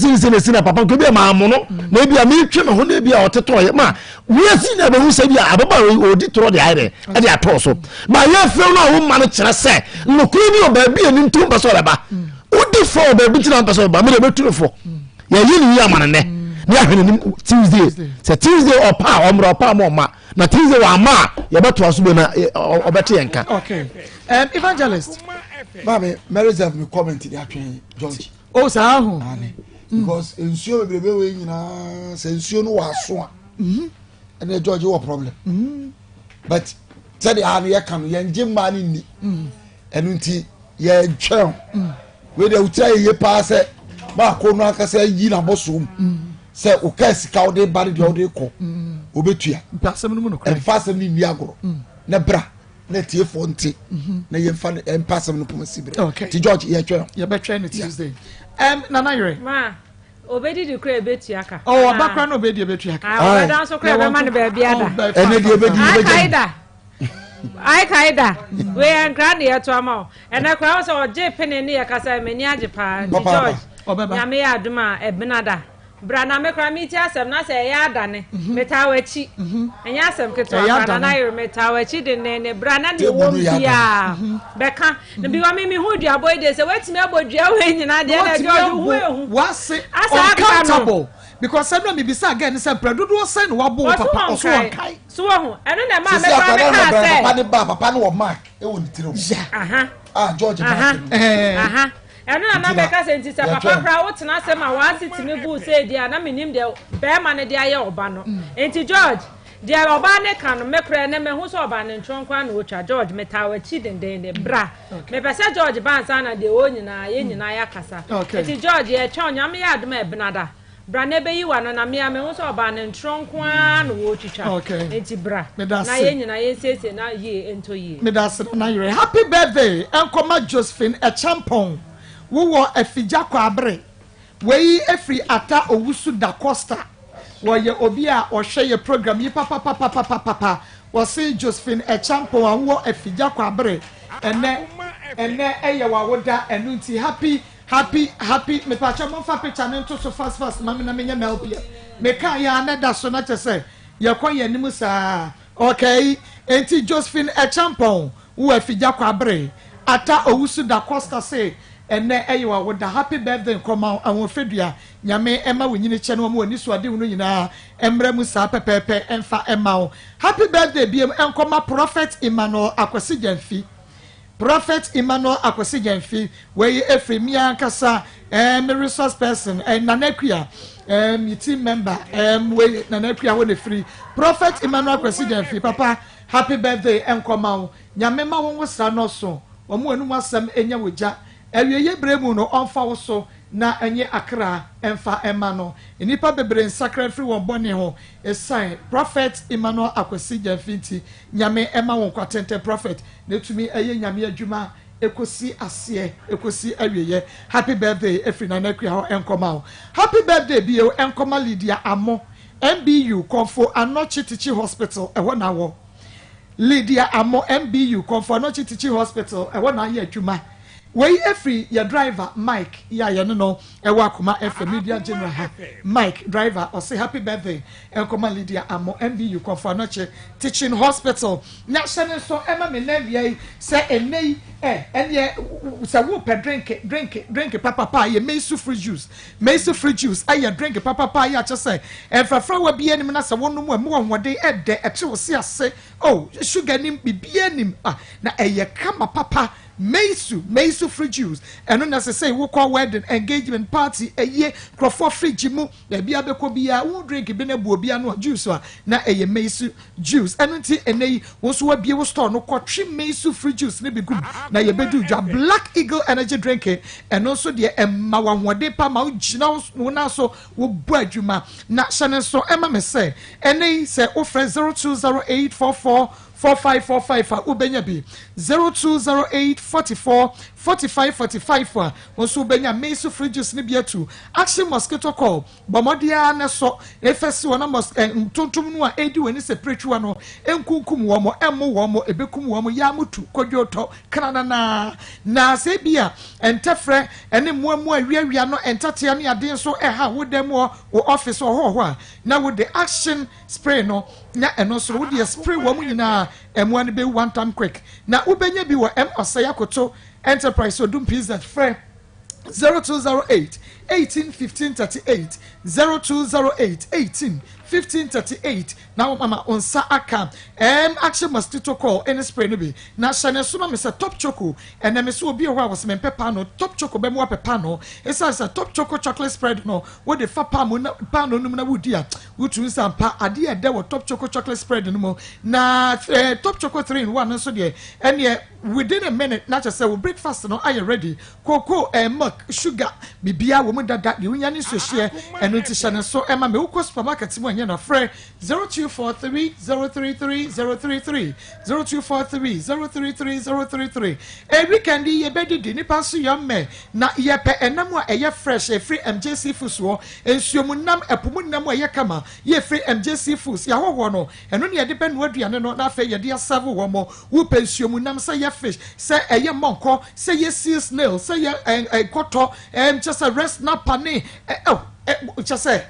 na papa ko bia ma amono na ebia me twe me ho na ebia oteto ye ma we asi na be hu se bia ababa odi toro de aire e de ato so ma ye fe no ho ma no kire se no kru bi o ba bia ni ntum ba so ba odi fo ba bi tina ba so ba me de betu fo ye yi ni ya ma ne ni ahwene ni Tuesday or pa omro pa mo ma na Tuesday wa ma ye beto aso be na obete yenka okay evangelist babe Merizef me comment di atwen George o sa because ensure bebrebe we nyina se ensure no wa so a ɛna George wɔ problem but sɛde a no yɛka no yɛngye mmaa no nni ɛno nti yɛntwɛn wei de wotira yɛyɛ paa sɛ maako no ankasa yi na bɔsom sɛ woka sika wode ba no deɛ wode kɔ wobɛtua ɛmfa asɛm no nni agorɔ na bra na tiefoɔ nte na yɛmfa no ɛmpa asɛm no poma si berɛ nti George yɛbɛtwɛn no Tuesday Nana Yere ma obedi di kura ebetua ka bakra na obedi ebetua ka obeda so kura be ma ne ba bia da ene di ebedi ai kaida we ankra ne yeto ama o ene kura so oje pene ne yakasa mani age pa George nyame ya aduma ebinada bra na me kura mi ti asem na se ya adane metawachi enya asem keto Nana Yere metawachi de ne bra na ne wo bia beka ne bi wa mi hu dua boy de se wetimi abodua we nyina de na George hu ehu wase uncountable because every me bisa again say predodo say no wabo papa oso wankai so hu eno na ma me kura me ka say papa ne ba papa no wo mark e wo ni tire George eno na me ka say nti say papa kra wo tena say ma wa sitimi bu say dia na menim de be ma ne de aye oba no nti George dia oba ne ka no me kra ne me hu so oba ne ntwonkwa na otwa George metawachi dendende bra me pese George bansa na de o nyina ye nyina ya kasa nti George ye twa onyame ya adoma ebinada bra ne be yi wa no na me hu so oba ne ntwonkwa na wo twitwa nti bra na ye nyina ye sese na ye ento ye me da se na Yere happy birthday Akoma Josephine Echampon wo afija kwa abre wei efri ata owusu da Costa wo ye obi a ohwe ye program yi papa wo se Josephine Echampon a wo afija kwa abre ene eye wa woda enu nti happy me pa cha mo fa picture ne to so fast mama na menya melpia me kan ya na da so na chese ye kon ye nim sa okay enti Josephine Echampon wo afija kwa abre ata owusu da Costa say ene eyewa woda happy birthday nkoma awon fedua nyame ema wonyini che no mo ani so ade wono nyina emra mu sa pepepe emfa ema happy birthday biem nkoma Prophet Emmanuel Akwasi Jamfi wey efremia kasa me resource person nanakua team member wey nanakua wo ne free Prophet Emmanuel Akwasi Jamfi papa happy birthday nkoma nyame ma won wosra no so omo anu asem enya woja ewiye bremu no onfa wo so na enye akra emfa ema no enipa bebre nsakra free won bone ho esign Prophet Emmanuel Akwasi Jamfi nyame ema won kwatente prophet netumi eye nyame adwuma ekosi ase ekosi awiye happy birthday efri nanakua ho enkoma happy birthday bio enkoma Lydia Amo MBU Komfo Anochi Teaching Hospital ewo na wo Lydia Amo MBU Komfo Anochi Teaching Hospital ewo na ye adwuma wey every your driver Mike ya no ewa Akoma FM media general Mike driver or say happy birthday Akoma Lydia Amo MBU Komfo Anochi Teaching Hospital na shene so ema me na bia say enei enye say wo pe drink papa ye meisu free juice aye drink papa ya che say enfrafra wa bia nim na say wonu mu ahode ede eche wo se ase oh sugar nim bibia nim na eye kama papa meisu free juice eno na say wo call wedding engagement party eye crofo free jimu ya bia beko bia wo drink bi na bu obi anu juice na eye meisu juice eno nti enei wo so wa bia wo store no kwatwe meisu free juice ne begum na ye bedu dwa Black Eagle energy drink eno so de emma wa hode pa ma ugina wo na so wo bu adwuma na hyene so emma me say enei say wo frɛ 0208444545 ubenya bi 0208444545 wonso ubenya meisu free juice ni biatu action mosquito call bomodia na so efesi wona ntontom no a edi wani separate no enkunkum wo mo emmo wo mo ebekum wo mo ya mutu kodwoto kanana na se bia entefre ene muamu awiawia no entatea ne ade so eha wodam wo office ho a na wo the action spray no na eno so wo the spray wo mu nyina M1 be one time quick na ubenya bi wo M Osayakoto Enterprise Odum Pizza frɛ 0208 18 15 38 0208 18 15 38 now mama on sa aka action mosquito call any spray no be na shane so ma me say top choco and na me so obi ho was me pepper no top choco be mo pepper no esa say top choco chocolate spread no wo de fa pa mo na pa no num na wudi a wutu nsampa ade e de wo top choco chocolate spread no mo na top choco 3 in 1 so de ene within a minute na just say we breakfast no are you ready cocoa milk sugar bibia wo mu dada de unya ni so hye eno ti shane so ema me wo supermarket mo na frɛ 0243033033 0243033033 weekend ye bedidi nipa so yamme na ye pe enam a eye fresh e free MJC foods wo ensuomu nam epomu nam a ye kama ye free MJC foods ya hoho no eno ne ye de benu aduane no na fa ye de aserve wo mo wo pensuomu nam say ye fish say eye monko say ye sea snail say ye koto just a rest na pane just say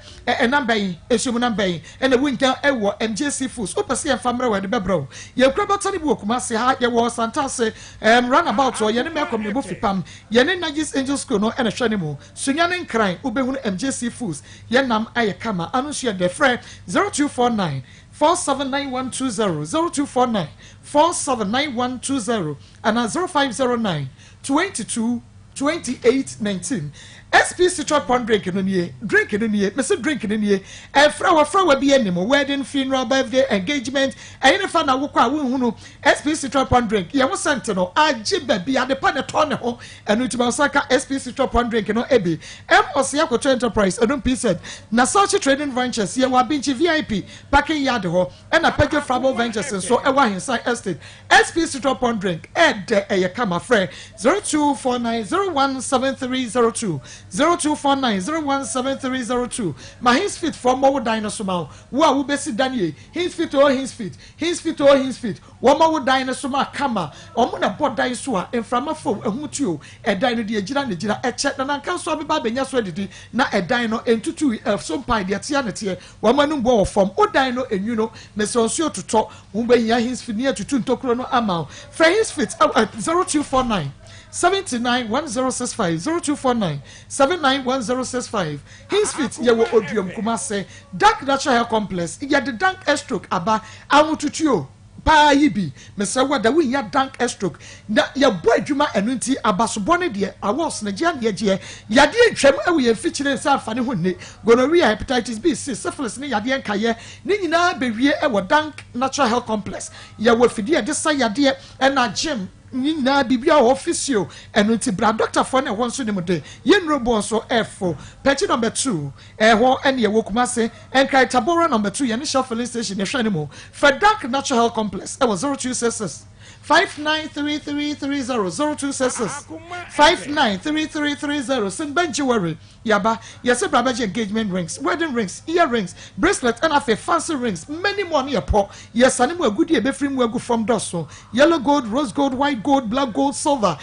number esum number and the winter ewo MJC foods opese e famre we de bebro ye kraba tani bu okuma se ha ye wo santa se runabout or ye ne mekom ne bofipam ye ne Nagis Angel School no e hwe ne mu sunyane nkran obehunu MJC foods ye nam aye kama anu share the friend 0249 479120 0249 479120 and 0509 22 2819 SP Citron Pond drink no nie me say drink no nie fra wa bi anim wedding funeral birthday engagement ayene fa na wokọ a wonhunu SP Citron Pond drink ye wo sent no age ba bi ade pa ne to ne ho enu tiba osaka SP Citron Pond drink no ebi Osia Koto Enterprise odum said na Sachi Trading Ventures ye wa binchi VIP parking yard ho and na Pedro Frabo Ventures so e wa inside estate SP Citron Pond drink de eye kama frɛ 0249017302 0249017302 my his fit for more dinosaur ma wo besi daniel his fit wo ma wo dinosaur ma kama omo na bod dinosaur a enframa fom ehutuo edan no de agira na gira eche na nanka so beba benya so didi na edan no entutu so mpan de tia na tie wo ma no bo wo fom odan no enyu no mesonso otuto wo be hia his fit ne atutu ntokro no ama fra his fit 0249 791065 0249 791065 his fit ye wo odium kumase dark natural hair complex ye the dank stroke aba awututuo pa yibi mesa wada we ya dank stroke na ye bo adwuma enu nti abasobɔ ne de awas na gya ne gye yade atwam awe ye fikyire sa afane ho ne gonorrhea hepatitis B C syphilis ne yade nkaye ne nyina bewie e wo dank natural hair complex ye wo fidie de sa yade na gym na bibia officio enu ti bra doctor for na won so ne mode ye nrobo so F4 patch number 2 ho ene ye wokumase enkrai tabora number 2 ye ne shop filling station ye hwe ne mo for dark natural health complex e was 0266 593330 0266 593330 St. Ben Jewelry Yaba yes brabaji engagement rings wedding rings earrings bracelet and afa fancy rings many more near po yes animu agudi e be free mu agu from doso yellow gold rose gold white gold black gold silver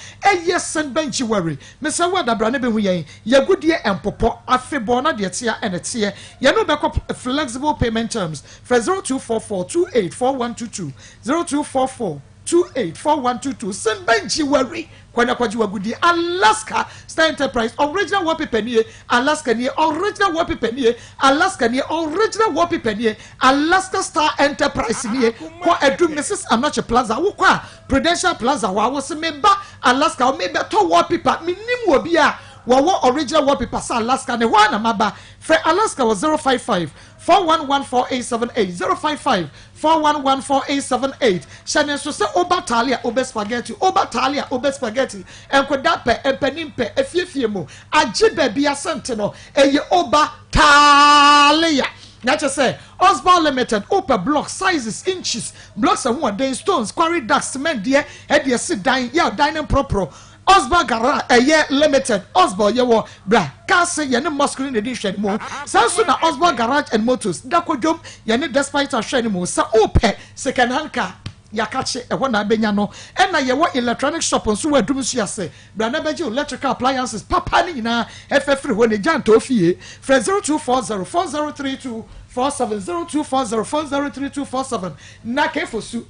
yes St. Ben Jewelry Mr. Wada brane be hu yen yagudi empopo afa bona de tia and tia ye no be flexible payment terms for 0244284122 0244 284122 St. Ben Jewelry Kwana kwaji wagudi Alaska Star Enterprise original wallpaper nie Alaska nie original wallpaper nie Alaska nie original wallpaper nie Alaska Star Enterprise nie kwa edum Mrs. Anoche Plaza wo kwa Prudential Plaza wa wo se meba Alaska o meba to wallpaper minim obi a wo original wallpaper sa Alaska ne wa na maba for Alaska was 055 4114878 055 4114878 Shane so se obatalia obespaghetti obatalia obespaghetti enkodape empanimpe efiefie mu agibe bia sente no eye obatalia Nature say Osborne Limited open block sizes inches blocks and one day stones quarry ducks cement dear head your sit dying yeah dining proper Osborne Garage a year limited Osborne yewo bra case ye ne masculine edition mo sanso na Osborne Garage and Motors dakodom ye ne despite a hwe ne mo sa open second hand car yakache e ho na benya no e na ye wo electronic shop nso wa dum so ase bra na beje electrical appliances papa ni na efefre ho ne janta ofie fra 02404032 4702404032447 na kefosu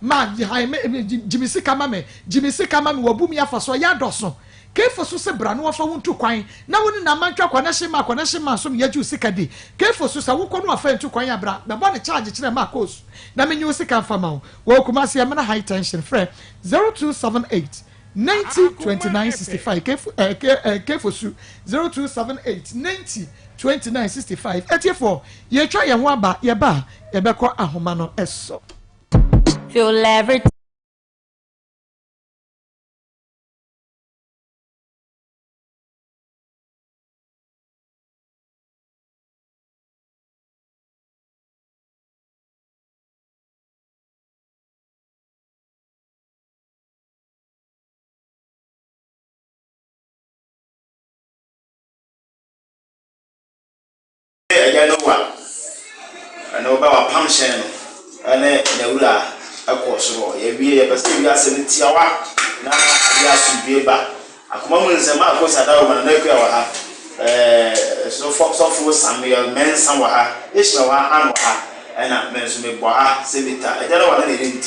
ma jimisi kama me wabumi afaso ya doso kefo so se bra no wafa wontu kwan na woni na mantwa kwanahye ma so me yaju sika di kefo so sa wokɔ no wafa ntu kwan abra na bɔ ne charge kyerɛ Maa Akos na menye wo sika mfa ma wo kuma se amana high tension frɛ 0278 902965 kefo su 0278 902965 84 ye twa ye ho aba ye ba ye bɛkɔ ahoma no ɛso feel every and over Pamshan and Neula, of course, a beer, but still, we are 70 hours now. We are to be back. Akoma is a Maa Akos at our neck. So, Fox of some men, some were Ishmael and I mentioned me Boha, Sevita. I don't know what they did.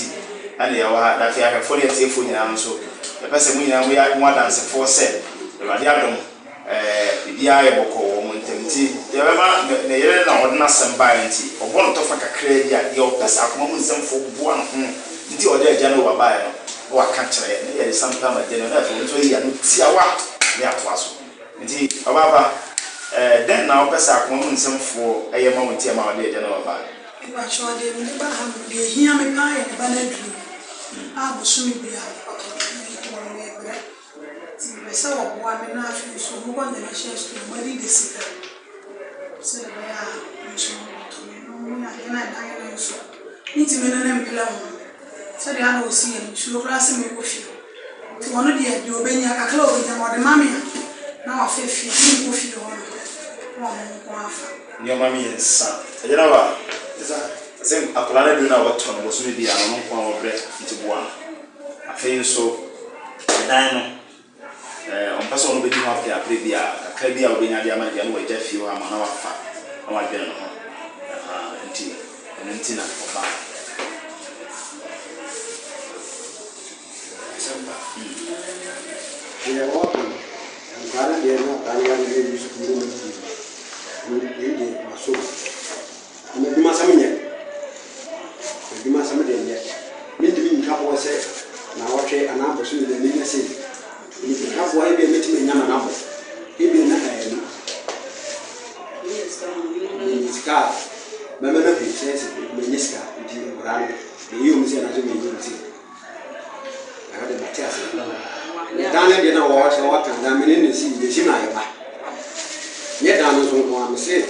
And they are that they are fully at the food now. So, the person we are more than 4 cents. The Radiadum, the Boko. The Rama, the Yellow ordinary Sambayanti, or one of a credit, your best Akoma some for one until other general buyer or country. There is sometime at dinner so he and Tiawa, they are twice. Indeed, however, then now best Akoma some for a moment, Tiama, the general buyer. Actually, they hear me pie and banana. I will soon be out. So, one and a half years, so one that I shares to money this year. So, they are so to me, no, and I know so. Meeting in an employer. So, they are no seeing, she will class me with you. To one of the Obenia, a cloak with them or the mammy. Now, I feel you with you. Your mammy is son. You know what? I think a planet doing our turn was maybe a long pound of bread into one. I feel so. I on person will be doing after a previa, a crabby or being a diamond, and we just feel I'm an hour fat. I want to be and Tina for that. We are open and currently not Italian ladies who did my soul. And the Masamia, the Masamia, need to be in trouble, say, now watch it and I'm pursuing the legacy. That's why we met him in Yamanapo. He been a scar. Mamma says, Minister, the humans and as you see. I had a test. Daniel didn't watch and what and I'm in the sea, the Sinai. Yet, Daniel don't want to say,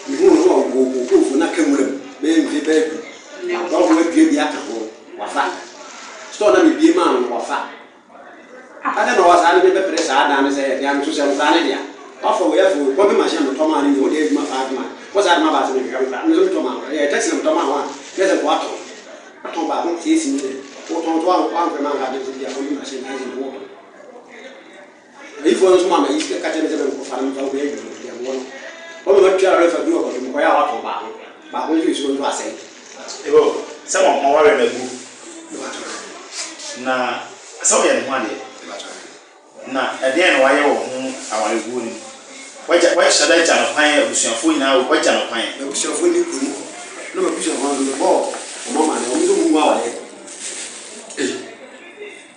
you won't go for not coming, being the baby. Now, don't give the apple. What fat? Stone me be a man or fat. I don't know what's happening to the press. I don't say, I'm to sell Dania. Offer we have what be machine to Toma in the day, my partner. What's that my bathroom? I'm going to Toma. I text him Toma. There's a water. Toma, don't tease me. What on one man had to be a holy machine in the water. If one's mamma is the catechism of farming of baby, what would you ever do about him? Where out of Bahu? Bahu is going to say. Some of my worry now, so young money. Na again why you our good why should I jam pine of now what jam pine no bishop no bishop on the ball mama no do mu wa le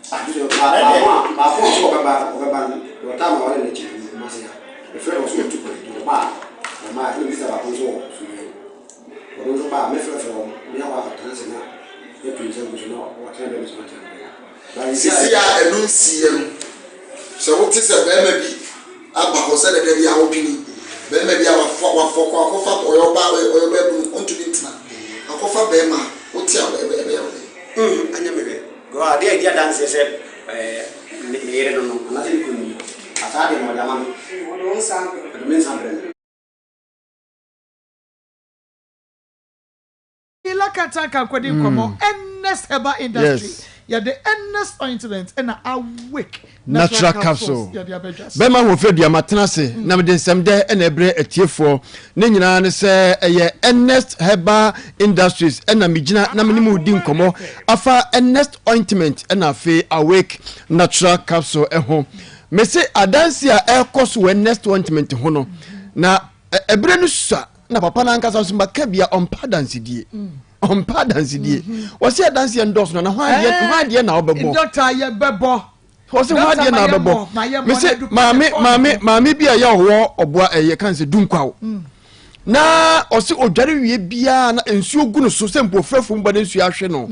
ah bishop ba ko ba no ta ma wa le chi ma se ya e fe o so tu ko ni ba ma ni bisa ba ko so so no ba me fe mi wa ka tan se na e tu se ko no wa tan be so tan ba isi ya enu si so what is a baby about said that they are opening baby our coffee or your baby onto the internet a coffee bema what you are baby go out there dance said I don't know nothing could be I thought you know means something ila kataka kwadi komo endless herbal industry ya the endless ointment and awake natural capsule bema wo fedua matenase na me nsem de na ebre atiefo ne nyina ne se eye endless herbal industries na megina na me mu di nkomo afa endless ointment na afi awake natural capsule eho me say adansi a ekɔ so next ointment ho no na ebre no sa na papa na nkasa so maka bia ompa dansidie ompa dansidie wo say adansi endorse no na ho ade na obebo doctor ye bebo wo say ho ade na obebo me say mame bia ye wo oboa eye kan se dunkwawo na osi odware wie bia na ensuo gu no so sempo frefo mba na ensuo ahwe no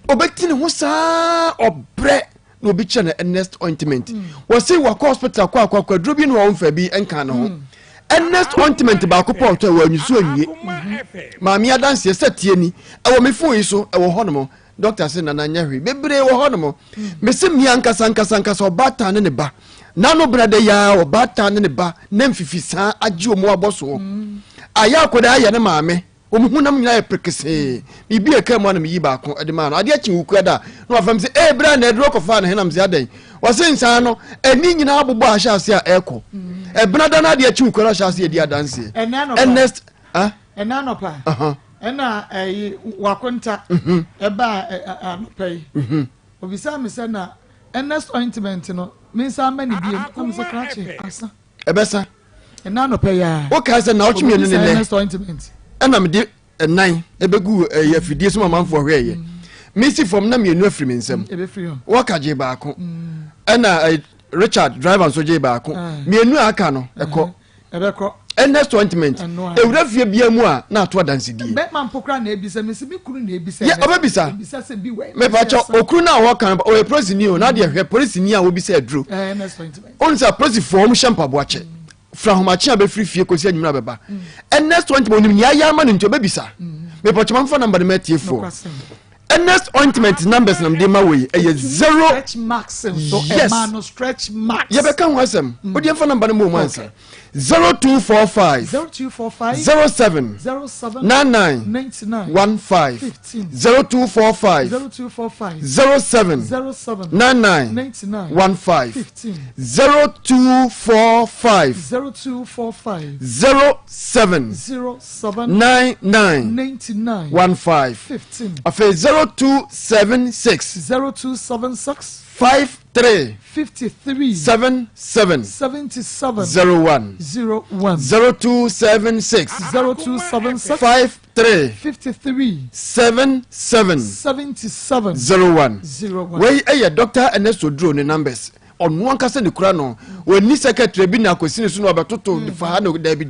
obeti ne ho saa obre no bi che na next ointment wo say wa hospital kwa dro bi no wo mfa bi enka no ho next ointment ba ko port wa nyusu anwie maami adanse setie ni e wo me fon yi so e wo hono doctor say na nyahwe bebre wo hono me se mi ankasa obata ne ba na no brada ya obata ne ba na mfifisa agi omo aboso aya koda ya ne maame omuhunam nyina ya prekese bibi e kam na me yi ba ko de ma no ade achi wuku da no afam se bra na edro ko fa na henam se adan wose nsan no ani nyina abobo ahya ase a eko ebna da na ade achi wuku na ahya ase edi adanse next enanopa ena wakonta eba anopai obisa me se na next ointment no me sa mani biem am se krache asa ebesa enanopa ya o ka se na o chimi ne next ointment ena me de nan ebegu ya fidie so manfo hweye misi from na me enu afiri me nsam waka je ba ko ena Richard driver so je ba ko me enu aka no ebeko next ointment ewura fie bia mu a na ato dansidie be man pokra na ebisa me se bi kuru na ebisa ya obebisa se bi we me pa cho okuru na wo kan o police ni o na de hwe police ni a wo bi se aduro next ointment on sa police form shampa boache fra homachi abefiri fie kosi anyumra beba next ointment onim ya ya ma no nto bebisa me pa cho man phone number me tie4 next ointment numbers nam de ma we eye 0 stretch marks so emano stretch marks ye be kan wasem o de phone number no mo answer 0245 07 99 15 0245 07 99 15 0245 07 99 15 after 0276 53 77 01 0276 53 77 01 wey eye doctor Ernesto Dro ne numbers onu ankasa ne kura no oni secretary bi na kwesini so no obetoto fa na dabi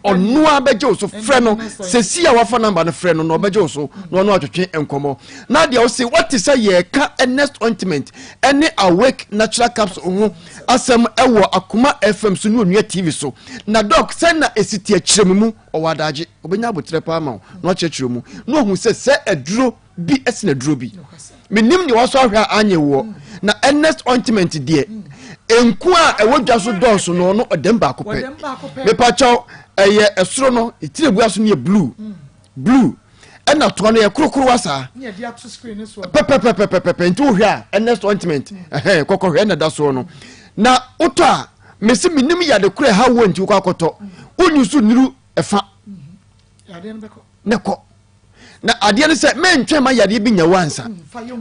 onu abeje so frɛ no sesi a wafa number no frɛ no no obeje so no no atwetwe enkomo na dia o say what is ye ka next ointment any awake natural caps ohu asem ewo Akoma FM so no onua TV so na doc send na esiti akyeremu owadaje obenya abotre pa ma no akyeremu no hu se aduro bi esina aduro bi menim ni waso ahwa anyewo na next ointment die enku a ewodwa so dɔso no no odem ba akopɛ me pa chaw eye esoro no itire aso ne blue ena to no ye krokro wasa ne dia to screen so pepe nti ohwa next ointment kokko na da so no na oto a mesi menim ya de kure ha wo nti ko akoto onyusu niru efa ya de nbeko neko na ade ne se mentwe ma yade bi nya wansa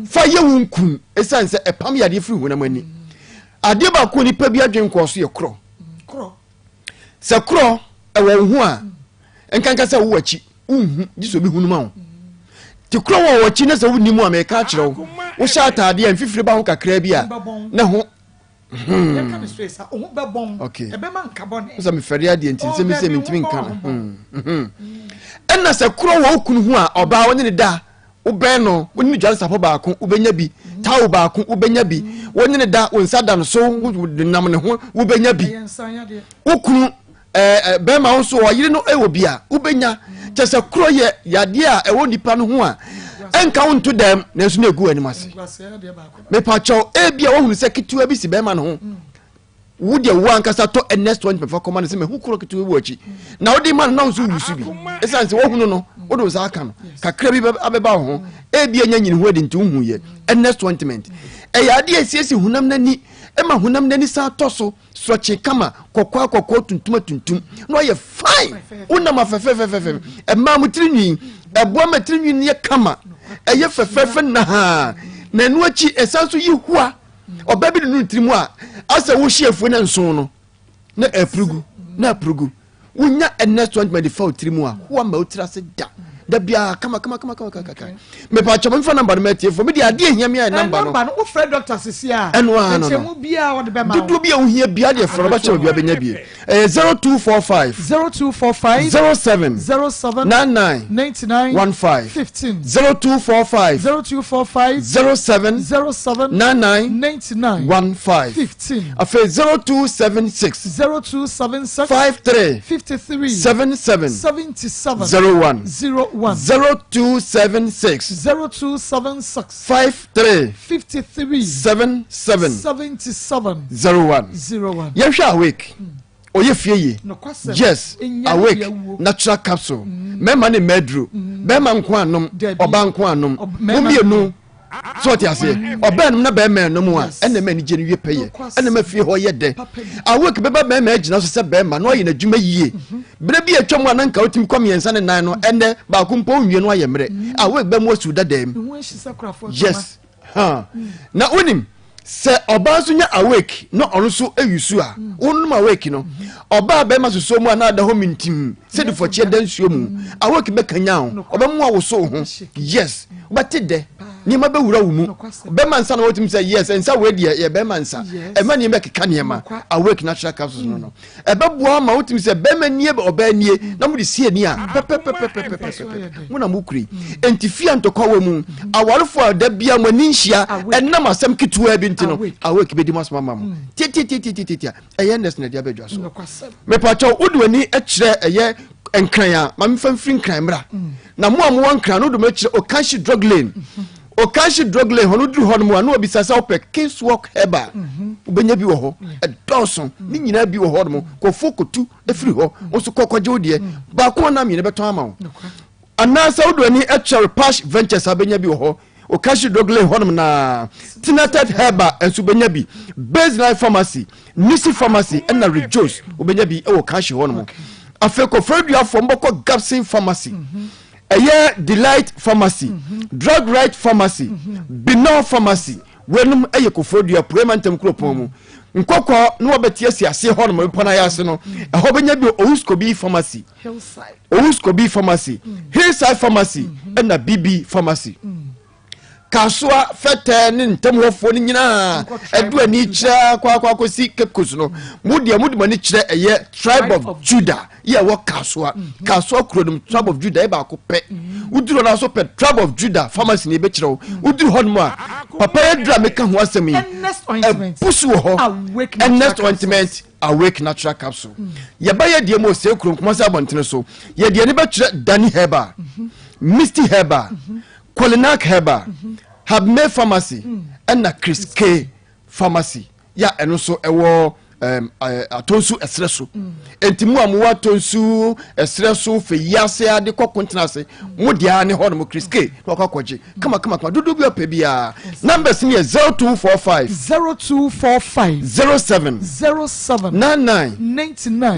fa ye wunkun esan se epam yade firi hunam ani ade ba ko ni pa bi adwen ko so ye kro se kro e wo hu a enkanka se wo wachi jiso bi hunuma ho ti kro wo wachi na se wo nimu a me ka kire wo wo sha atade an fifiri ba ho kakra bi a na ho okay ebe man carbon so me fere ade ntin se me se me ntimi nka enna se kro wo kunu hu a oba woni ne da uben no woni dware sapo ba ko ubenya bi tawo ba ko ubenya bi woni ne da wonsa da no so nam ne ho ubenya bi ukunu be ma so o yire no ewo bi a ubenya te se kro ye yade a ewo nipa no ho a enka wonto dem na so na egu animase me pa cho bia wo hu se kitua bi si be ma no ho wudi wo ankasa to next 20 for command se me hu kro kitua wo achi na wodi man na so wusu bi esanse wo hu no wo do za aka no kakra bi abeba ho bia nya nyini ho adi nti hu ye next ointment yade esiesi hunam nani ema hunam nani sa toso soche kama kokwa tuntum no ye fine una mafefefefe ema mutrinwi ebo matrinwi ne kama eye fefefe na ha na nu achi esanso yi hua oba bi no ntiri mu a asa wo hiefu na nso no na aprugu wonya next one the foul tiri mu a wo ma utira se da bia kama me pa choma mfa number me tie for me dia de hia me number no wo frɛ doctor sisia no bia wo de be ma dudu bia wo hia bia de frɛ ba chema bia benya bia 0245 07 99 15 0245 07 99 15 afa 0276 53 77 01 0276 53 77 01 yehwe awake oye fie yes awake natural capsule mema ne medru bema nko anom oba nko anom mumienu so ti ase obanum na bema enum a ena ma ni je ne wie peye ena ma fie ho ye de awake beba bema agina so se bema no ye na dwuma yie bere bi atwam ananka otim kom yensa ne nan no ene ba kumpo nwie no aye mre awake bema osu dadam yes na onim se oba so nya awake no ono so awusu a wonum awake no oba bema so so mu ana da ho mintim se de fo chie dan suo mu awake be kanya ho oba mu awoso ho yes but de ni ma be wura wo mu be man sa na wotim say yes ensa we de ye be man sa e ma ni be keka ne ma awake natural capsules no e be boa ma wotim say be ma nie be oba nie na mu de sie ni a mu na mu kuri entifia ntokwa wo mu awarefo da bia mo ni nhia enam asem kituwa bi ntino awake be di mas mama mu titi ayenes na dia be dwa so me pa cho udwani e kire eye enkran a ma me famfiri nkran mra na mo amwo nkran no do me kire Okashi drug lane Okashi drug lane hono duru hono mu anu obisasa opɛ case work heba ubenya bi wo ho edonson ni nyina bi wo ho mo ko fokotu efiri ho oso kokoje odie ba ko na mi ne beton ama wo anasa udwani e kire Pash Ventures abenya bi wo ho Okashi drug lane hono na Tinated heba enso benya bi Baseline Pharmacy Nisi Pharmacy na Rejoice ubenya bi e Okashi hono mo afeko fredua fomboko Gapsin Pharmacy eye Delight Pharmacy Drug Right Pharmacy Bino Pharmacy wenum eye ko fredua premantem kropon mu nkokko no obetie siase ho no mpona yase no eho benya bi Ouskobi Pharmacy Hillside Pharmacy na BB Pharmacy kaswa fete ni ntemhofo ni nyina edu ani kira kwa si kekos no mudi mani kira eye Tribe of Judah ye wo kaswa krodum Tribe of Judah e ba ko pe uduro na so pe Tribe of Judah Pharmacy ni be kira wo uduro honmo a papa edra meka ho asem yi pusu ho Ernest ointment awake natural capsule ye ba ye die mo se krom kuma sa bontene so ye die ni be kira Dani Herba Misty Herba Kolinac Herba Habme Pharmacy and Chris K Pharmacy ya eno so ewo atonsu esreso entimu amuwa tonsu esreso fe yase ade kokontenase mudia ne ho no Chris K kwakwakwaje kama dudu bi opa bia numbers ni 0245 07 99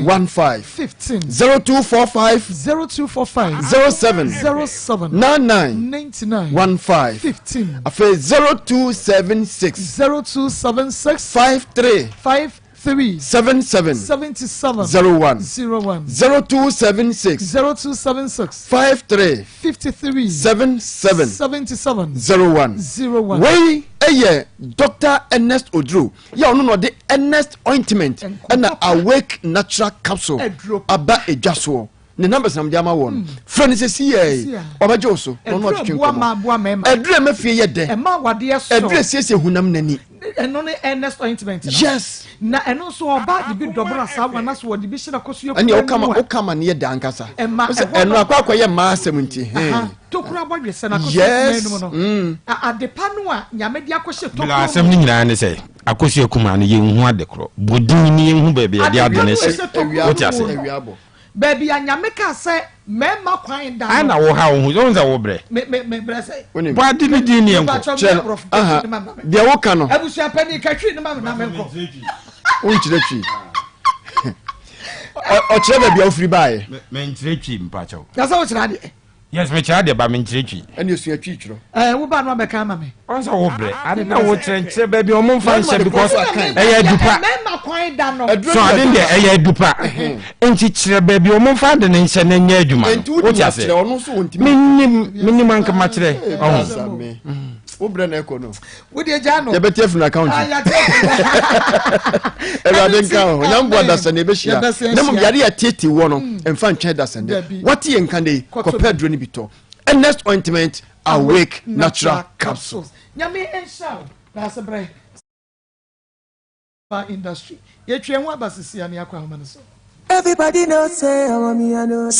15 0245 07 99 15 afa 0276 77 01 0276 53 77 01 wey eye Dr. Ernest Odro ya onu no de Ernest ointment and awake natural capsule aba edwaso ne numbers nam dia ma won friend say see obaje oso no no twin ko edre mafie ye de edre siesie hunam nani eno ne Ernest ointment yes na eno so oba de bi dobra sawa na so de bi hira koso ani okama ne ye de ankasa eno akwa ye ma asem nti tokura bodwe se na koso menum no adepa no a nyame de akɔhye tokura bila asem ni nyina ne se akosi akuma no ye hu adekro bodin ni ye hu ba bia de ade ne se woti ase baby anyame ka se mema kwan da ana wo ha wo hu zo nza wo bre me bre se ba di ni di ni enko de wo ka no abusua pani ka twi ni ma na menko o chire twi o chire ba bia ofiri bae me ntire twi mpa chawo na so chira de yes me cha de ba me nkyerɛtwi ɛne esua twitwiro wo ba no abɛka ama me ɔnsa wo brɛ ade na wo kyerɛkyerɛ baabi ɔmo mfa nhyɛ because ɛyɛ adupa mɛma kwan da no so ade deɛ ɛyɛ adupa nti kyerɛ baabi ɔmo mfa de ne nhyɛ ne nyɛ adwuma wo ti ase menim anka ma kyerɛ wo brɛ na ɛkɔ no wo de gya no yɛbɛte afiri account ɛwurade nka ho nyamboa dasa na ɛbɛhyia na mmom yare yɛtete wɔ no ɛmfa ntwɛn dasa ndɛ wate yɛ nka de kɔpɛ aduro no bi tɔ next ointment awake natural capsules nyame ɛnhyɛ na asɛbrɛ industry yɛtwe ho abasisia ne akɔ ahoma no so everybody knows say I want me I know